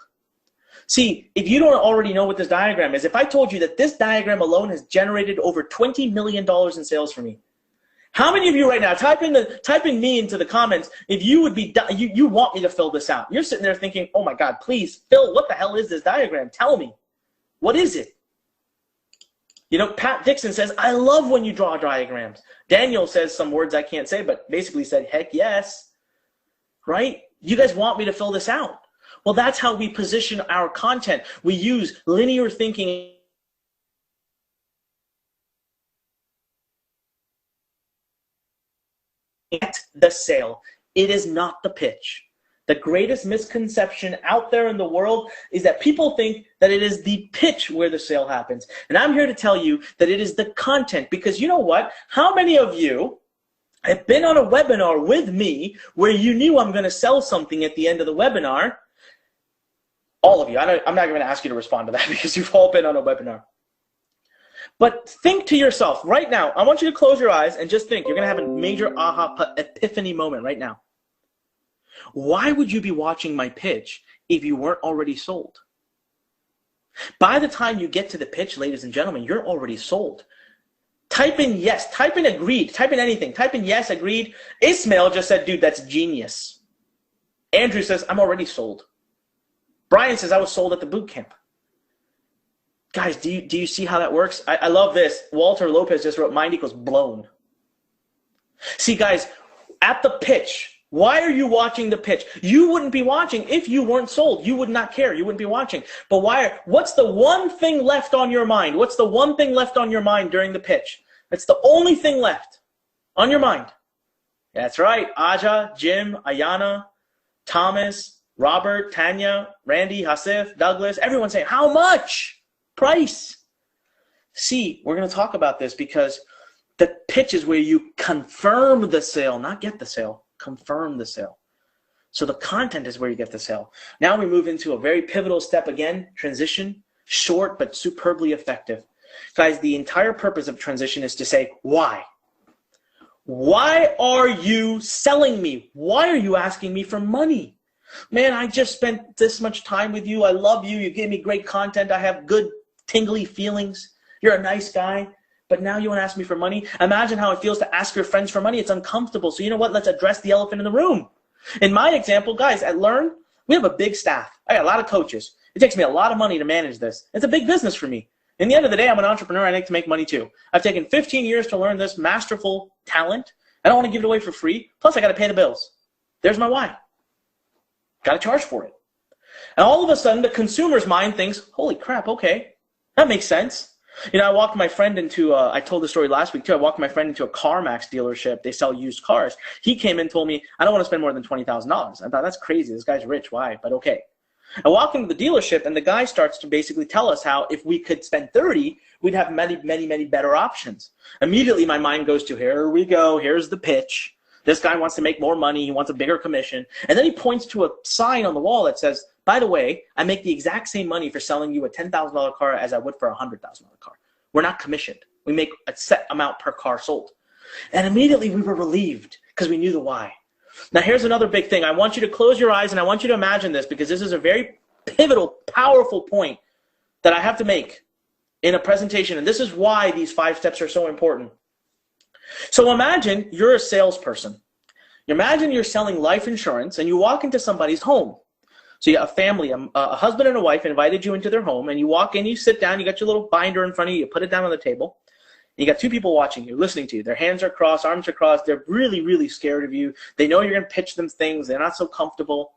See, if you don't already know what this diagram is, if I told you that this diagram alone has generated over $20 million in sales for me, how many of you right now, type in me into the comments if you would be, you want me to fill this out. You're sitting there thinking, oh my God, please, Phil, what the hell is this diagram? Tell me. What is it? Pat Dixon says, I love when you draw diagrams. Daniel says some words I can't say, but basically said, heck yes. Right? You guys want me to fill this out. Well, that's how we position our content. We use linear thinking. At the sale. It is not the pitch. The greatest misconception out there in the world is that people think that it is the pitch where the sale happens. And I'm here to tell you that it is the content, because you know what? How many of you have been on a webinar with me where you knew I'm going to sell something at the end of the webinar? All of you. I'm not going to ask you to respond to that because you've all been on a webinar. But think to yourself right now. I want you to close your eyes and just think. You're going to have a major aha epiphany moment right now. Why would you be watching my pitch if you weren't already sold? By the time you get to the pitch, ladies and gentlemen, you're already sold. Type in yes. Type in agreed. Type in anything. Type in yes, agreed. Ismail just said, dude, that's genius. Andrew says, I'm already sold. Brian says, I was sold at the boot camp. Guys, do you see how that works? I love this. Walter Lopez just wrote, mind equals blown. See, guys, at the pitch, why are you watching the pitch? You wouldn't be watching if you weren't sold. You would not care. You wouldn't be watching. But what's the one thing left on your mind? What's the one thing left on your mind during the pitch? That's the only thing left on your mind. That's right. Aja, Jim, Ayana, Thomas, Robert, Tanya, Randy, Hasif, Douglas, everyone saying, how much? Price. See, we're going to talk about this because the pitch is where you confirm the sale, not get the sale, confirm the sale. So the content is where you get the sale. Now we move into a very pivotal step again, transition, short but superbly effective. Guys, the entire purpose of transition is to say, why? Why are you selling me? Why are you asking me for money? Man, I just spent this much time with you. I love you. You gave me great content. I have good, tingly feelings. You're a nice guy. But now you want to ask me for money? Imagine how it feels to ask your friends for money. It's uncomfortable. So you know what? Let's address the elephant in the room. In my example, guys, at Learn, we have a big staff. I got a lot of coaches. It takes me a lot of money to manage this. It's a big business for me. In the end of the day, I'm an entrepreneur. I like to make money too. I've taken 15 years to learn this masterful talent. I don't want to give it away for free. Plus, I got to pay the bills. There's my why. Got to charge for it. And all of a sudden, the consumer's mind thinks, holy crap, okay, that makes sense. I walked my friend into, I told the story last week too, I walked my friend into a CarMax dealership. They sell used cars. He came in and told me, I don't want to spend more than $20,000. I thought, that's crazy. This guy's rich. Why? But okay. I walk into the dealership, and the guy starts to basically tell us how if we could spend 30, we'd have many, many, many better options. Immediately, my mind goes to, here we go. Here's the pitch. This guy wants to make more money. He wants a bigger commission. And then he points to a sign on the wall that says, by the way, I make the exact same money for selling you a $10,000 car as I would for a $100,000 car. We're not commissioned. We make a set amount per car sold. And immediately we were relieved because we knew the why. Now here's another big thing. I want you to close your eyes and I want you to imagine this because this is a very pivotal, powerful point. that I have to make in a presentation, and this is why these 5 steps are so important. So imagine you're a salesperson. Imagine you're selling life insurance and you walk into somebody's home. So you have a family, a husband and a wife invited you into their home, and you walk in, you sit down, you got your little binder in front of you, you put it down on the table. You got 2 people watching you, listening to you. Their hands are crossed, arms are crossed. They're really, really scared of you. They know you're going to pitch them things. They're not so comfortable.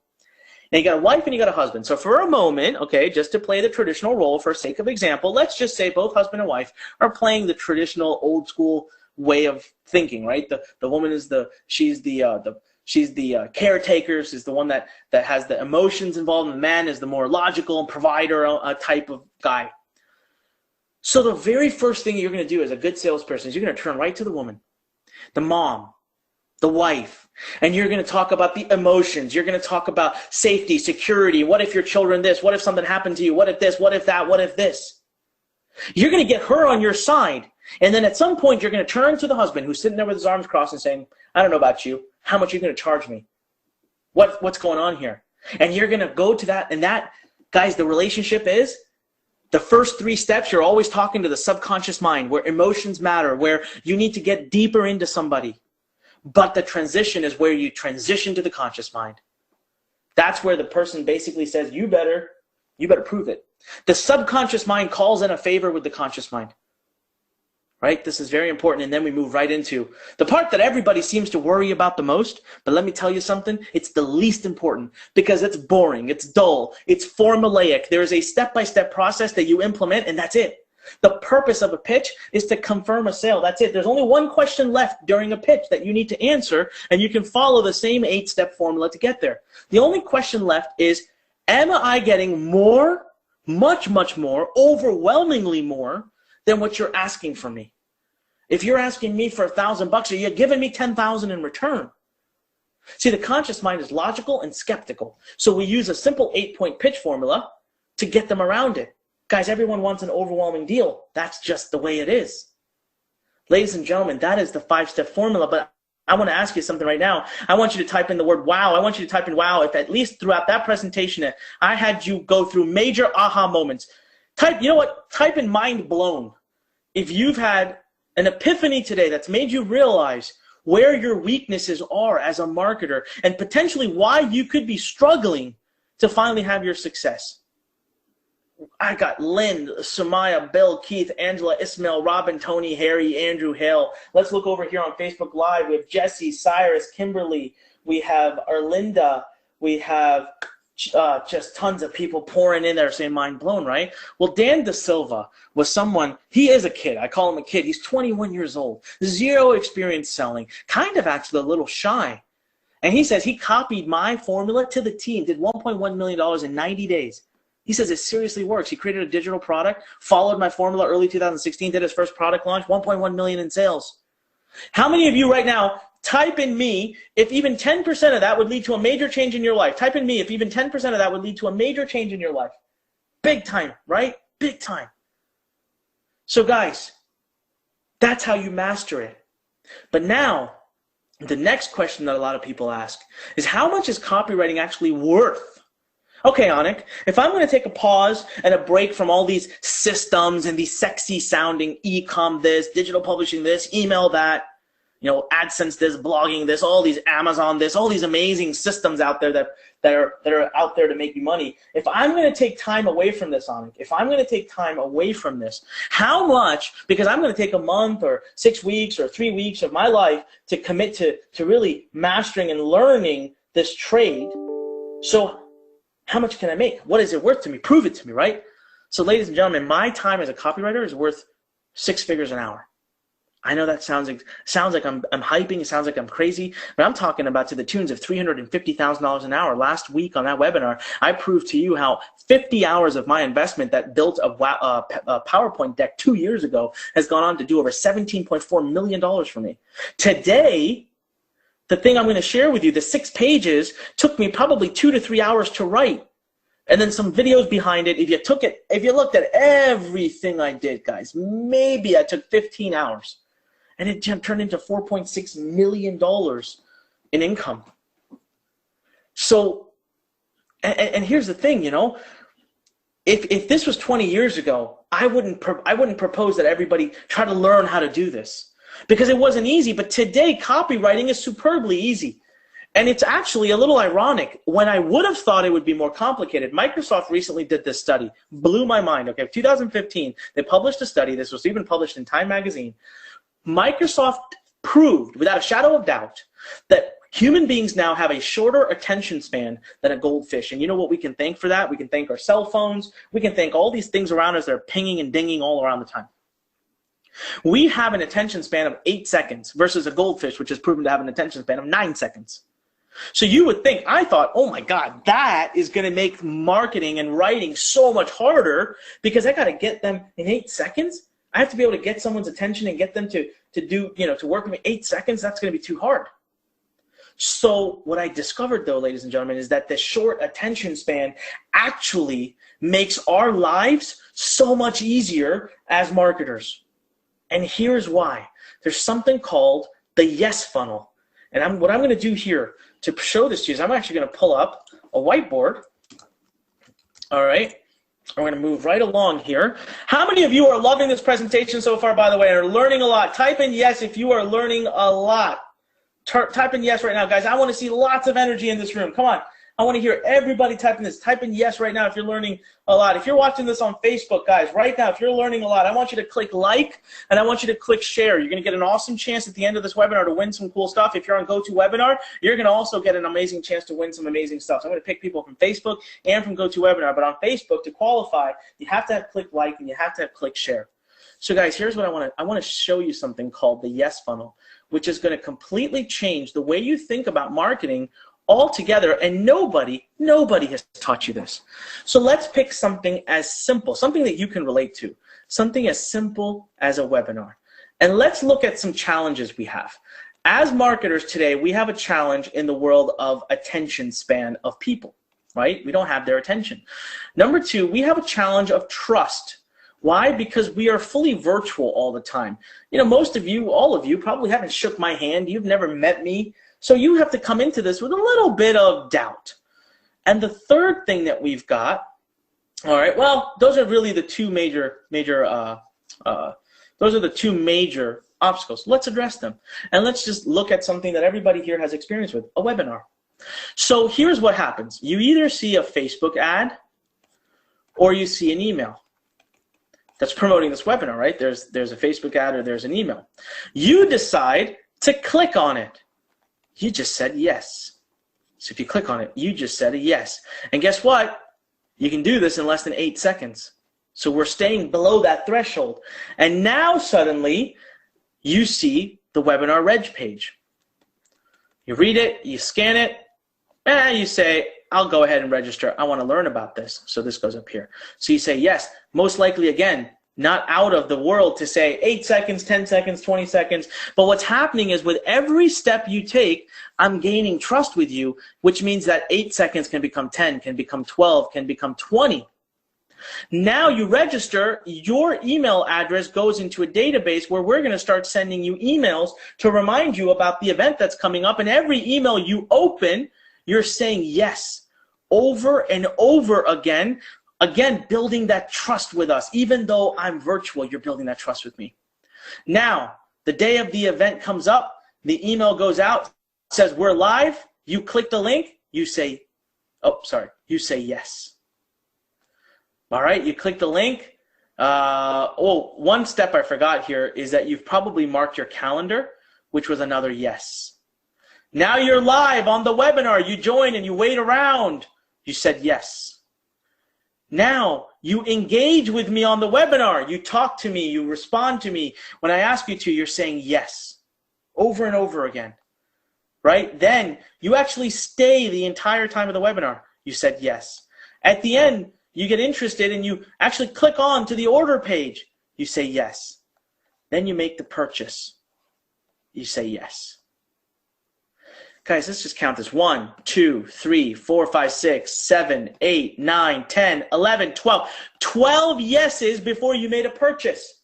And you got a wife and you got a husband. So for a moment, okay, just to play the traditional role for sake of example, let's just say both husband and wife are playing the traditional old school way of thinking, right? The woman is she's the caretaker, is the one that has the emotions involved, and the man is the more logical and provider type of guy. So the very first thing you're going to do as a good salesperson is you're going to turn right to the woman, the mom, the wife, and you're going to talk about the emotions. You're going to talk about safety, security. What if your children this? What if something happened to you? What if this? What if that? What if this? You're going to get her on your side. And then at some point, you're going to turn to the husband who's sitting there with his arms crossed and saying, I don't know about you. How much are you going to charge me? What's going on here? And you're going to go to that. And that, guys, the relationship is the first 3 steps. You're always talking to the subconscious mind, where emotions matter, where you need to get deeper into somebody. But the transition is where you transition to the conscious mind. That's where the person basically says, you better prove it. The subconscious mind calls in a favor with the conscious mind. Right? This is very important. And then we move right into the part that everybody seems to worry about the most. But let me tell you something. It's the least important because it's boring. It's dull. It's formulaic. There is a step-by-step process that you implement, and that's it. The purpose of a pitch is to confirm a sale. That's it. There's only one question left during a pitch that you need to answer, and you can follow the same 8-step formula to get there. The only question left is, am I getting more, much, much more, overwhelmingly more than what you're asking from me? If you're asking me for $1,000, are you giving me 10,000 in return? See, the conscious mind is logical and skeptical. So we use a simple 8-point pitch formula to get them around it. Guys, everyone wants an overwhelming deal. That's just the way it is. Ladies and gentlemen, that is the 5-step formula. But I want to ask you something right now. I want you to type in the word wow. I want you to type in wow. If at least throughout that presentation, I had you go through major aha moments. You know what? Type in mind blown. If you've had an epiphany today that's made you realize where your weaknesses are as a marketer and potentially why you could be struggling to finally have your success. I got Lynn, Sumaya, Bill, Keith, Angela, Ismail, Robin, Tony, Harry, Andrew, Hale. Let's look over here on Facebook Live. We have Jesse, Cyrus, Kimberly. We have Erlinda. We have just tons of people pouring in there saying mind blown, right? Well, Dan De Silva was someone, he is a kid. I call him a kid. He's 21 years old, 0 experience selling, kind of actually a little shy. And he says he copied my formula to the T and did $1.1 million in 90 days. He says it seriously works. He created a digital product, followed my formula early 2016, did his first product launch, 1.1 million in sales. How many of you right now type in me if even 10% of that would lead to a major change in your life? Type in me if even 10% of that would lead to a major change in your life. Big time, right? Big time. So guys, that's how you master it. But now, the next question that a lot of people ask is, how much is copywriting actually worth? Okay, Anik, if I'm going to take a pause and a break from all these systems and these sexy sounding e-com this, digital publishing this, email that, you know, AdSense this, blogging this, all these Amazon this, all these amazing systems out there that are out there to make you money. If I'm going to take time away from this, Anik, if I'm going to take time away from this, how much, because I'm going to take a month or 6 weeks or 3 weeks of my life to commit to really mastering and learning this trade. So how much can I make? What is it worth to me? Prove it to me, right? So ladies and gentlemen, my time as a copywriter is worth 6 figures an hour. I know that sounds like I'm hyping, it sounds like I'm crazy, but I'm talking about to the tunes of $350,000 an hour. Last week on that webinar, I proved to you how 50 hours of my investment that built a PowerPoint deck 2 years ago has gone on to do over $17.4 million for me. Today, the thing I'm going to share with you, the 6 pages, took me probably 2 to 3 hours to write. And then some videos behind it. If you looked at everything I did, guys, maybe I took 15 hours. And it turned into $4.6 million in income. So, and here's the thing, you know, if this was 20 years ago, I wouldn't propose that everybody try to learn how to do this because it wasn't easy. But today, copywriting is superbly easy. And it's actually a little ironic. When I would have thought it would be more complicated, Microsoft recently did this study. Blew my mind. Okay, 2015, they published a study. This was even published in Time magazine. Microsoft proved, without a shadow of doubt, that human beings now have a shorter attention span than a goldfish. And you know what we can thank for that? We can thank our cell phones. We can thank all these things around us that are pinging and dinging all around the time. We have an attention span of 8 seconds versus a goldfish, which is proven to have an attention span of 9 seconds. So you would think, I thought, oh my God, that is going to make marketing and writing so much harder because I got to get them in 8 seconds. I have to be able to get someone's attention and get them to work with me 8 seconds. That's going to be too hard. So what I discovered, though, ladies and gentlemen, is that the short attention span actually makes our lives so much easier as marketers. And here's why. There's something called the yes funnel. And what I'm going to do here to show this to you is I'm actually going to pull up a whiteboard. All right. I'm going to move right along here. How many of you are loving this presentation so far, by the way, and are learning a lot? Type in yes if you are learning a lot. Type in yes right now, guys. I want to see lots of energy in this room. Come on. I want to hear everybody typing this. Type in yes right now if you're learning a lot. If you're watching this on Facebook, guys, right now, if you're learning a lot, I want you to click like and I want you to click share. You're going to get an awesome chance at the end of this webinar to win some cool stuff. If you're on GoToWebinar, you're going to also get an amazing chance to win some amazing stuff. So I'm going to pick people from Facebook and from GoToWebinar. But on Facebook, to qualify, you have to have click like and you have to have click share. So guys, here's what I want to show you something called the yes funnel, which is going to completely change the way you think about marketing altogether, and nobody has taught you this. So let's pick something as simple, something that you can relate to, something as simple as a webinar. And let's look at some challenges we have. As marketers today, we have a challenge in the world of attention span of people, right? We don't have their attention. Number two, we have a challenge of trust. Why? Because we are fully virtual all the time. You know, most of you, all of you probably haven't shook my hand. You've never met me. So you have to come into this with a little bit of doubt. And the third thing that we've got, all right, well, those are really the two major obstacles. Let's address them. And let's just look at something that everybody here has experience with, a webinar. So here's what happens. You either see a Facebook ad or you see an email that's promoting this webinar, right? There's a Facebook ad or there's an email. You decide to click on it. You just said yes. So if you click on it, you just said a yes. And guess what? You can do this in less than 8 seconds. So we're staying below that threshold. And now suddenly you see the webinar reg page. You read it, you scan it, and you say, I'll go ahead and register. I want to learn about this. So this goes up here. So you say yes. Most likely, again, not out of the world to say 8 seconds, 10 seconds, 20 seconds. But what's happening is with every step you take, I'm gaining trust with you, which means that 8 seconds can become 10, can become 12, can become 20. Now you register, your email address goes into a database where we're going to start sending you emails to remind you about the event that's coming up. And every email you open, you're saying yes over and over again. Again, building that trust with us. Even though I'm virtual, you're building that trust with me. Now, the day of the event comes up, the email goes out, says we're live, you click the link, you say, you say yes. All right, you click the link. One step I forgot here is that you've probably marked your calendar, which was another yes. Now you're live on the webinar, you join and you wait around, you said yes. Now, you engage with me on the webinar. You talk to me. You respond to me. When I ask you to, you're saying yes over and over again, right? Then you actually stay the entire time of the webinar. You said yes. At the end, you get interested and you actually click on to the order page. You say yes. Then you make the purchase. You say yes. Guys, let's just count this. 1, 2, 3, 4, 5, 6, 7, 8, 9, 10, 11, 12. 12 yeses before you made a purchase.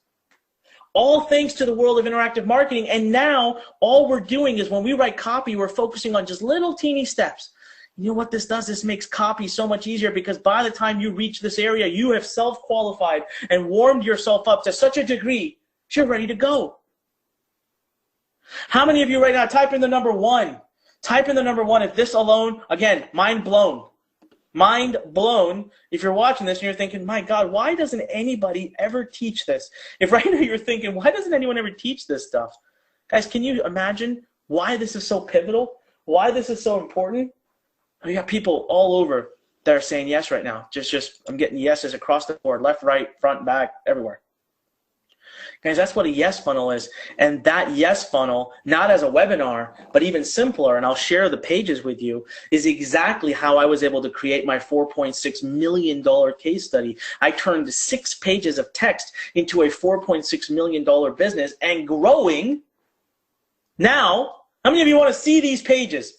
All thanks to the world of interactive marketing. And now all we're doing is when we write copy, we're focusing on just little teeny steps. You know what this does? This makes copy so much easier because by the time you reach this area, you have self-qualified and warmed yourself up to such a degree, you're ready to go. How many of you right now, type in the number 1. Type in the number 1 if this alone, again, mind blown. Mind blown. If you're watching this and you're thinking, my God, why doesn't anybody ever teach this? If right now you're thinking, why doesn't anyone ever teach this stuff? Guys, can you imagine why this is so pivotal? Why this is so important? We got people all over that are saying yes right now. I'm getting yeses across the board, left, right, front, back, everywhere. Guys, that's what a yes funnel is. And that yes funnel, not as a webinar, but even simpler, and I'll share the pages with you, is exactly how I was able to create my $4.6 million case study. I turned 6 pages of text into a $4.6 million business and growing. Now, how many of you want to see these pages?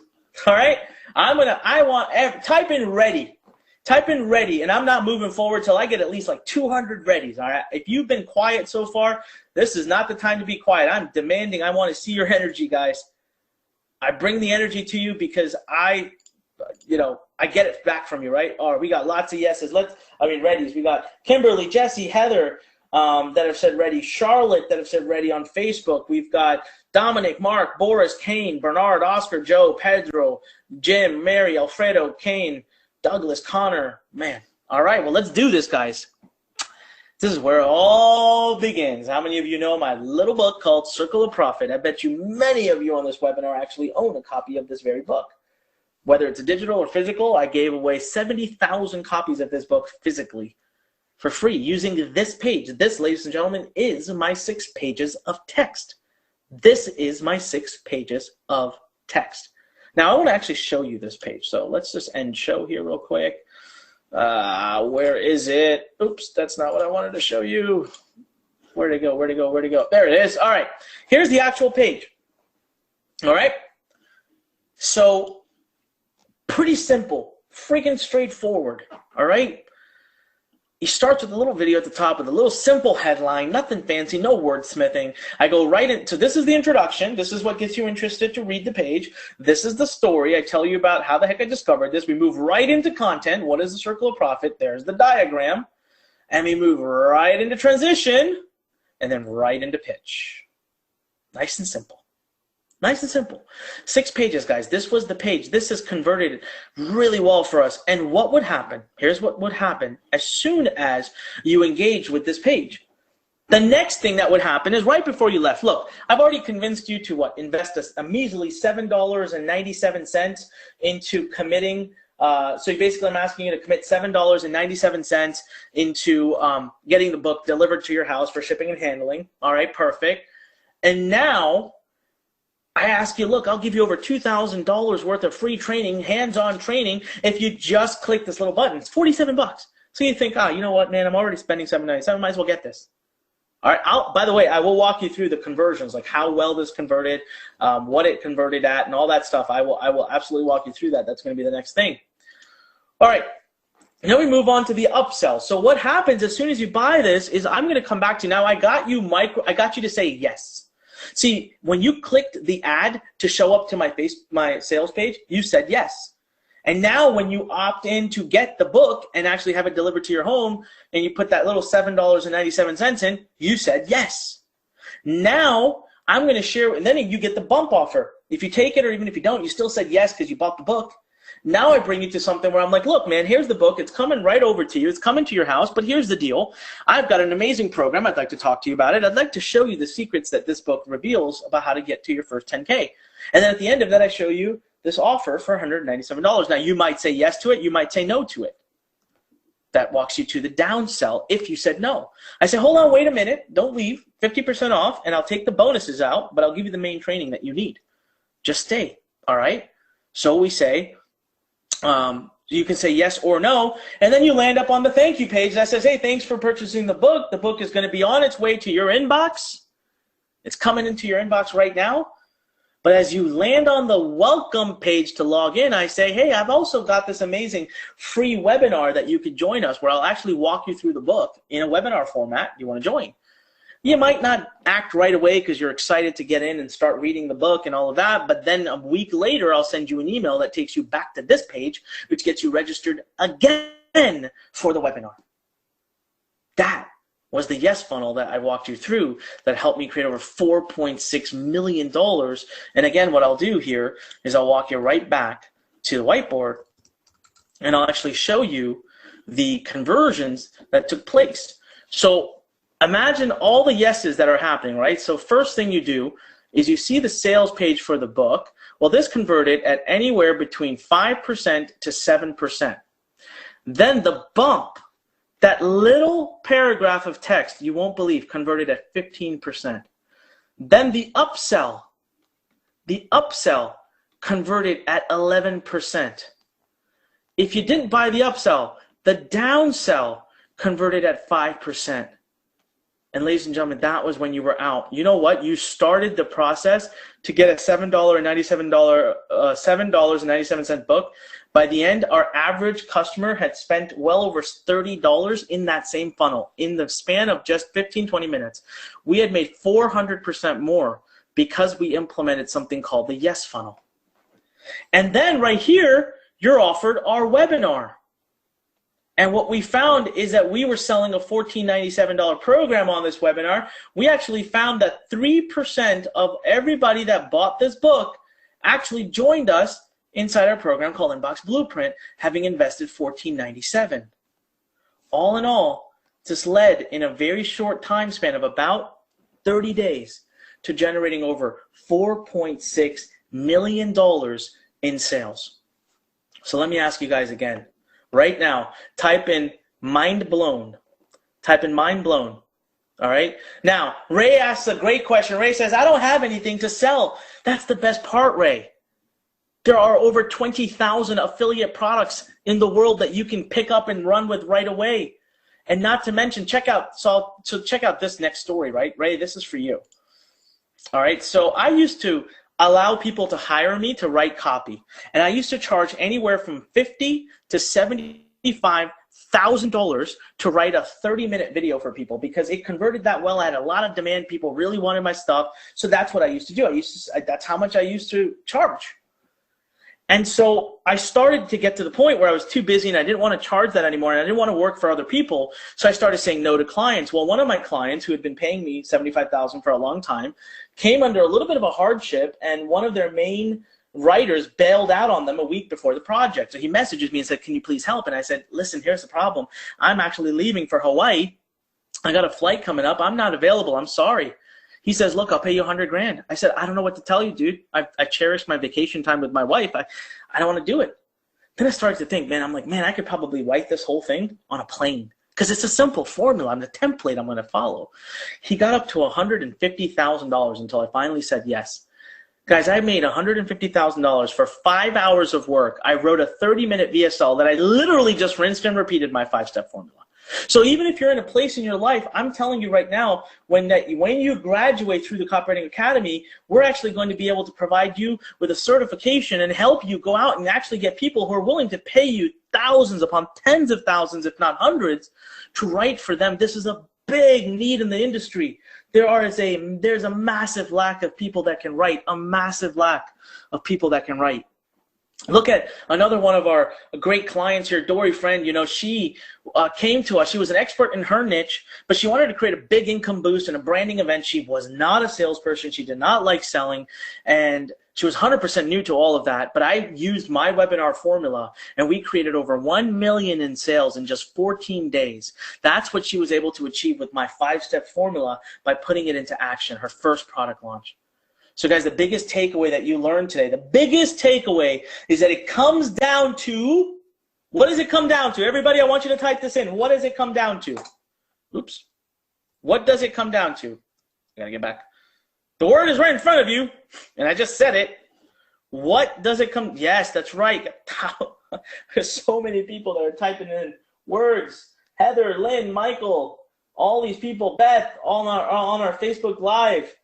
All right? Type in ready. Type in ready, and I'm not moving forward till I get at least like 200 readies, all right? If you've been quiet so far, this is not the time to be quiet. I'm demanding, I want to see your energy, guys. I bring the energy to you because I get it back from you, right? Or we got lots of yeses. Readies. We got Kimberly, Jesse, Heather that have said ready, Charlotte that have said ready on Facebook. We've got Dominic, Mark, Boris, Kane, Bernard, Oscar, Joe, Pedro, Jim, Mary, Alfredo, Kane, Douglas, Connor, man. All right, well, let's do this, guys. This is where it all begins. How many of you know my little book called Circle of Profit? I bet you many of you on this webinar actually own a copy of this very book. Whether it's digital or physical, I gave away 70,000 copies of this book physically for free using this page. This, ladies and gentlemen, is my 6 pages of text. This is my 6 pages of text. Now, I want to actually show you this page. So let's just end show here real quick. Where is it? Oops, that's not what I wanted to show you. Where'd it go? Where'd it go? Where'd it go? There it is. All right. Here's the actual page. All right. So pretty simple, freaking straightforward. All right. He starts with a little video at the top with a little simple headline, nothing fancy, no wordsmithing. I go right into, this is the introduction. This is what gets you interested to read the page. This is the story. I tell you about how the heck I discovered this. We move right into content. What is the circle of profit? There's the diagram. And we move right into transition and then right into pitch. Nice and simple. Nice and simple. 6 pages, guys. This was the page. This has converted really well for us. And what would happen? Here's what would happen as soon as you engage with this page. The next thing that would happen is right before you left. Look, I've already convinced you to what? Invest a measly $7.97 into committing. So basically, I'm asking you to commit $7.97 into getting the book delivered to your house for shipping and handling. All right, perfect. And now I ask you, look, I'll give you over $2,000 worth of free training, hands-on training, if you just click this little button. It's $47. So you think, you know what, man, I'm already spending $7.97. Might as well get this. All right. By the way, I will walk you through the conversions, like how well this converted, what it converted at, and all that stuff. I will absolutely walk you through that. That's going to be the next thing. All right. Now we move on to the upsell. So what happens as soon as you buy this is I'm going to come back to you. Now I got you to say yes. See, when you clicked the ad to show up to my sales page, you said yes. And now when you opt in to get the book and actually have it delivered to your home and you put that little $7.97 in, you said yes. Now I'm going to share, and then you get the bump offer. If you take it or even if you don't, you still said yes because you bought the book. Now I bring you to something where I'm like, look, man, here's the book. It's coming right over to you. It's coming to your house, but here's the deal. I've got an amazing program. I'd like to talk to you about it. I'd like to show you the secrets that this book reveals about how to get to your first 10K. And then at the end of that, I show you this offer for $197. Now, you might say yes to it. You might say no to it. That walks you to the downsell if you said no. I say, hold on, wait a minute. Don't leave. 50% off, and I'll take the bonuses out, but I'll give you the main training that you need. Just stay, all right? So we say, you can say yes or no, and then you land up on the thank you page that says, hey, thanks for purchasing the book. The book is going to be on its way to your inbox. It's coming into your inbox right now. But as you land on the welcome page to log in, I say, hey, I've also got this amazing free webinar that you could join us where I'll actually walk you through the book in a webinar format. You want to join? You might not act right away because you're excited to get in and start reading the book and all of that, but then a week later, I'll send you an email that takes you back to this page, which gets you registered again for the webinar. That was the yes funnel that I walked you through that helped me create over $4.6 million. And again, what I'll do here is I'll walk you right back to the whiteboard, and I'll actually show you the conversions that took place. So imagine all the yeses that are happening, right? So first thing you do is you see the sales page for the book. Well, this converted at anywhere between 5% to 7%. Then the bump, that little paragraph of text, you won't believe, converted at 15%. Then the upsell converted at 11%. If you didn't buy the upsell, the downsell converted at 5%. And ladies and gentlemen, that was when you were out. You know what? You started the process to get a $7.97 book. By the end, our average customer had spent well over $30 in that same funnel. In the span of just 15, 20 minutes, we had made 400% more because we implemented something called the yes funnel. And then right here, you're offered our webinar. And what we found is that we were selling a $14.97 program on this webinar. We actually found that 3% of everybody that bought this book actually joined us inside our program called Inbox Blueprint, having invested $14.97. All in all, this led in a very short time span of about 30 days to generating over $4.6 million in sales. So let me ask you guys again. Right now, type in mind blown. Type in mind blown. All right? Now, Ray asks a great question. Ray says, I don't have anything to sell. That's the best part, Ray. There are over 20,000 affiliate products in the world that you can pick up and run with right away. And not to mention, check out this next story, right? Ray, this is for you. All right? So I used to allow people to hire me to write copy. And I used to charge anywhere from $50,000 to $75,000 to write a 30-minute video for people because it converted that well. I had a lot of demand. People really wanted my stuff. So that's what I used to do. That's how much I used to charge. And so I started to get to the point where I was too busy and I didn't want to charge that anymore and I didn't want to work for other people. So I started saying no to clients. Well, one of my clients who had been paying me $75,000 for a long time came under a little bit of a hardship, and one of their main writers bailed out on them a week before the project. So he messages me and said, can you please help? And I said, listen, here's the problem. I'm actually leaving for Hawaii. I got a flight coming up. I'm not available. I'm sorry. He says, look, I'll pay you $100,000. I said, I don't know what to tell you, dude. I cherish my vacation time with my wife. I don't want to do it. Then I started to think, man, I could probably write this whole thing on a plane because it's a simple formula. I'm the template I'm going to follow. He got up to $150,000 until I finally said yes. Guys, I made $150,000 for 5 hours of work. I wrote a 30-minute VSL that I literally just rinsed and repeated my 5-step formula. So even if you're in a place in your life, I'm telling you right now, when you graduate through the Copywriting Academy, we're actually going to be able to provide you with a certification and help you go out and actually get people who are willing to pay you thousands upon tens of thousands, if not hundreds, to write for them. This is a big need in the industry. There's a massive lack of people that can write, a massive lack of people that can write. Look at another one of our great clients here, Dory Friend. You know, she came to us. She was an expert in her niche, but she wanted to create a big income boost and a branding event. She was not a salesperson. She did not like selling, and she was 100% new to all of that. But I used my webinar formula, and we created over 1 million in sales in just 14 days. That's what she was able to achieve with my 5-step formula by putting it into action, her first product launch. So guys, the biggest takeaway that you learned today, the biggest takeaway is that it comes down to, what does it come down to? Everybody, I want you to type this in. What does it come down to? Oops. What does it come down to? Gotta get back. The word is right in front of you, and I just said it. What does it come? Yes, that's right. There's so many people that are typing in words. Heather, Lynn, Michael, all these people, Beth, all on our Facebook Live.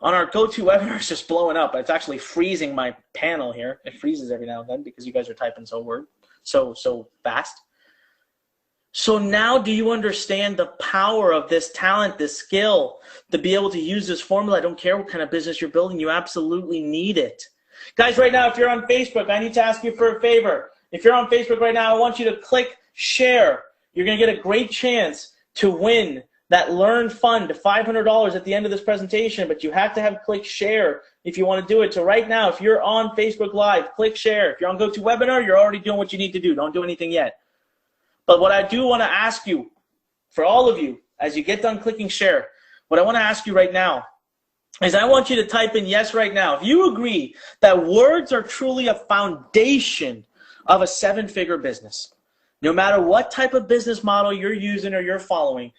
On our GoToWebinar, it's just blowing up. It's actually freezing my panel here. It freezes every now and then because you guys are typing so fast. So now do you understand the power of this talent, this skill, to be able to use this formula? I don't care what kind of business you're building, you absolutely need it. Guys, right now, if you're on Facebook, I need to ask you for a favor. If you're on Facebook right now, I want you to click share. You're going to get a great chance to win that Learn Fund, $500 at the end of this presentation, but you have to have click share if you want to do it. So right now, if you're on Facebook Live, click share. If you're on GoToWebinar, you're already doing what you need to do. Don't do anything yet. But what I do want to ask you, for all of you, as you get done clicking share, what I want to ask you right now is I want you to type in yes right now. If you agree that words are truly a foundation of a 7-figure business, no matter what type of business model you're using or you're following,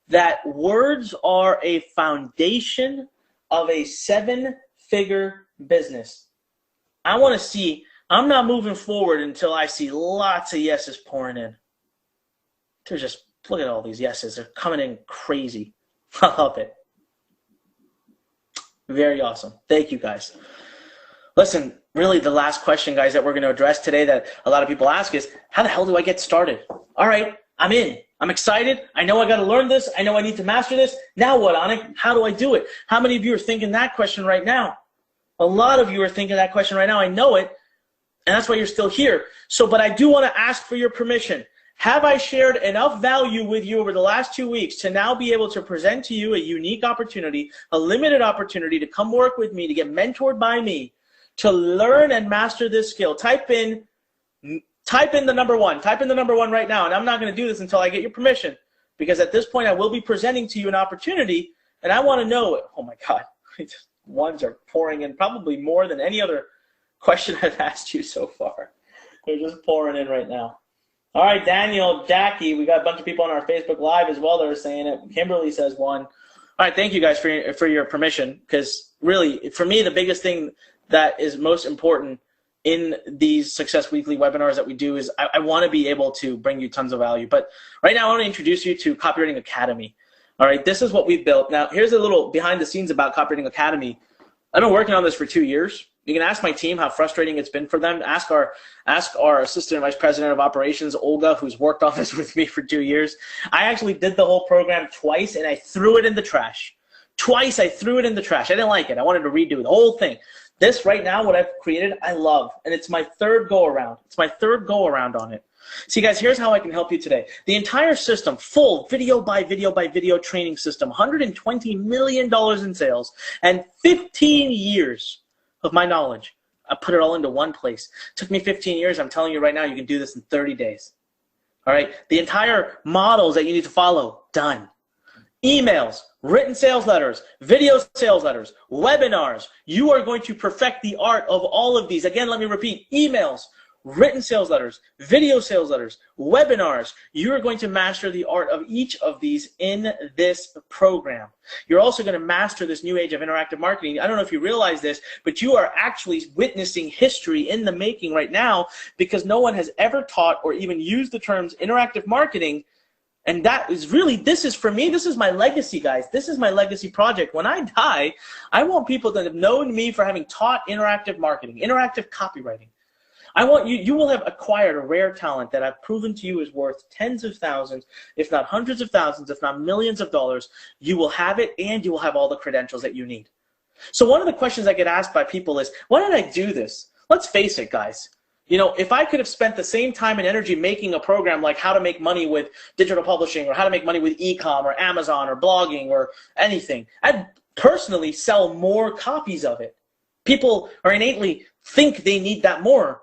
that words are a foundation of a 7-figure business. I want to see, I'm not moving forward until I see lots of yeses pouring in. They're just, look at all these yeses. They're coming in crazy. I love it. Very awesome. Thank you, guys. Listen, really the last question, guys, that we're going to address today that a lot of people ask is, how the hell do I get started? All right, I'm in. I'm excited. I know I got to learn this. I know I need to master this. Now what, Anik? How do I do it? How many of you are thinking that question right now? A lot of you are thinking that question right now. I know it, and that's why you're still here. So, but I do want to ask for your permission. Have I shared enough value with you over the last 2 weeks to now be able to present to you a unique opportunity, a limited opportunity to come work with me, to get mentored by me, to learn and master this skill? Type in the number 1. Type in the number 1 right now. And I'm not going to do this until I get your permission, because at this point I will be presenting to you an opportunity, and I want to know, oh my God, ones are pouring in, probably more than any other question I've asked you so far. They're just pouring in right now. All right, Daniel, Jackie, we got a bunch of people on our Facebook Live as well that are saying it. Kimberly says 1. All right, thank you guys for your permission, because really, for me, the biggest thing that is most important in these Success Weekly webinars that we do is I want to be able to bring you tons of value. But right now, I want to introduce you to Copywriting Academy. All right, this is what we've built. Now, here's a little behind the scenes about Copywriting Academy. I've been working on this for 2 years. You can ask my team how frustrating it's been for them. Ask our assistant vice president of operations, Olga, who's worked on this with me for 2 years. I actually did the whole program twice, and I threw it in the trash. Twice I threw it in the trash. I didn't like it. I wanted to redo the whole thing. This right now, what I've created, I love, and it's my 3rd go around. It's my 3rd go around on it. See, guys, here's how I can help you today. The entire system, full video by video by video training system, $120 million in sales, and 15 years of my knowledge. I put it all into one place. It took me 15 years. I'm telling you right now, you can do this in 30 days. All right? The entire models that you need to follow, done. Emails, written sales letters, video sales letters, webinars. You are going to perfect the art of all of these. Again, let me repeat, emails, written sales letters, video sales letters, webinars. You are going to master the art of each of these in this program. You're also going to master this new age of interactive marketing. I don't know if you realize this, but you are actually witnessing history in the making right now, because no one has ever taught or even used the terms interactive marketing. And that is really, this is for me, this is my legacy, guys. This is my legacy project. When I die, I want people that have known me for having taught interactive marketing, interactive copywriting. I want you will have acquired a rare talent that I've proven to you is worth tens of thousands, if not hundreds of thousands, if not millions of dollars. You will have it, and you will have all the credentials that you need. So one of the questions I get asked by people is, why did I do this? Let's face it, guys. You know, if I could have spent the same time and energy making a program like how to make money with digital publishing, or how to make money with e-com or Amazon or blogging or anything, I'd personally sell more copies of it. People are innately think they need that more.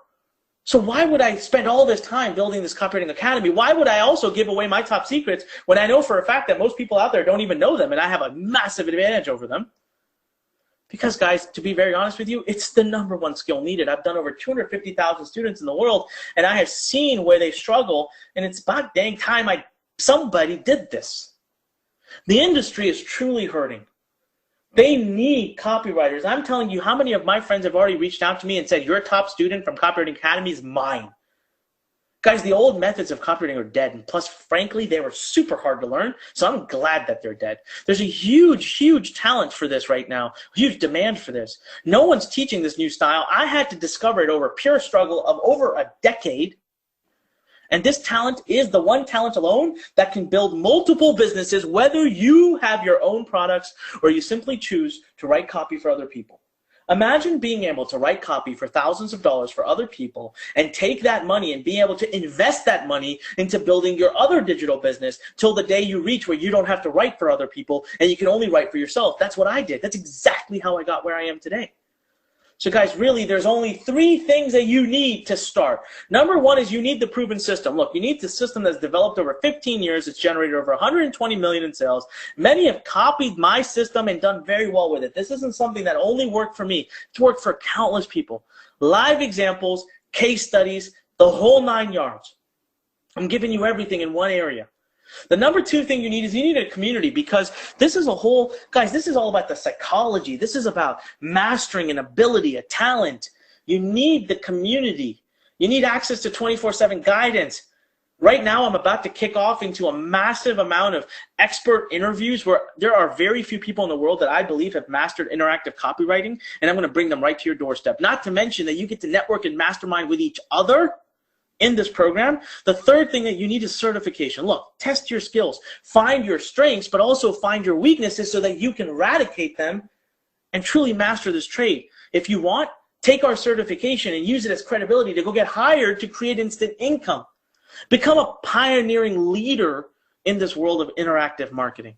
So why would I spend all this time building this Copywriting Academy? Why would I also give away my top secrets when I know for a fact that most people out there don't even know them, and I have a massive advantage over them? Because, guys, to be very honest with you, it's the #1 skill needed. I've done over 250,000 students in the world, and I have seen where they struggle, and it's about dang time somebody did this. The industry is truly hurting. They need copywriters. I'm telling you, how many of my friends have already reached out to me and said, your top student from Copywriting Academy is mine. Guys, the old methods of copywriting are dead, and plus, frankly, they were super hard to learn, so I'm glad that they're dead. There's a huge, huge talent for this right now, huge demand for this. No one's teaching this new style. I had to discover it over pure struggle of over a decade, And this talent is the one talent alone that can build multiple businesses, whether you have your own products or you simply choose to write copy for other people. Imagine being able to write copy for thousands of dollars for other people and take that money and being able to invest that money into building your other digital business till the day you reach where you don't have to write for other people and you can only write for yourself. That's what I did. That's exactly how I got where I am today. So guys, really, there's only 3 things that you need to start. Number 1 is you need the proven system. Look, you need the system that's developed over 15 years. It's generated over 120 million in sales. Many have copied my system and done very well with it. This isn't something that only worked for me. It's worked for countless people. Live examples, case studies, the whole 9 yards. I'm giving you everything in one area. The number 2 thing you need is you need a community, because this is a whole, guys, this is all about the psychology. This is about mastering an ability, a talent. You need the community. You need access to 24/7 guidance. Right now, I'm about to kick off into a massive amount of expert interviews where there are very few people in the world that I believe have mastered interactive copywriting, and I'm going to bring them right to your doorstep. Not to mention that you get to network and mastermind with each other in this program. The third thing that you need is certification. Look, test your skills, find your strengths, but also find your weaknesses so that you can eradicate them and truly master this trade. If you want, take our certification and use it as credibility to go get hired to create instant income. Become a pioneering leader in this world of interactive marketing.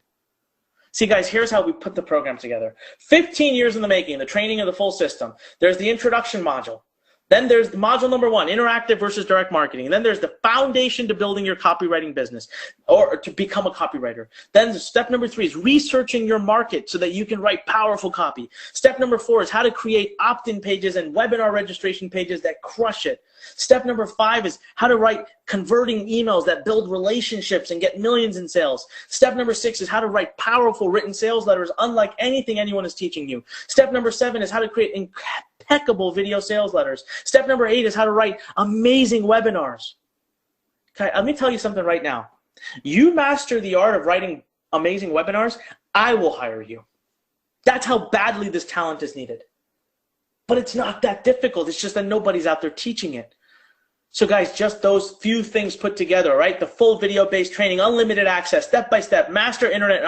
See, guys, here's how we put the program together. 15 years in the making, the training of the full system. There's the introduction module. Then there's the module number 1, interactive versus direct marketing. And then there's the foundation to building your copywriting business or to become a copywriter. Then step number 3 is researching your market so that you can write powerful copy. Step number 4 is how to create opt-in pages and webinar registration pages that crush it. Step number 5 is how to write converting emails that build relationships and get millions in sales. Step number 6 is how to write powerful written sales letters unlike anything anyone is teaching you. Step number 7 is how to create impeccable video sales letters. Step number 8 is how to write amazing webinars. Okay, let me tell you something right now. You master the art of writing amazing webinars, I will hire you. That's how badly this talent is needed. But it's not that difficult. It's just that nobody's out there teaching it. So guys, just those few things put together, right? The full video-based training, unlimited access, step-by-step, master internet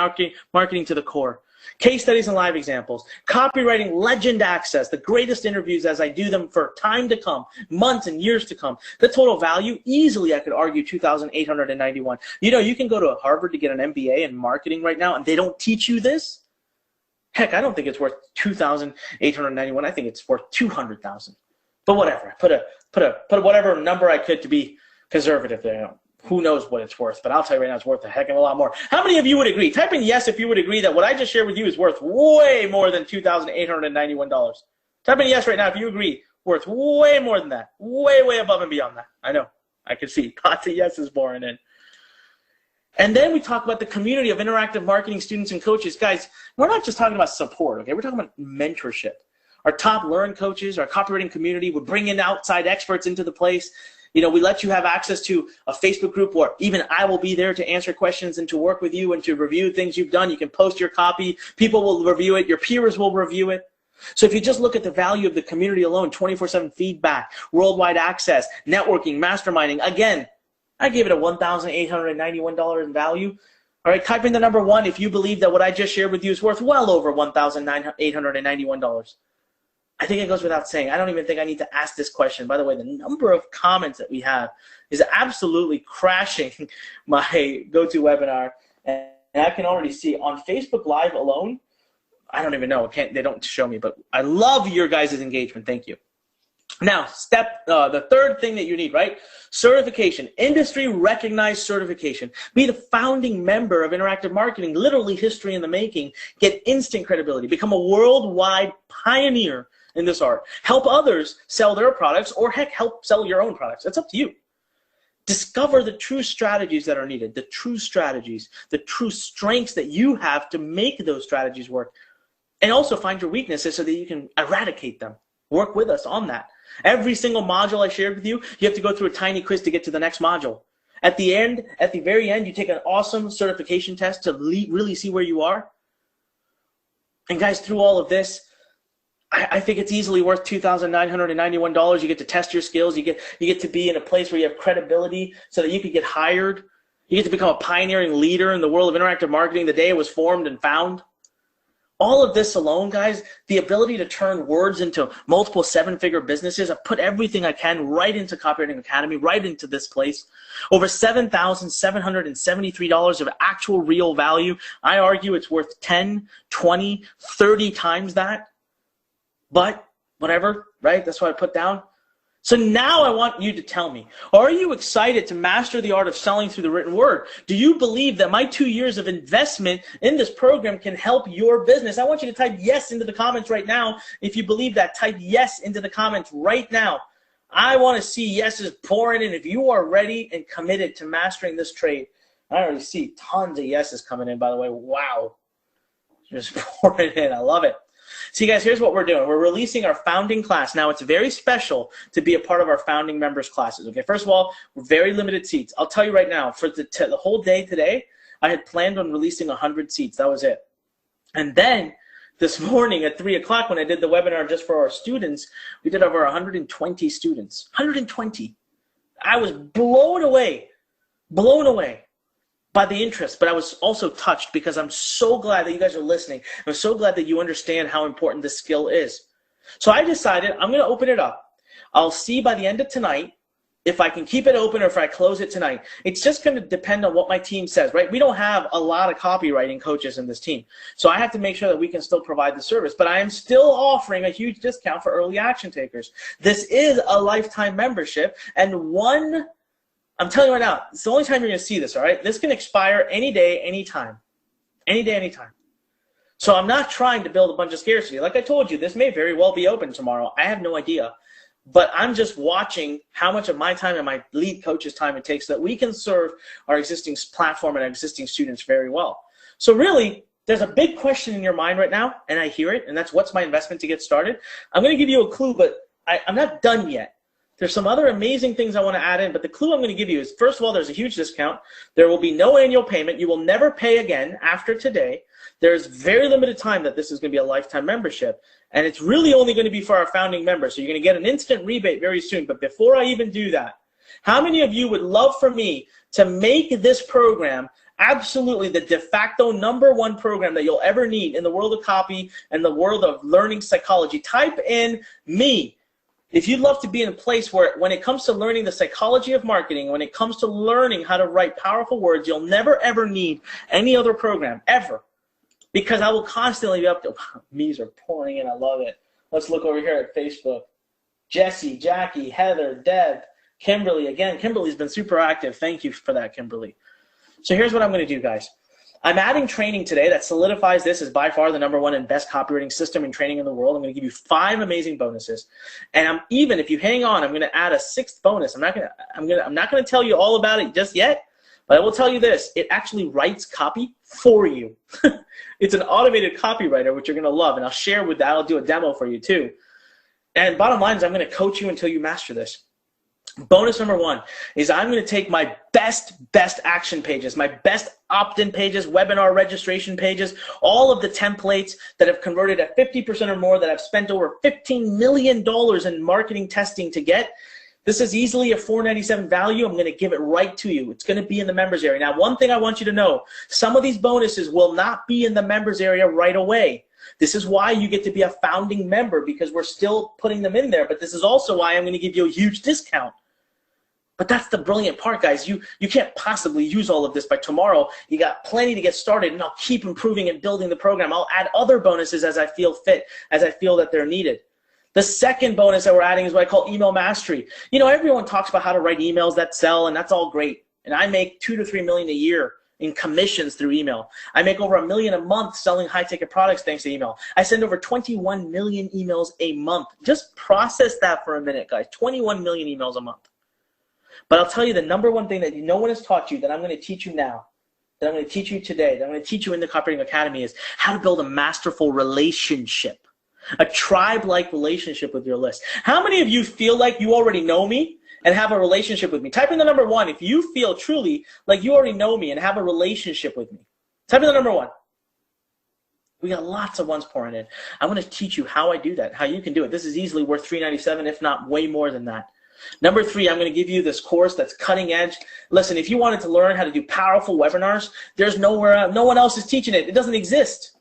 marketing to the core. Case studies and live examples, copywriting legend access, the greatest interviews as I do them for time to come, months and years to come. The total value, easily I could argue $2,891. You know, you can go to Harvard to get an MBA in marketing right now and they don't teach you this. Heck, I don't think it's worth $2,891. I think it's worth $200,000. But whatever, put whatever number I could to be conservative there. Who knows what it's worth, but I'll tell you right now, it's worth a heck of a lot more. How many of you would agree? Type in yes if you would agree that what I just shared with you is worth way more than $2,891. Type in yes right now if you agree, worth way more than that, way above and beyond that. I know, I can see lots of yeses pouring in. And then we talk about the community of interactive marketing students and coaches. Guys, we're not just talking about support, okay? We're talking about mentorship. Our top learn coaches, our copywriting community, would bring in outside experts into the place. You know, we let you have access to a Facebook group where even I will be there to answer questions and to work with you and to review things you've done. You can post your copy. People will review it. Your peers will review it. So if you just look at the value of the community alone, 24/7 feedback, worldwide access, networking, masterminding, again, I gave it a $1,891 in value. All right, type in the number 1 if you believe that what I just shared with you is worth well over $1,891. I think it goes without saying. I don't even think I need to ask this question. By the way, the number of comments that we have is absolutely crashing my GoToWebinar. And I can already see on Facebook Live alone, I don't even know. They don't show me, but I love your guys' engagement. Thank you. Now, the third thing that you need, right? Certification, industry recognized certification. Be the founding member of interactive marketing, literally history in the making. Get instant credibility. Become a worldwide pioneer in this art. Help others sell their products, or heck, help sell your own products. That's up to you. Discover the true strategies that are needed, the true strategies, the true strengths that you have to make those strategies work. And also find your weaknesses so that you can eradicate them. Work with us on that. Every single module I shared with you, you have to go through a tiny quiz to get to the next module. At the end, at the very end, you take an awesome certification test to really see where you are. And guys, through all of this, I think it's easily worth $2,991. You get to test your skills. You get to be in a place where you have credibility so that you could get hired. You get to become a pioneering leader in the world of interactive marketing the day it was formed and found. All of this alone, guys, the ability to turn words into multiple seven-figure businesses. I've put everything I can right into Copywriting Academy, right into this place. Over $7,773 of actual real value. I argue it's worth 10, 20, 30 times that. But whatever, right? That's what I put down. So now I want you to tell me, are you excited to master the art of selling through the written word? Do you believe that my 2 years of investment in this program can help your business? I want you to type yes into the comments right now. If you believe that, type yes into the comments right now. I want to see yeses pouring in. If you are ready and committed to mastering this trade, I already see tons of yeses coming in, by the way. Wow. Just pouring in. I love it. See, guys, here's what we're doing. We're releasing our founding class. Now, it's very special to be a part of our founding members classes. Okay, first of all, we're very limited seats. I'll tell you right now, for the whole day today, I had planned on releasing 100 seats. That was it. And then this morning at 3 o'clock when I did the webinar just for our students, we did over 120 students. 120. I was blown away by the interest, but I was also touched because I'm so glad that you guys are listening. I'm so glad that you understand how important this skill is. So I decided I'm going to open it up. I'll see by the end of tonight if I can keep it open or if I close it tonight. It's just going to depend on what my team says, right? We don't have a lot of copywriting coaches in this team. So I have to make sure that we can still provide the service. But I am still offering a huge discount for early action takers. This is a lifetime membership, and I'm telling you right now, it's the only time you're going to see this, all right? This can expire any day, anytime. Any day, anytime. So I'm not trying to build a bunch of scarcity. Like I told you, this may very well be open tomorrow. I have no idea. But I'm just watching how much of my time and my lead coach's time it takes so that we can serve our existing platform and our existing students very well. So really, there's a big question in your mind right now, and I hear it, and that's what's my investment to get started. I'm going to give you a clue, but I'm not done yet. There's some other amazing things I want to add in, but the clue I'm going to give you is, first of all, there's a huge discount. There will be no annual payment. You will never pay again after today. There's very limited time that this is going to be a lifetime membership, and it's really only going to be for our founding members. So you're going to get an instant rebate very soon. But before I even do that, how many of you would love for me to make this program absolutely the de facto #1 program that you'll ever need in the world of copy and the world of learning psychology? Type in me. If you'd love to be in a place where when it comes to learning the psychology of marketing, when it comes to learning how to write powerful words, you'll never ever need any other program, ever. Because I will constantly be up to, me's are pouring in, I love it. Let's look over here at Facebook. Jesse, Jackie, Heather, Deb, Kimberly. Again, Kimberly's been super active. Thank you for that, Kimberly. So here's what I'm going to do, guys. I'm adding training today that solidifies this as by far the #1 and best copywriting system and training in the world. I'm going to give you 5 amazing bonuses, and even if you hang on, I'm going to add a 6th bonus. I'm not going to tell you all about it just yet, but I will tell you this: it actually writes copy for you. It's an automated copywriter, which you're going to love, and I'll share with that. I'll do a demo for you too. And bottom line is, I'm going to coach you until you master this. Bonus #1 is I'm going to take my best action pages, my best opt-in pages, webinar registration pages, all of the templates that have converted at 50% or more, that I've spent over $15 million in marketing testing to get. This is easily a $497 value. I'm going to give it right to you. It's going to be in the members area. Now, one thing I want you to know, some of these bonuses will not be in the members area right away. This is why you get to be a founding member, because we're still putting them in there. But this is also why I'm going to give you a huge discount. But that's the brilliant part, guys. You can't possibly use all of this by tomorrow. You got plenty to get started, and I'll keep improving and building the program. I'll add other bonuses as I feel fit, as I feel that they're needed. The second bonus that we're adding is what I call email mastery. You know, everyone talks about how to write emails that sell, and that's all great. And I make $2 to $3 million a year in commissions through email. I make over $1 million a month selling high-ticket products thanks to email. I send over 21 million emails a month. Just process that for a minute, guys. 21 million emails a month. But I'll tell you the #1 thing that no one has taught you, that I'm going to teach you now, that I'm going to teach you today, that I'm going to teach you in the Copywriting Academy, is how to build a masterful relationship, a tribe-like relationship with your list. How many of you feel like you already know me and have a relationship with me? Type in the #1 if you feel truly like you already know me and have a relationship with me. Type in the #1. We got lots of ones pouring in. I'm going to teach you how I do that, how you can do it. This is easily worth $397, if not way more than that. Number 3, I'm going to give you this course that's cutting edge. Listen, if you wanted to learn how to do powerful webinars, there's no one else is teaching it. It doesn't exist.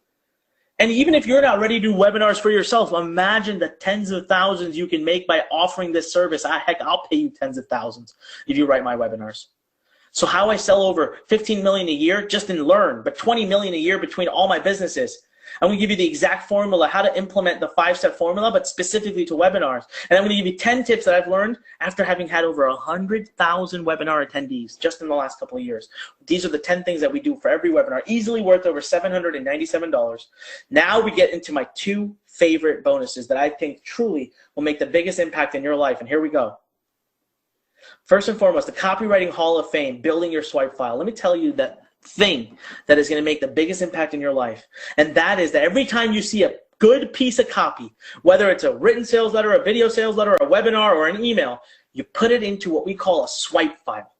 And even if you're not ready to do webinars for yourself, imagine the tens of thousands you can make by offering this service. Heck, I'll pay you tens of thousands if you write my webinars. So how I sell over 15 million a year just in Learn, but 20 million a year between all my businesses. I'm going to give you the exact formula, how to implement the 5-step formula, but specifically to webinars. And I'm going to give you 10 tips that I've learned after having had over 100,000 webinar attendees just in the last couple of years. These are the 10 things that we do for every webinar, easily worth over $797. Now we get into my 2 favorite bonuses that I think truly will make the biggest impact in your life. And here we go. First and foremost, the Copywriting Hall of Fame, building your swipe file. Let me tell you that thing that is going to make the biggest impact in your life. And that is that every time you see a good piece of copy, whether it's a written sales letter, a video sales letter, a webinar, or an email, you put it into what we call a swipe file.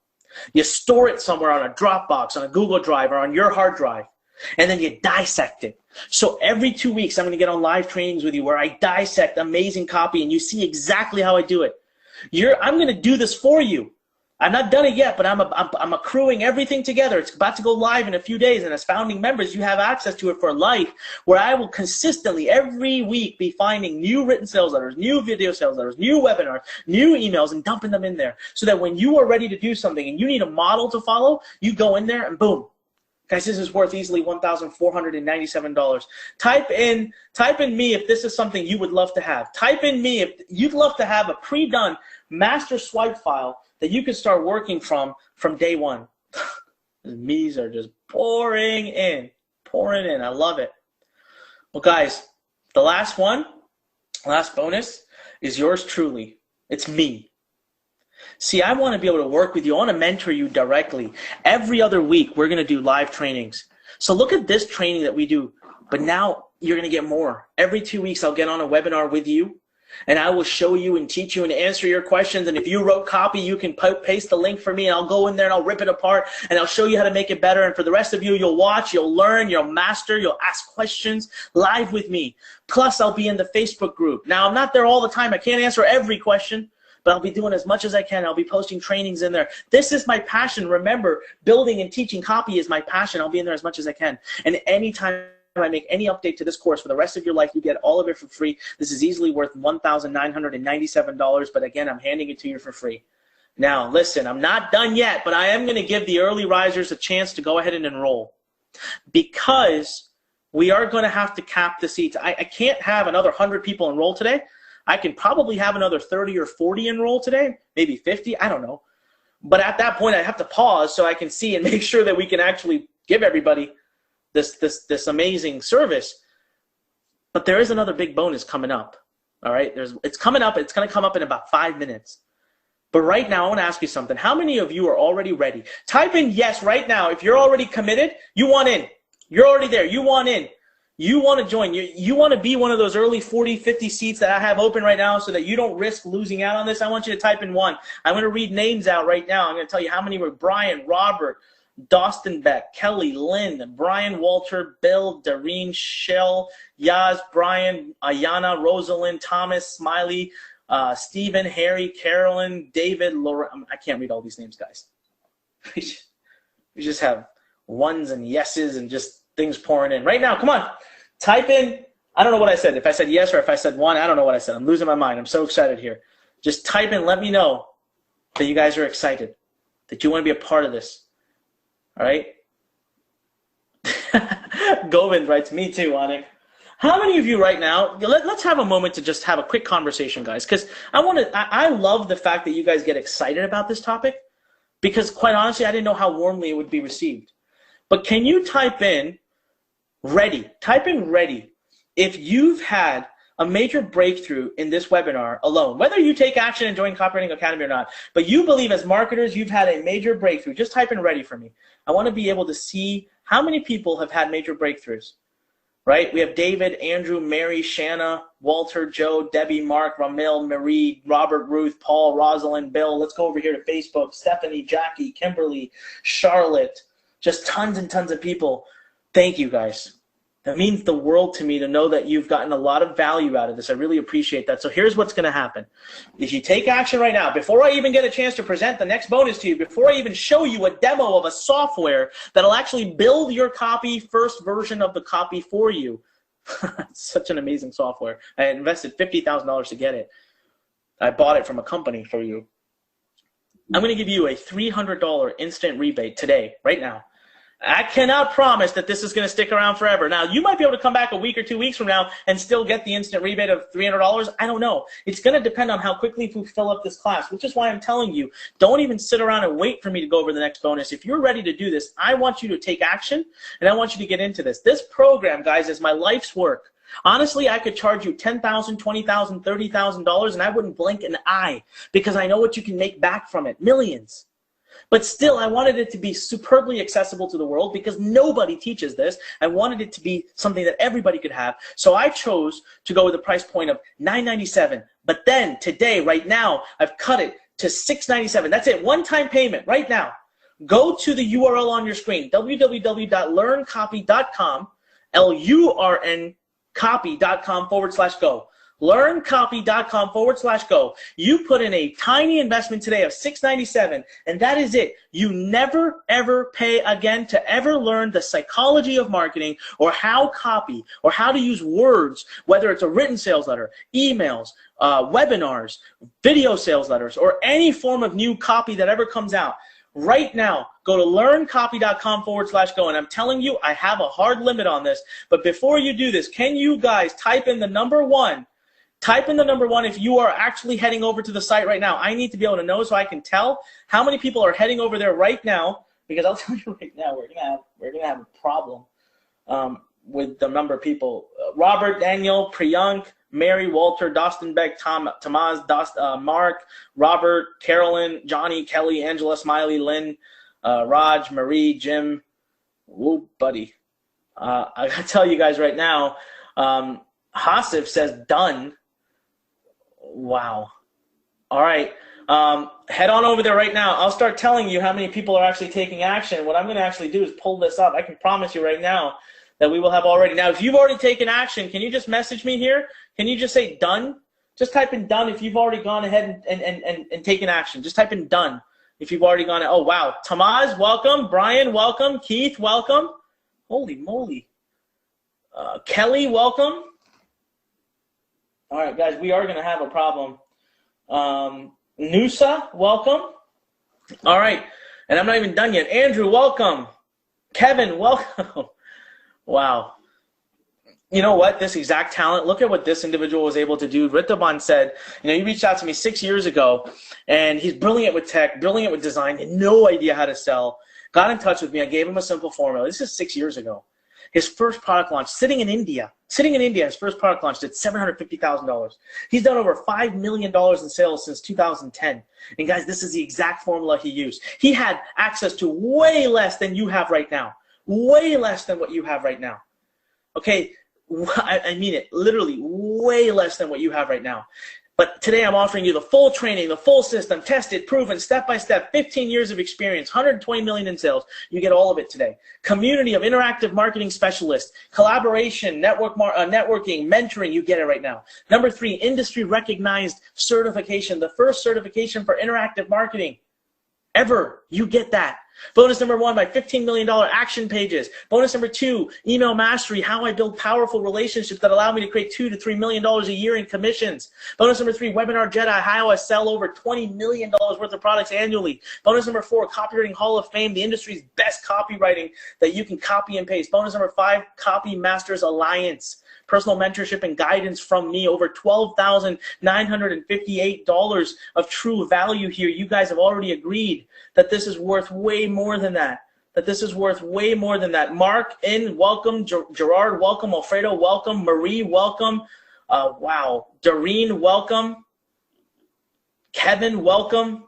You store it somewhere on a Dropbox, on a Google Drive, or on your hard drive, and then you dissect it. So every 2 weeks, I'm going to get on live trainings with you where I dissect amazing copy, and you see exactly how I do it. I'm going to do this for you. I've not done it yet, but I'm accruing everything together. It's about to go live in a few days, and as founding members, you have access to it for life, where I will consistently every week be finding new written sales letters, new video sales letters, new webinars, new emails, and dumping them in there, so that when you are ready to do something and you need a model to follow, you go in there and boom. Guys, this is worth easily $1,497. Type in me if this is something you would love to have. Type in me if you'd love to have a pre-done master swipe file that you can start working from day one. The me's are just pouring in. I love it. Well, guys, the last bonus is yours truly. It's me. See, I want to be able to work with you. I want to mentor you directly. Every other week, we're going to do live trainings. So look at this training that we do, but now you're going to get more. Every 2 weeks, I'll get on a webinar with you, and I will show you and teach you and answer your questions. And if you wrote copy, you can paste the link for me, and I'll go in there and I'll rip it apart, and I'll show you how to make it better. And for the rest of you, you'll watch, you'll learn, you'll master, you'll ask questions live with me. Plus, I'll be in the Facebook group. Now, I'm not there all the time. I can't answer every question, but I'll be doing as much as I can. I'll be posting trainings in there. This is my passion. Remember, building and teaching copy is my passion. I'll be in there as much as I can. And anytime I make any update to this course for the rest of your life, you get all of it for free. This is easily worth $1,997, but again, I'm handing it to you for free. Now, listen, I'm not done yet, but I am going to give the early risers a chance to go ahead and enroll, because we are going to have to cap the seats. I can't have another 100 people enroll today. I can probably have another 30 or 40 enroll today, maybe 50, I don't know. But at that point, I have to pause so I can see and make sure that we can actually give everybody this amazing service. But there is another big bonus coming up, all right? It's coming up. It's going to come up in about 5 minutes. But right now, I want to ask you something. How many of you are already ready? Type in yes right now. If you're already committed, you want in. You're already there. You want in. You want to join. You want to be one of those early 40, 50 seats that I have open right now so that you don't risk losing out on this. I want you to type in 1. I'm going to read names out right now. I'm going to tell you how many were Brian, Robert, Dawson Beck, Kelly, Lynn, Brian, Walter, Bill, Doreen, Shell, Yaz, Brian, Ayana, Rosalind, Thomas, Smiley, Stephen, Harry, Carolyn, David, Laura. I can't read all these names, guys. We just have ones and yeses and just things pouring in. Right now, come on. Type in, I don't know what I said. If I said yes or if I said 1, I don't know what I said. I'm losing my mind. I'm so excited here. Just type in, let me know that you guys are excited, that you want to be a part of this. All right? Govind writes, me too, Anik. How many of you right now, let's have a moment to just have a quick conversation, guys, because I love the fact that you guys get excited about this topic, because quite honestly, I didn't know how warmly it would be received. But can you type in ready? Type in ready if you've had a major breakthrough in this webinar alone, whether you take action and join Copywriting Academy or not, but you believe as marketers you've had a major breakthrough. Just type in ready for me. I want to be able to see how many people have had major breakthroughs, right? We have David, Andrew, Mary, Shanna, Walter, Joe, Debbie, Mark, Ramil, Marie, Robert, Ruth, Paul, Rosalind, Bill. Let's go over here to Facebook. Stephanie, Jackie, Kimberly, Charlotte, just tons and tons of people. Thank you, guys. It means the world to me to know that you've gotten a lot of value out of this. I really appreciate that. So here's what's going to happen. If you take action right now, before I even get a chance to present the next bonus to you, before I even show you a demo of a software that'll actually build your copy, first version of the copy for you. It's such an amazing software. I invested $50,000 to get it. I bought it from a company for you. I'm going to give you a $300 instant rebate today, right now. I cannot promise that this is going to stick around forever. Now, you might be able to come back a week or 2 weeks from now and still get the instant rebate of $300. I don't know. It's going to depend on how quickly we fill up this class, which is why I'm telling you, don't even sit around and wait for me to go over the next bonus. If you're ready to do this, I want you to take action, and I want you to get into this. This program, guys, is my life's work. Honestly, I could charge you $10,000, $20,000, $30,000, and I wouldn't blink an eye because I know what you can make back from it, millions. But still, I wanted it to be superbly accessible to the world because nobody teaches this. I wanted it to be something that everybody could have. So I chose to go with a price point of $997. But then today, right now, I've cut it to $697. That's it, one-time payment right now. Go to the URL on your screen, www.learncopy.com, LURNcopy.com/go. learncopy.com/go. You put in a tiny investment today of $697, and that is it. You never, ever pay again to ever learn the psychology of marketing or how copy or how to use words, whether it's a written sales letter, emails, webinars, video sales letters, or any form of new copy that ever comes out. Right now, go to learncopy.com/go, and I'm telling you, I have a hard limit on this, but before you do this, can you guys type in the number 1? Type in the number 1 if you are actually heading over to the site right now. I need to be able to know so I can tell how many people are heading over there right now, because I'll tell you right now, we're gonna have a problem with the number of people. Robert, Daniel, Priyank, Mary, Walter, Dostin Beck, Tamaz, Mark, Robert, Carolyn, Johnny, Kelly, Angela, Smiley, Lynn, Raj, Marie, Jim. Whoop, buddy. I gotta tell you guys right now, Hasif says done. Wow. All right. Head on over there right now. I'll start telling you how many people are actually taking action. What I'm going to actually do is pull this up. I can promise you right now that we will have already. Now, if you've already taken action, can you just message me here? Can you just say done? Just type in done if you've already gone ahead and taken action. Just type in done if you've already gone. Oh, wow. Tamaz, welcome. Brian, welcome. Keith, welcome. Holy moly. Kelly, welcome. All right, guys, we are going to have a problem. Nusa, welcome. All right, and I'm not even done yet. Andrew, welcome. Kevin, welcome. Wow. You know what? This exact talent, look at what this individual was able to do. Ritaban said, you know, he reached out to me 6 years ago, and he's brilliant with tech, brilliant with design, had no idea how to sell. Got in touch with me. I gave him a simple formula. This is 6 years ago. His first product launch, sitting in India, his first product launch did $750,000. He's done over $5 million in sales since 2010. And guys, this is the exact formula he used. He had access to way less than you have right now. Way less than what you have right now. Okay, I mean it, literally way less than what you have right now. But today I'm offering you the full training, the full system, tested, proven, step-by-step, 15 years of experience, 120 million in sales. You get all of it today. Community of interactive marketing specialists, collaboration, networking, mentoring, you get it right now. Number 3, industry recognized certification, the first certification for interactive marketing ever. You get that. Bonus number 1, my $15 million action pages. Bonus number 2, email mastery, how I build powerful relationships that allow me to create $2 to $3 million a year in commissions. Bonus number 3, webinar Jedi, how I sell over $20 million worth of products annually. Bonus number 4, copywriting Hall of Fame, the industry's best copywriting that you can copy and paste. Bonus number 5, Copy Masters Alliance. Personal mentorship and guidance from me, over $12,958 of true value here. You guys have already agreed that this is worth way more than that. Mark in, welcome. Gerard, welcome. Alfredo, welcome. Marie, welcome. Wow. Doreen, welcome. Kevin, welcome.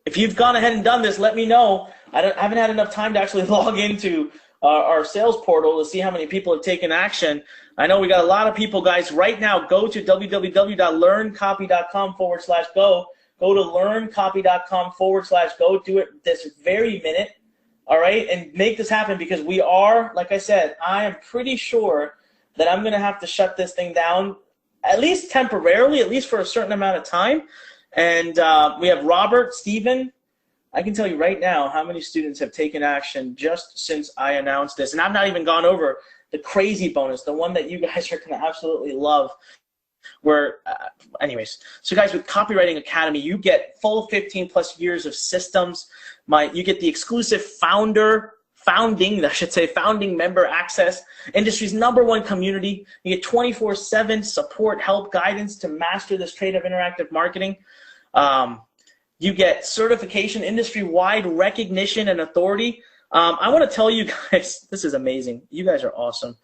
If you've gone ahead and done this, let me know. I haven't had enough time to actually log into our sales portal to see how many people have taken action. I know we got a lot of people, guys. Right now, go to www.learncopy.com/go. Go to learncopy.com/go. Do it this very minute. all right, and make this happen, because we are, like I said, I am pretty sure that I'm going to have to shut this thing down, at least temporarily, at least for a certain amount of time. And we have Robert, Stephen. I can tell you right now how many students have taken action just since I announced this. And I've not even gone over the crazy bonus, the one that you guys are going to absolutely love. Where, anyways, so guys, with Copywriting Academy, you get full 15 plus years of systems. You get the exclusive founding member access, industry's #1 community. You get 24/7 support, help, guidance to master this trade of interactive marketing. You get certification, industry-wide recognition and authority. I want to tell you guys, this is amazing. You guys are awesome.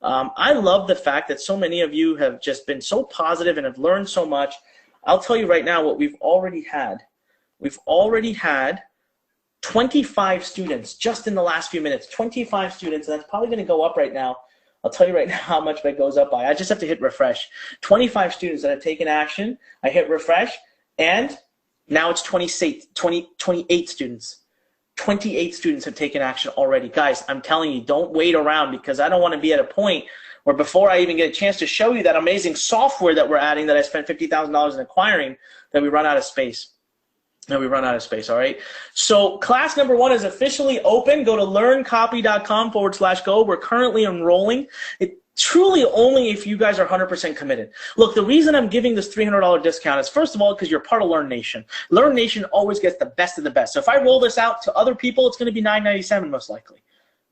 I love the fact that so many of you have just been so positive and have learned so much. I'll tell you right now what we've already had. We've already had 25 students just in the last few minutes. 25 students, and that's probably going to go up right now. I'll tell you right now how much that goes up by. I just have to hit refresh. 25 students that have taken action. I hit refresh, and now it's 28 students. 28 students have taken action already. Guys, I'm telling you, don't wait around, because I don't want to be at a point where before I even get a chance to show you that amazing software that we're adding that I spent $50,000 in acquiring, that we run out of space. All right? So class #1 is officially open. Go to learncopy.com/go. We're currently enrolling. It truly only if you guys are 100% committed. Look, the reason I'm giving this $300 discount is, first of all, because you're part of Learn Nation. Learn Nation always gets the best of the best. So if I roll this out to other people, it's going to be $997 most likely.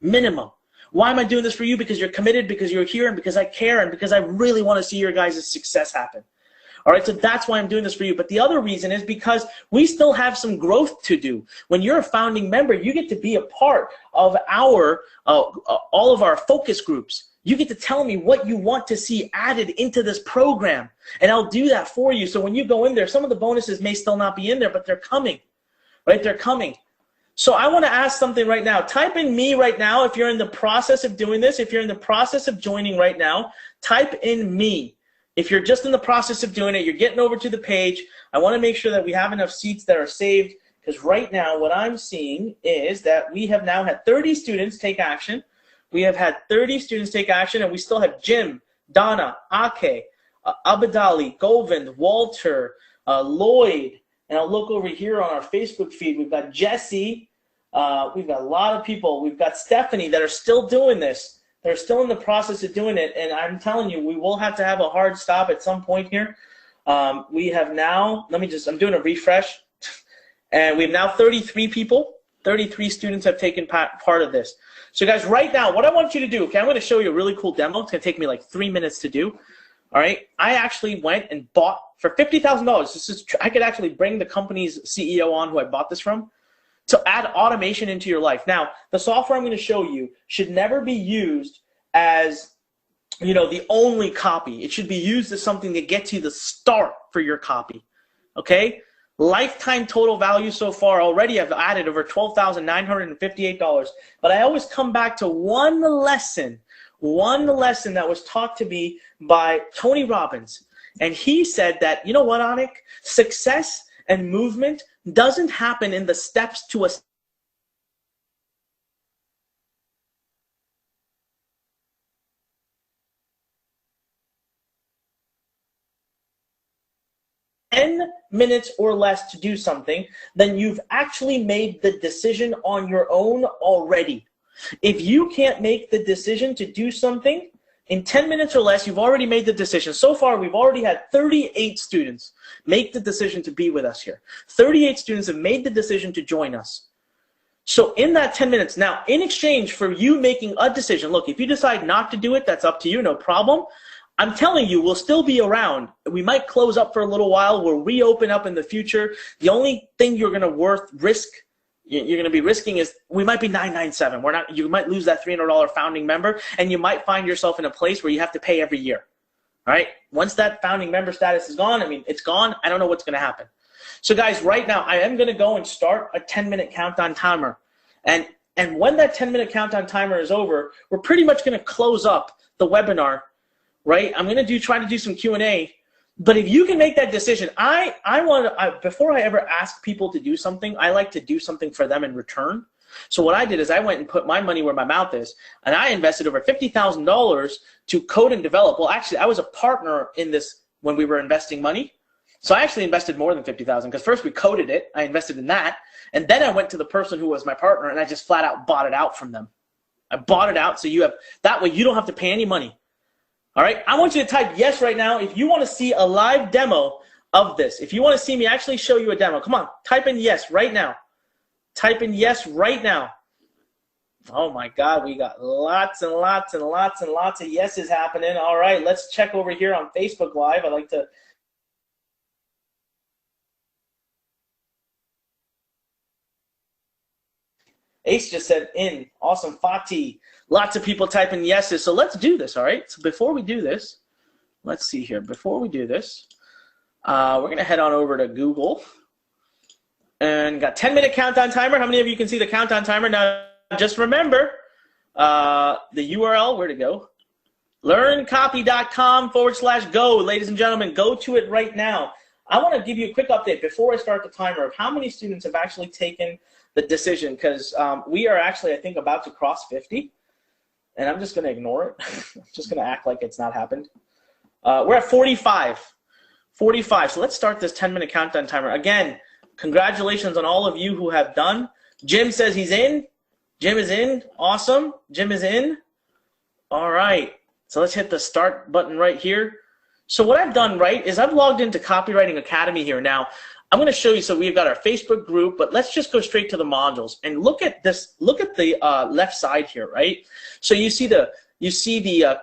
Minimum. Why am I doing this for you? Because you're committed, because you're here, and because I care, and because I really want to see your guys' success happen. All right, so that's why I'm doing this for you. But the other reason is because we still have some growth to do. When you're a founding member, you get to be a part of our all of our focus groups. You get to tell me what you want to see added into this program, and I'll do that for you. So when you go in there, some of the bonuses may still not be in there, but they're coming, right? They're coming. So I want to ask something right now. Type in me right now if you're in the process of doing this. If you're in the process of joining right now, type in me. If you're just in the process of doing it, you're getting over to the page. I want to make sure that we have enough seats that are saved, because right now what I'm seeing is that we have now had 30 students take action. We have had 30 students take action, and we still have Jim, Donna, Ake, Abadali, Govind, Walter, Lloyd, and I'll look over here on our Facebook feed. We've got Jesse. We've got a lot of people. We've got Stephanie that are still doing this. They're still in the process of doing it, and I'm telling you, we will have to have a hard stop at some point here. We have now, I'm doing a refresh, and we have now 33 people, 33 students have taken part of this. So guys, right now, what I want you to do, okay, I'm going to show you a really cool demo. It's going to take me like 3 minutes to do. All right, I actually went and bought for $50,000. I could actually bring the company's CEO on who I bought this from, to add automation into your life. Now, the software I'm going to show you should never be used as, you know, the only copy. It should be used as something that gets you the start for your copy, okay? Lifetime total value so far already I've added over $12,958, but I always come back to one lesson that was taught to me by Tony Robbins, and he said that, you know what, Anik? Success and movement doesn't happen in the steps to a 10 minutes or less to do something, then you've actually made the decision on your own already. If you can't make the decision to do something in 10 minutes or less, you've already made the decision. So far, we've already had 38 students make the decision to be with us here. 38 students have made the decision to join us. So in that 10 minutes, now in exchange for you making a decision, look, if you decide not to do it, that's up to you, no problem. I'm telling you, we'll still be around. We might close up for a little while. We'll reopen up in the future. The only thing you're going to you're going to be risking is we might be $997. You might lose that $300 founding member, and you might find yourself in a place where you have to pay every year. All right? Once that founding member status is gone, I mean, it's gone. I don't know what's going to happen. So guys, right now, I am going to go and start a 10-minute countdown timer. And when that 10-minute countdown timer is over, we're pretty much going to close up the webinar, right? I'm going to try to do some Q&A. But if you can make that decision, before I ever ask people to do something, I like to do something for them in return. So what I did is I went and put my money where my mouth is, and I invested over $50,000 to code and develop. Well, actually, I was a partner in this when we were investing money. So I actually invested more than $50,000 because first we coded it. I invested in that. And then I went to the person who was my partner and I just flat out bought it out from them. I bought it out so you have, that way you don't have to pay any money. All right. I want you to type yes right now if you want to see a live demo of this. If you want to see me actually show you a demo, come on, type in yes right now. Type in yes right now. Oh my God, we got lots and lots and lots and lots of yeses happening. All right, let's check over here on Facebook Live. I like to. Ace just said in. Awesome. Fatih. Lots of people typing yeses. So let's do this, all right? So before we do this, let's see here. Before we do this, we're going to head on over to Google. And got 10-minute countdown timer. How many of you can see the countdown timer? Now, just remember the URL, where to go? learncopy.com/go. Ladies and gentlemen, go to it right now. I want to give you a quick update before I start the timer of how many students have actually taken the decision, because we are actually, I think, about to cross 50, and I'm just going to ignore it. I'm just going to act like it's not happened. We're at 45. 45. So let's start this 10-minute countdown timer. Again, congratulations on all of you who have done. Jim says he's in. Jim is in. Awesome. Jim is in. All right. So let's hit the start button right here. So what I've done, right, is I've logged into Copywriting Academy here. Now, I'm going to show you, so we've got our Facebook group, but let's just go straight to the modules. And look at this, look at the left side here, right? So you see the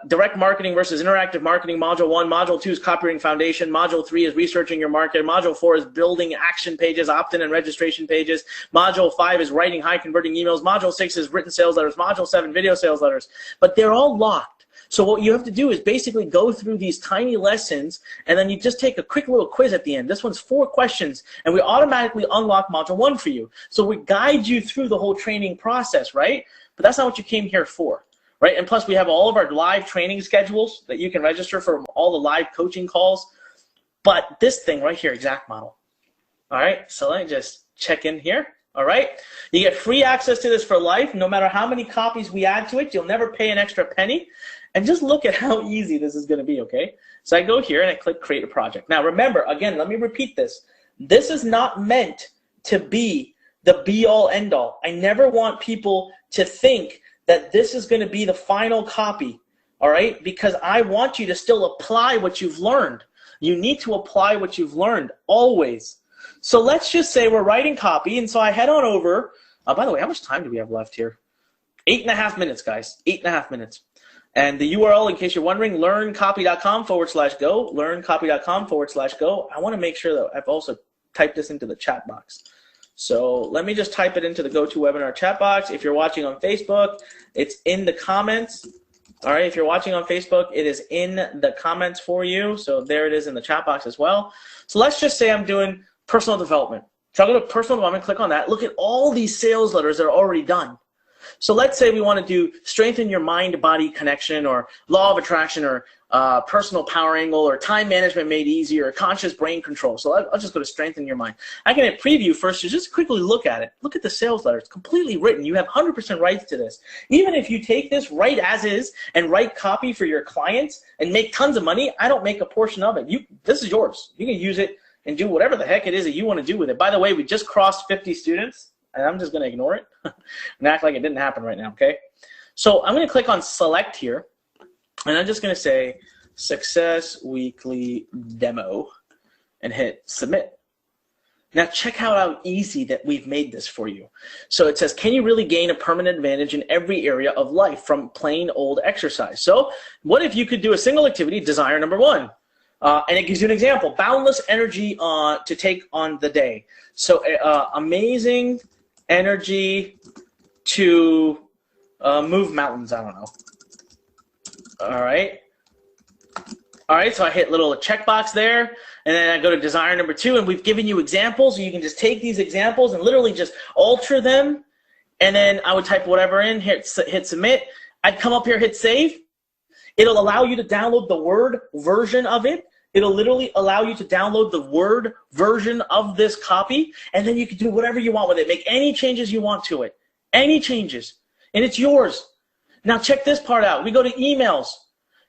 direct marketing versus interactive marketing. Module 1, Module 2 is copywriting foundation. Module 3 is researching your market. Module 4 is building action pages, opt-in and registration pages. Module 5 is writing high converting emails. Module 6 is written sales letters. Module 7, video sales letters. But they're all locked. So what you have to do is basically go through these tiny lessons, and then you just take a quick little quiz at the end. This one's 4 questions, and we automatically unlock Module 1 for you. So we guide you through the whole training process, right? But that's not what you came here for. Right? And plus, we have all of our live training schedules that you can register for all the live coaching calls. But this thing right here, exact model. All right, so let me just check in here. All right, you get free access to this for life. No matter how many copies we add to it, you'll never pay an extra penny. And just look at how easy this is going to be, okay? So I go here and I click Create a Project. Now, remember, again, let me repeat this. This is not meant to be the be-all, end-all. I never want people to think that this is going to be the final copy, all right? Because I want you to still apply what you've learned. You need to apply what you've learned, always. So let's just say we're writing copy, and so I head on over. By the way, how much time do we have left here? 8.5 minutes, guys, 8.5 minutes. And the URL, in case you're wondering, learncopy.com/go, learncopy.com/go. I want to make sure that I've also typed this into the chat box. So let me just type it into the GoToWebinar chat box. If you're watching on Facebook, it's in the comments. All right, if you're watching on Facebook, it is in the comments for you. So there it is in the chat box as well. So let's just say I'm doing personal development. So I'll go to personal development, click on that. Look at all these sales letters that are already done. So let's say we want to do strengthen your mind-body connection, or law of attraction, or personal power angle, or time management made easy, or conscious brain control. So I'll just go to strengthen your mind. I can hit preview first to just quickly look at it. Look at the sales letter. It's completely written. You have 100% rights to this. Even if you take this right as is and write copy for your clients and make tons of money, I don't make a portion of it. This is yours. You can use it and do whatever the heck it is that you want to do with it. By the way, we just crossed 50 students. And I'm just going to ignore it and act like it didn't happen right now, okay? So I'm going to click on Select here, and I'm just going to say Success Weekly Demo and hit Submit. Now check out how easy that we've made this for you. So it says, can you really gain a permanent advantage in every area of life from plain old exercise? So what if you could do a single activity, desire number 1? And it gives you an example, boundless energy to take on the day. So amazing energy to move mountains. I don't know. All right. All right, so I hit little checkbox there, and then I go to desire number 2, and we've given you examples. So you can just take these examples and literally just alter them, and then I would type whatever in, hit submit. I'd come up here, hit save. It'll allow you to download the Word version of it. It'll literally allow you to download the Word version of this copy, and then you can do whatever you want with it. Make any changes you want to it. Any changes. And it's yours. Now check this part out. We go to emails.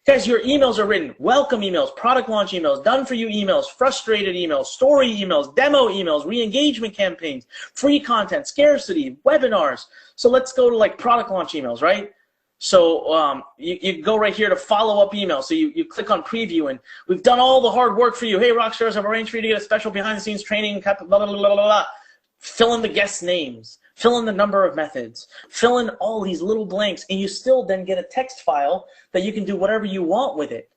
Guys, your emails are written. Welcome emails, product launch emails, done for you emails, frustrated emails, story emails, demo emails, re-engagement campaigns, free content, scarcity, webinars. So let's go to like product launch emails, right? So you go right here to follow-up email. So you click on preview, and we've done all the hard work for you. Hey, Rockstars, I've arranged for you to get a special behind-the-scenes training, blah, blah, blah, blah, blah. Fill in the guest names. Fill in the number of methods. Fill in all these little blanks, and you still then get a text file that you can do whatever you want with it.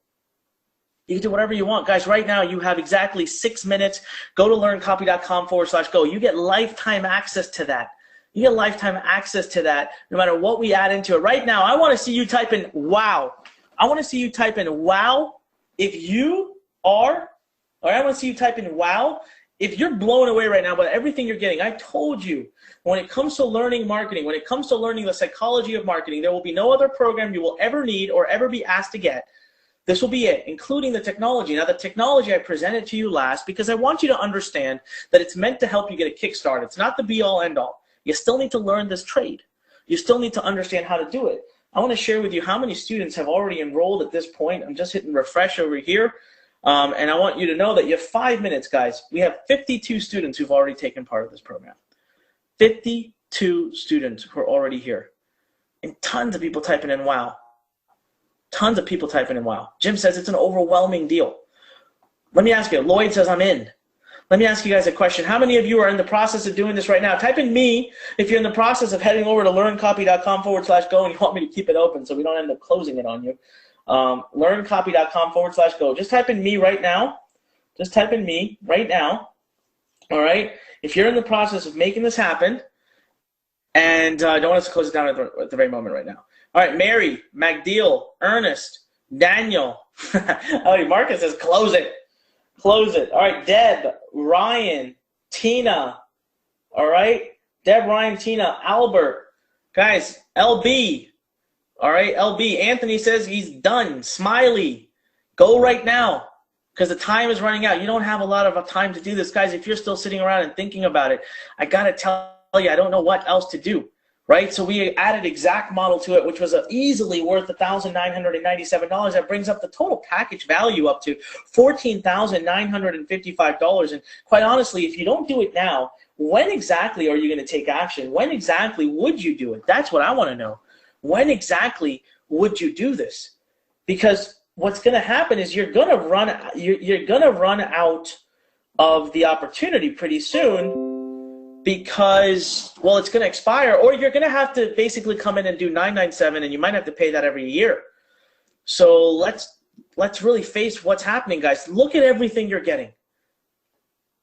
You can do whatever you want. Guys, right now you have exactly 6 minutes. Go to learncopy.com/go. You get lifetime access to that. You get lifetime access to that no matter what we add into it. Right now, I want to see you type in wow. I want to see you type in wow if you are, or I want to see you type in wow if you're blown away right now by everything you're getting. I told you, when it comes to learning marketing, when it comes to learning the psychology of marketing, there will be no other program you will ever need or ever be asked to get. This will be it, including the technology. Now, the technology I presented to you last because I want you to understand that it's meant to help you get a kickstart. It's not the be-all, end-all. You still need to learn this trade. You still need to understand how to do it. I want to share with you how many students have already enrolled at this point. I'm just hitting refresh over here. And I want you to know that you have 5 minutes, guys. We have 52 students who've already taken part of this program. 52 students who are already here. And tons of people typing in wow. Tons of people typing in wow. Jim says it's an overwhelming deal. Let me ask you. Lloyd says I'm in. Let me ask you guys a question. How many of you are in the process of doing this right now? Type in me if you're in the process of heading over to learncopy.com/go and you want me to keep it open so we don't end up closing it on you. Learncopy.com/go. Just type in me right now. Just type in me right now. All right? If you're in the process of making this happen, and I don't want us to close it down at the very moment right now. All right, Mary, MacDeal, Ernest, Daniel. Oh, Marcus says close it. Close it. All right, Deb, Ryan, Tina. All right, Deb, Ryan, Tina, Albert. Guys, LB. All right, LB. Anthony says he's done. Smiley. Go right now because the time is running out. You don't have a lot of time to do this. Guys, if you're still sitting around and thinking about it, I got to tell you, I don't know what else to do. Right? So we added exact model to it, which was easily worth $1,997. That brings up the total package value up to $14,955. And quite honestly, if you don't do it now, when exactly are you going to take action? When exactly would you do it? That's what I want to know. When exactly would you do this? Because what's going to happen is you're going to run out of the opportunity pretty soon. Because, well, it's going to expire, or you're going to have to basically come in and do $997, and you might have to pay that every year. So let's really face what's happening, guys. Look at everything you're getting.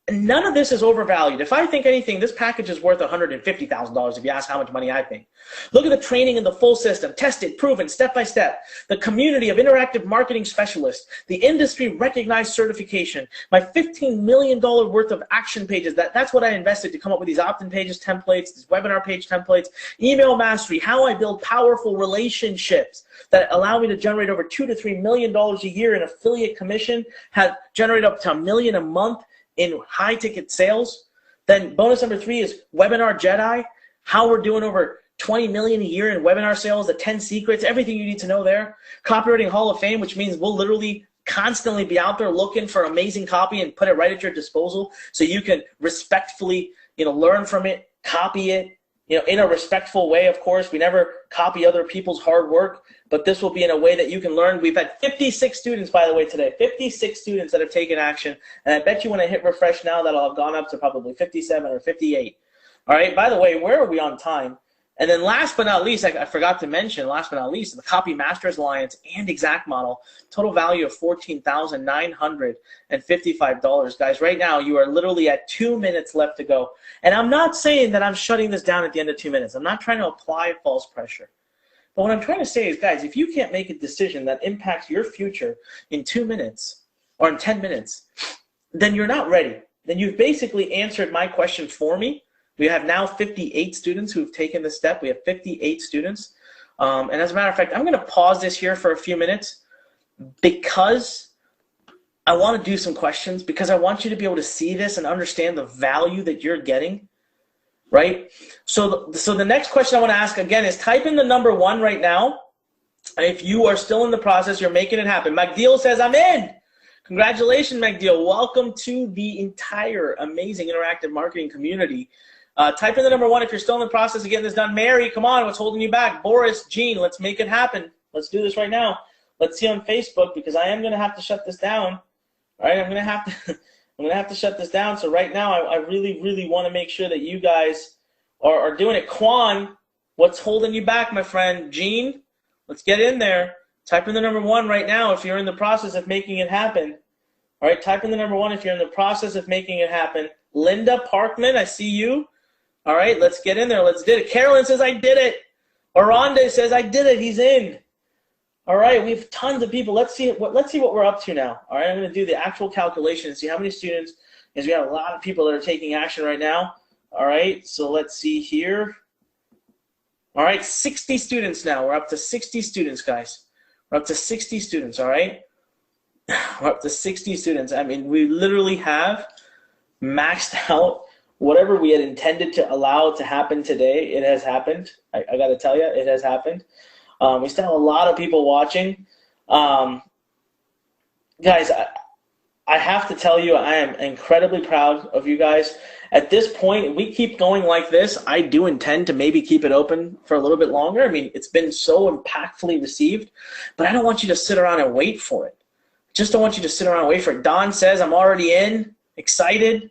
And none of this is overvalued. If I think anything, this package is worth $150,000 if you ask how much money I think. Look at the training in the full system, tested, proven, step-by-step. The community of interactive marketing specialists, the industry-recognized certification, my $15 million worth of action pages. That's what I invested to come up with these opt-in pages, templates, these webinar page templates, email mastery, how I build powerful relationships that allow me to generate over $2 to $3 million a year in affiliate commission, have generate up to $1 million a month in high-ticket sales. Then bonus number 3 is Webinar Jedi, how we're doing over $20 million a year in webinar sales, the 10 secrets, everything you need to know there. Copywriting Hall of Fame, which means we'll literally constantly be out there looking for amazing copy and put it right at your disposal so you can respectfully, learn from it, copy it, in a respectful way, of course. We never copy other people's hard work, but this will be in a way that you can learn. We've had 56 students, by the way, today. 56 students that have taken action. And I bet you when I hit refresh now, that'll have gone up to probably 57 or 58. All right, by the way, where are we on time? And then last but not least, I forgot to mention, last but not least, the Copy Masters Alliance and Exact Model, total value of $14,955. Guys, right now you are literally at 2 minutes left to go. And I'm not saying that I'm shutting this down at the end of 2 minutes. I'm not trying to apply false pressure. But what I'm trying to say is, guys, if you can't make a decision that impacts your future in 2 minutes or in 10 minutes, then you're not ready. Then you've basically answered my question for me. We have now 58 students who've taken this step. We have 58 students. And as a matter of fact, I'm going to pause this here for a few minutes because I want to do some questions, because I want you to be able to see this and understand the value that you're getting. right? So the next question I want to ask again is type in the number 1 right now. If you are still in the process, you're making it happen. MacDeal says, I'm in. Congratulations, MacDeal. Welcome to the entire amazing interactive marketing community. Type in the number 1 if you're still in the process of getting this done. Mary, come on, what's holding you back? Boris, Jean, let's make it happen. Let's do this right now. Let's see on Facebook, because I am going to have to shut this down. All right, I'm going to have to shut this down. So right now, I really, really want to make sure that you guys are doing it. Quan, what's holding you back, my friend? Jean, let's get in there. Type in the number 1 right now if you're in the process of making it happen. All right, type in the number 1 if you're in the process of making it happen. Linda Parkman, I see you. All right, let's get in there. Let's do it. Carolyn says, I did it. Oronde says, I did it. He's in. All right, we have tons of people. Let's see what we're up to now. All right, I'm going to do the actual calculation and see how many students, because we have a lot of people that are taking action right now. All right, so let's see here. All right, 60 students now. We're up to 60 students, guys. We're up to 60 students, all right? We're up to 60 students. I mean, we literally have maxed out whatever we had intended to allow to happen today. It has happened. I got to tell you, it has happened. We still have a lot of people watching. Guys, I have to tell you, I am incredibly proud of you guys. At this point, if we keep going like this, I do intend to maybe keep it open for a little bit longer. I mean, it's been so impactfully received, but I don't want you to sit around and wait for it. Just don't want you to sit around and wait for it. Don says, I'm already in, excited.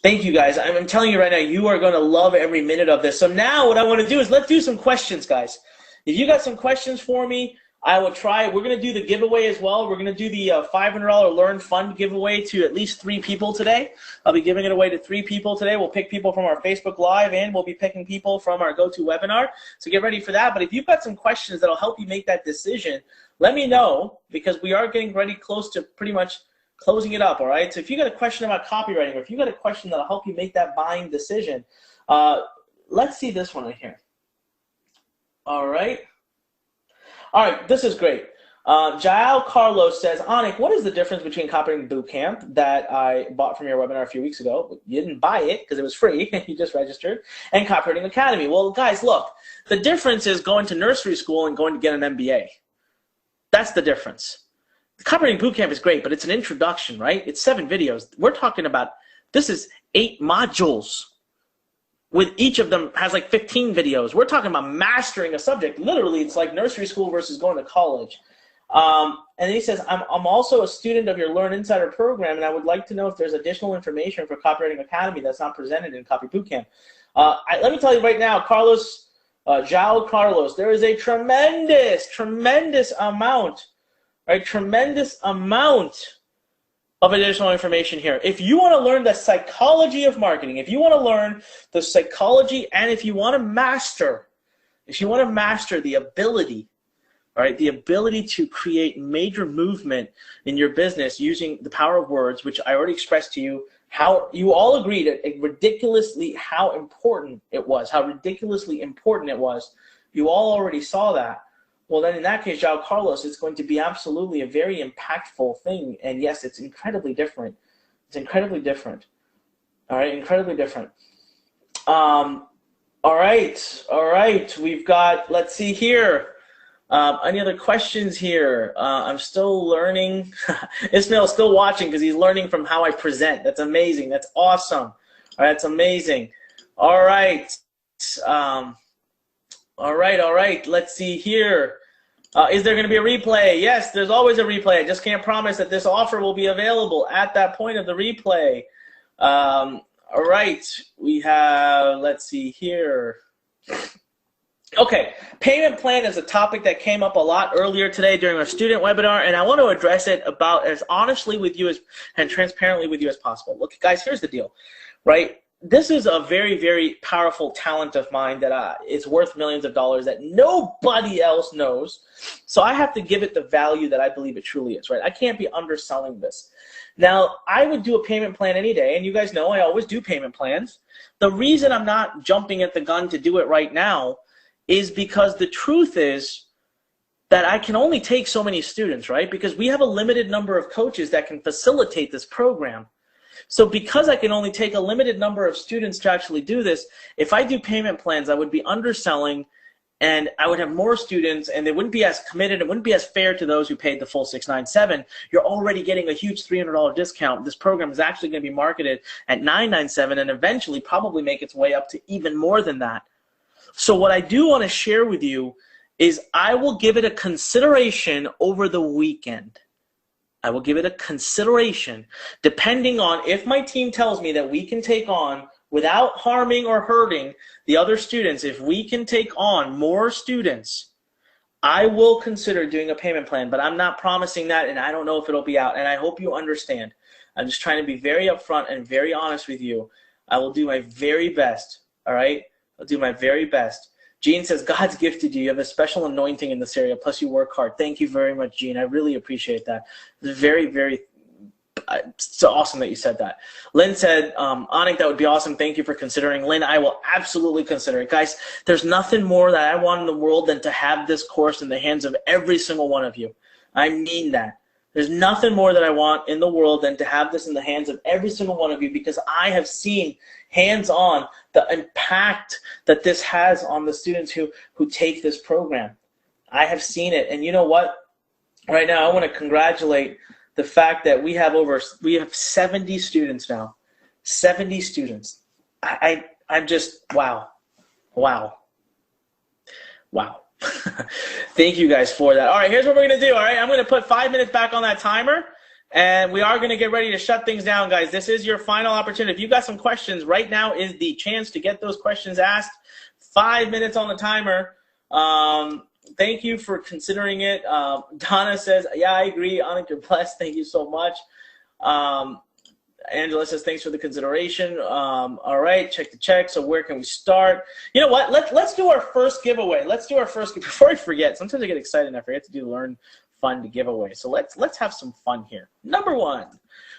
Thank you, guys. I'm telling you right now, you are going to love every minute of this. So now what I want to do is let's do some questions, guys. If you got some questions for me, I will try. We're going to do the giveaway as well. We're going to do the $500 Learn Fund giveaway to at least 3 people today. I'll be giving it away to 3 people today. We'll pick people from our Facebook Live, and we'll be picking people from our GoToWebinar. So get ready for that. But if you've got some questions that will help you make that decision, let me know, because we are getting ready close to pretty much closing it up, all right? So if you got a question about copywriting, or if you got a question that will help you make that buying decision, let's see this one right here. All right. All right, this is great. Jael Carlos says, Anik, what is the difference between Copywriting Bootcamp that I bought from your webinar a few weeks ago? You didn't buy it because it was free. You just registered. And Copywriting Academy. Well, guys, look, the difference is going to nursery school and going to get an MBA. That's the difference. The Copywriting Bootcamp is great, but it's an introduction, right? It's 7 videos. We're talking about, this is 8 modules. With each of them has like 15 videos. We're talking about mastering a subject. Literally, it's like nursery school versus going to college. And he says, I'm also a student of your Learn Insider program, and I would like to know if there's additional information for Copywriting Academy that's not presented in Copy Bootcamp. Let me tell you right now, Carlos, João Carlos, there is a tremendous amount, right? Tremendous amount of additional information here. If you want to learn the psychology of marketing, if you want to learn the psychology, and if you want to master the ability, all right, the ability to create major movement in your business using the power of words, which I already expressed to you, how you all agreed ridiculously how important it was, how ridiculously important it was. You all already saw that. Well, then in that case, João Carlos, it's going to be absolutely a very impactful thing. And yes, it's incredibly different. It's incredibly different. All right, incredibly different. All right. We've got, let's see here. Any other questions here? I'm still learning. Ismail's still watching because he's learning from how I present. That's amazing. That's awesome. All right, that's amazing. All right. All right. Let's see here. Is there going to be a replay? Yes, there's always a replay. I just can't promise that this offer will be available at that point of the replay. All right. We have, let's see here. Okay, payment plan is a topic that came up a lot earlier today during our student webinar, and I want to address it about as honestly with you as and transparently with you as possible. Look, guys, here's the deal, right? This is a very, very powerful talent of mine that it's worth millions of dollars that nobody else knows. So I have to give it the value that I believe it truly is, right? I can't be underselling this. Now, I would do a payment plan any day, and you guys know I always do payment plans. The reason I'm not jumping at the gun to do it right now is because the truth is that I can only take so many students, right? Because we have a limited number of coaches that can facilitate this program. So because I can only take a limited number of students to actually do this, if I do payment plans, I would be underselling, and I would have more students, and they wouldn't be as committed. It wouldn't be as fair to those who paid the full $697. You're already getting a huge $300 discount. This program is actually going to be marketed at $997 and eventually probably make its way up to even more than that. So what I do want to share with you is I will give it a consideration over the weekend. I will give it a consideration depending on if my team tells me that we can take on, without harming or hurting the other students, if we can take on more students, I will consider doing a payment plan, but I'm not promising that, and I don't know if it'll be out, and I hope you understand. I'm just trying to be very upfront and very honest with you. I will do my very best, all right? I'll do my very best. Jean says, God's gifted you. You have a special anointing in this area, plus you work hard. Thank you very much, Jean. I really appreciate that. It's very, very, it's awesome that you said that. Lynn said, Anik, that would be awesome. Thank you for considering. Lynn, I will absolutely consider it. Guys, there's nothing more that I want in the world than to have this course in the hands of every single one of you. I mean that. There's nothing more that I want in the world than to have this in the hands of every single one of you, because I have seen hands-on the impact that this has on the students who take this program. I have seen it. And you know what? Right now, I want to congratulate the fact that we have 70 students now. 70 students. I'm just, wow. Wow. Wow. Thank you guys for that. All right, here's what we're going to do. All right, I'm going to put 5 minutes back on that timer, and we are going to get ready to shut things down, guys. This is your final opportunity. If you've got some questions, right now is the chance to get those questions asked. 5 minutes on the timer. Thank you for considering it. Donna says, yeah, I agree. Anik, you're blessed. Thank you so much. Angela says, thanks for the consideration. All right, check the check. So where can we start? You know what? Let's do our first giveaway. Let's do our first. Before I forget, sometimes I get excited and I forget to do Learn Fun to giveaway. So let's have some fun here. Number one,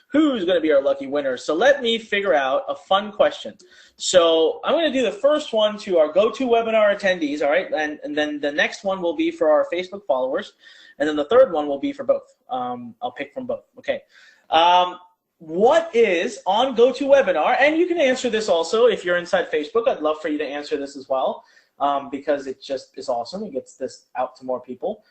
who's going to be our lucky winner? So let me figure out a fun question. So I'm going to do the first one to our GoToWebinar attendees, all right? And then the next one will be for our Facebook followers. And then the third one will be for both. I'll pick from both, okay? What is on GoToWebinar, and you can answer this also if you're inside Facebook. I'd love for you to answer this as well, because it just is awesome. It gets this out to more people.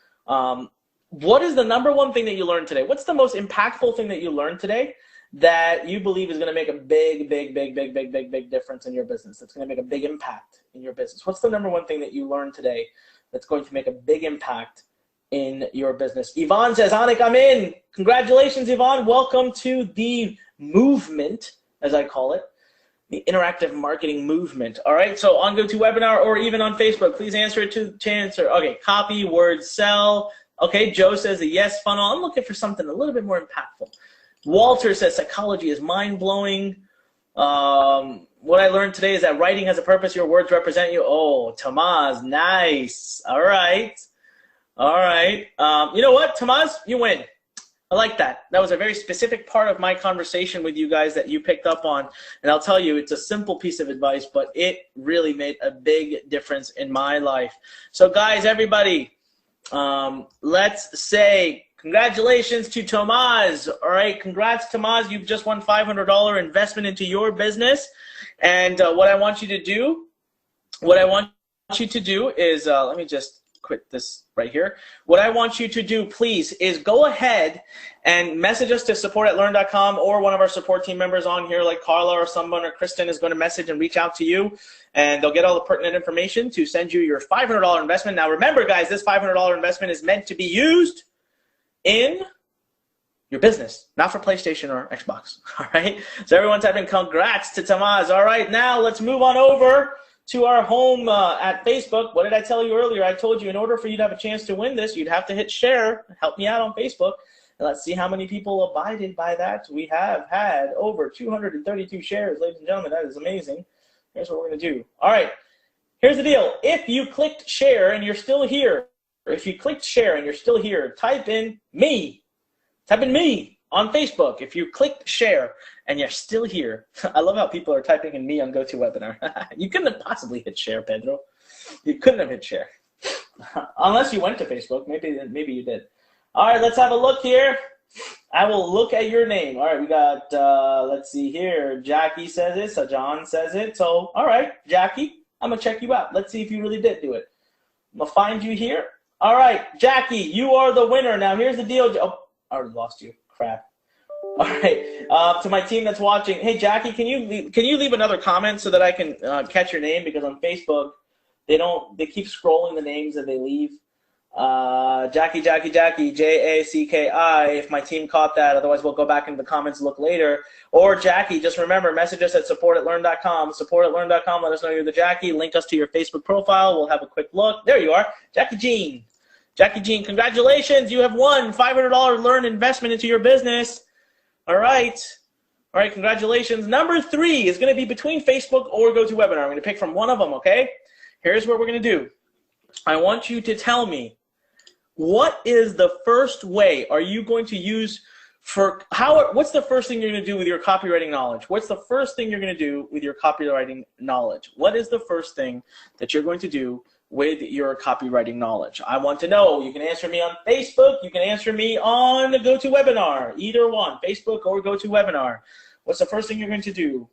What is the number one thing that you learned today? What's the most impactful thing that you learned today that you believe is going to make a big difference in your business? That's going to make a big impact in your business. What's the number one thing that you learned today that's going to make a big impact in your business? Yvonne says, Anik, I'm in. Congratulations, Yvonne. Welcome to the movement, as I call it, the interactive marketing movement. All right, so on GoToWebinar or even on Facebook, please answer it to answer. Okay, copy, words, sell. Okay, Joe says a yes funnel. I'm looking for something a little bit more impactful. Walter says psychology is mind-blowing. What I learned today is that writing has a purpose. Your words represent you. Oh, Tomas, nice. All right. All right. You know what, Tomas? You win. I like that. That was a very specific part of my conversation with you guys that you picked up on. And I'll tell you, it's a simple piece of advice, but it really made a big difference in my life. So, guys, everybody, let's say congratulations to Tomas. All right. Congrats, Tomas. You've just won $500 investment into your business. And what I want you to do, is, let me just quit this right here. What I want you to do, please, is go ahead and message us to support@learn.com, or one of our support team members on here, like Carla or someone, or Kristen, is going to message and reach out to you, and they'll get all the pertinent information to send you your $500 investment. Now, remember, guys, this $500 investment is meant to be used in your business, not for PlayStation or Xbox. All right? So everyone type in congrats to Tomas. All right, now let's move on over to our home at Facebook. What did I tell you earlier? I told you in order for you to have a chance to win this, you'd have to hit share. Help me out on Facebook. And let's see how many people abided by that. We have had over 232 shares, ladies and gentlemen. That is amazing. Here's what we're going to do. All right. Here's the deal. If you clicked share and you're still here, or if you clicked share and you're still here, type in me. Type in me on Facebook. If you clicked share and you're still here, I love how people are typing in me on GoToWebinar. You couldn't have possibly hit share, Pedro. You couldn't have hit share. Unless you went to Facebook. Maybe you did. All right, let's have a look here. I will look at your name. All right, we got, let's see here. Jackie says it, so John says it. So, all right, Jackie, I'm going to check you out. Let's see if you really did do it. I'm going to find you here. All right, Jackie, you are the winner. Now, here's the deal. Oh, I already lost you. Crap. All right, to my team that's watching, hey, Jackie, can you leave another comment so that I can catch your name? Because on Facebook, they keep scrolling the names that they leave. Jackie, Jacki, if my team caught that. Otherwise, we'll go back into the comments, look later. Or Jackie, just remember, message us at support@learn.com. Support@learn.com. Let us know you're the Jackie. Link us to your Facebook profile. We'll have a quick look. There you are, Jackie Jean. Jackie Jean, congratulations. You have won $500 Learn investment into your business. All right. All right, congratulations. Number 3 is going to be between Facebook or GoToWebinar. I'm going to pick from one of them, okay? Here's what we're going to do. I want you to tell me, what is the first way are you going to use what's the first thing you're going to do with your copywriting knowledge? What's the first thing you're going to do with your copywriting knowledge? What is the first thing that you're going to do with your copywriting knowledge? I want to know. You can answer me on Facebook. You can answer me on GoToWebinar. Either one, Facebook or GoToWebinar. What's the first thing you're going to do?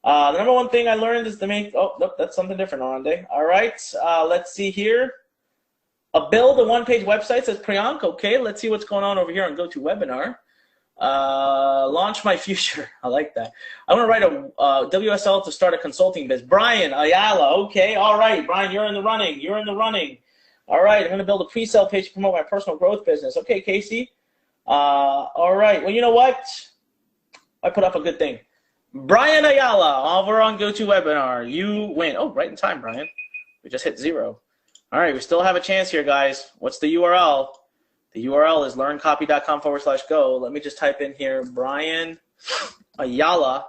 The number one thing I learned is to make, oh, nope, that's something different, Arande. All right, let's see here. Build a one-page website, says Priyank. Okay, let's see what's going on over here on GoToWebinar. Launch my future. I like that. I want to write a WSL to start a consulting biz. Brian Ayala. Okay, all right. Brian, you're in the running. You're in the running. All right, I'm going to build a pre-sale page to promote my personal growth business. Okay, Casey. All right. Well, you know what? I put up a good thing. Brian Ayala, over on GoToWebinar. You win. Oh, right in time, Brian. We just hit 0. All right, we still have a chance here, guys. What's the URL? The URL is learncopy.com/go. Let me just type in here, Brian Ayala.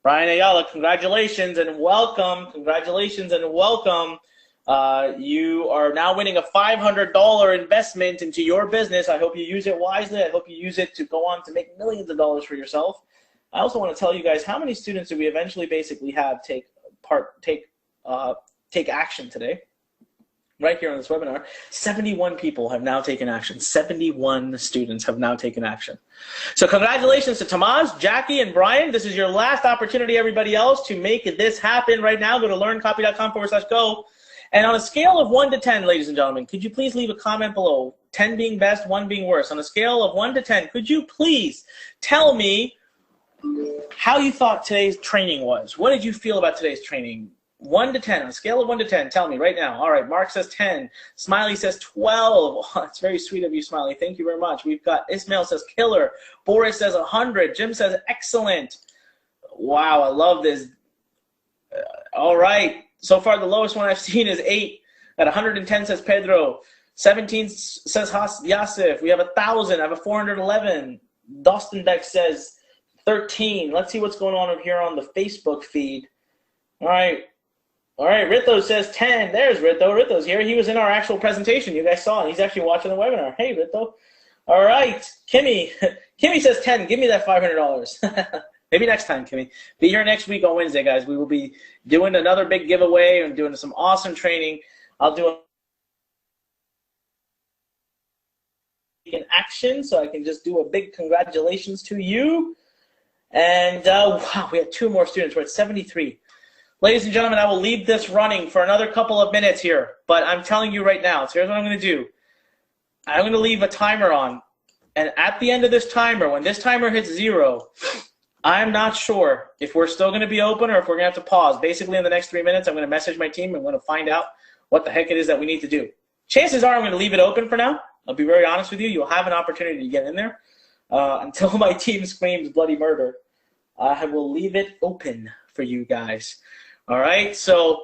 Brian Ayala, congratulations and welcome. Congratulations and welcome. You are now winning a $500 investment into your business. I hope you use it wisely. I hope you use it to go on to make millions of dollars for yourself. I also want to tell you guys, how many students do we eventually basically have take action today? Right here on this webinar, 71 people have now taken action. 71 students have now taken action. So congratulations to Tamaz, Jackie, and Brian. This is your last opportunity, everybody else, to make this happen right now. Go to learncopy.com/go. And on a scale of 1 to 10, ladies and gentlemen, could you please leave a comment below, 10 being best, 1 being worse. On a scale of 1 to 10, could you please tell me how you thought today's training was? What did you feel about today's training? 1 to 10, on a scale of 1 to 10, tell me right now. All right, Mark says 10. Smiley says 12. Oh, that's very sweet of you, Smiley. Thank you very much. We've got Ismail says killer. Boris says 100. Jim says excellent. Wow, I love this. All right. So far, the lowest one I've seen is 8. At 110 says Pedro. 17 says Yasif. We have 1,000. I have a 411. Dostenbeck says 13. Let's see what's going on over here on the Facebook feed. All right. All right, Ritho says 10. There's Ritho. Ritho's here. He was in our actual presentation. You guys saw it. He's actually watching the webinar. Hey, Ritho. All right, Kimmy. Kimmy says 10. Give me that $500. Maybe next time, Kimmy. Be here next week on Wednesday, guys. We will be doing another big giveaway and doing some awesome training. I'll do in action, so I can just do a big congratulations to you. And wow, we have 2 more students. We're at 73. Ladies and gentlemen, I will leave this running for another couple of minutes here, but I'm telling you right now, so here's what I'm going to do. I'm going to leave a timer on, and at the end of this timer, when this timer hits 0, I'm not sure if we're still going to be open or if we're going to have to pause. Basically, in the next 3 minutes, I'm going to message my team and I'm going to find out what the heck it is that we need to do. Chances are I'm going to leave it open for now. I'll be very honest with you. You'll have an opportunity to get in there. Until my team screams bloody murder, I will leave it open for you guys. All right, so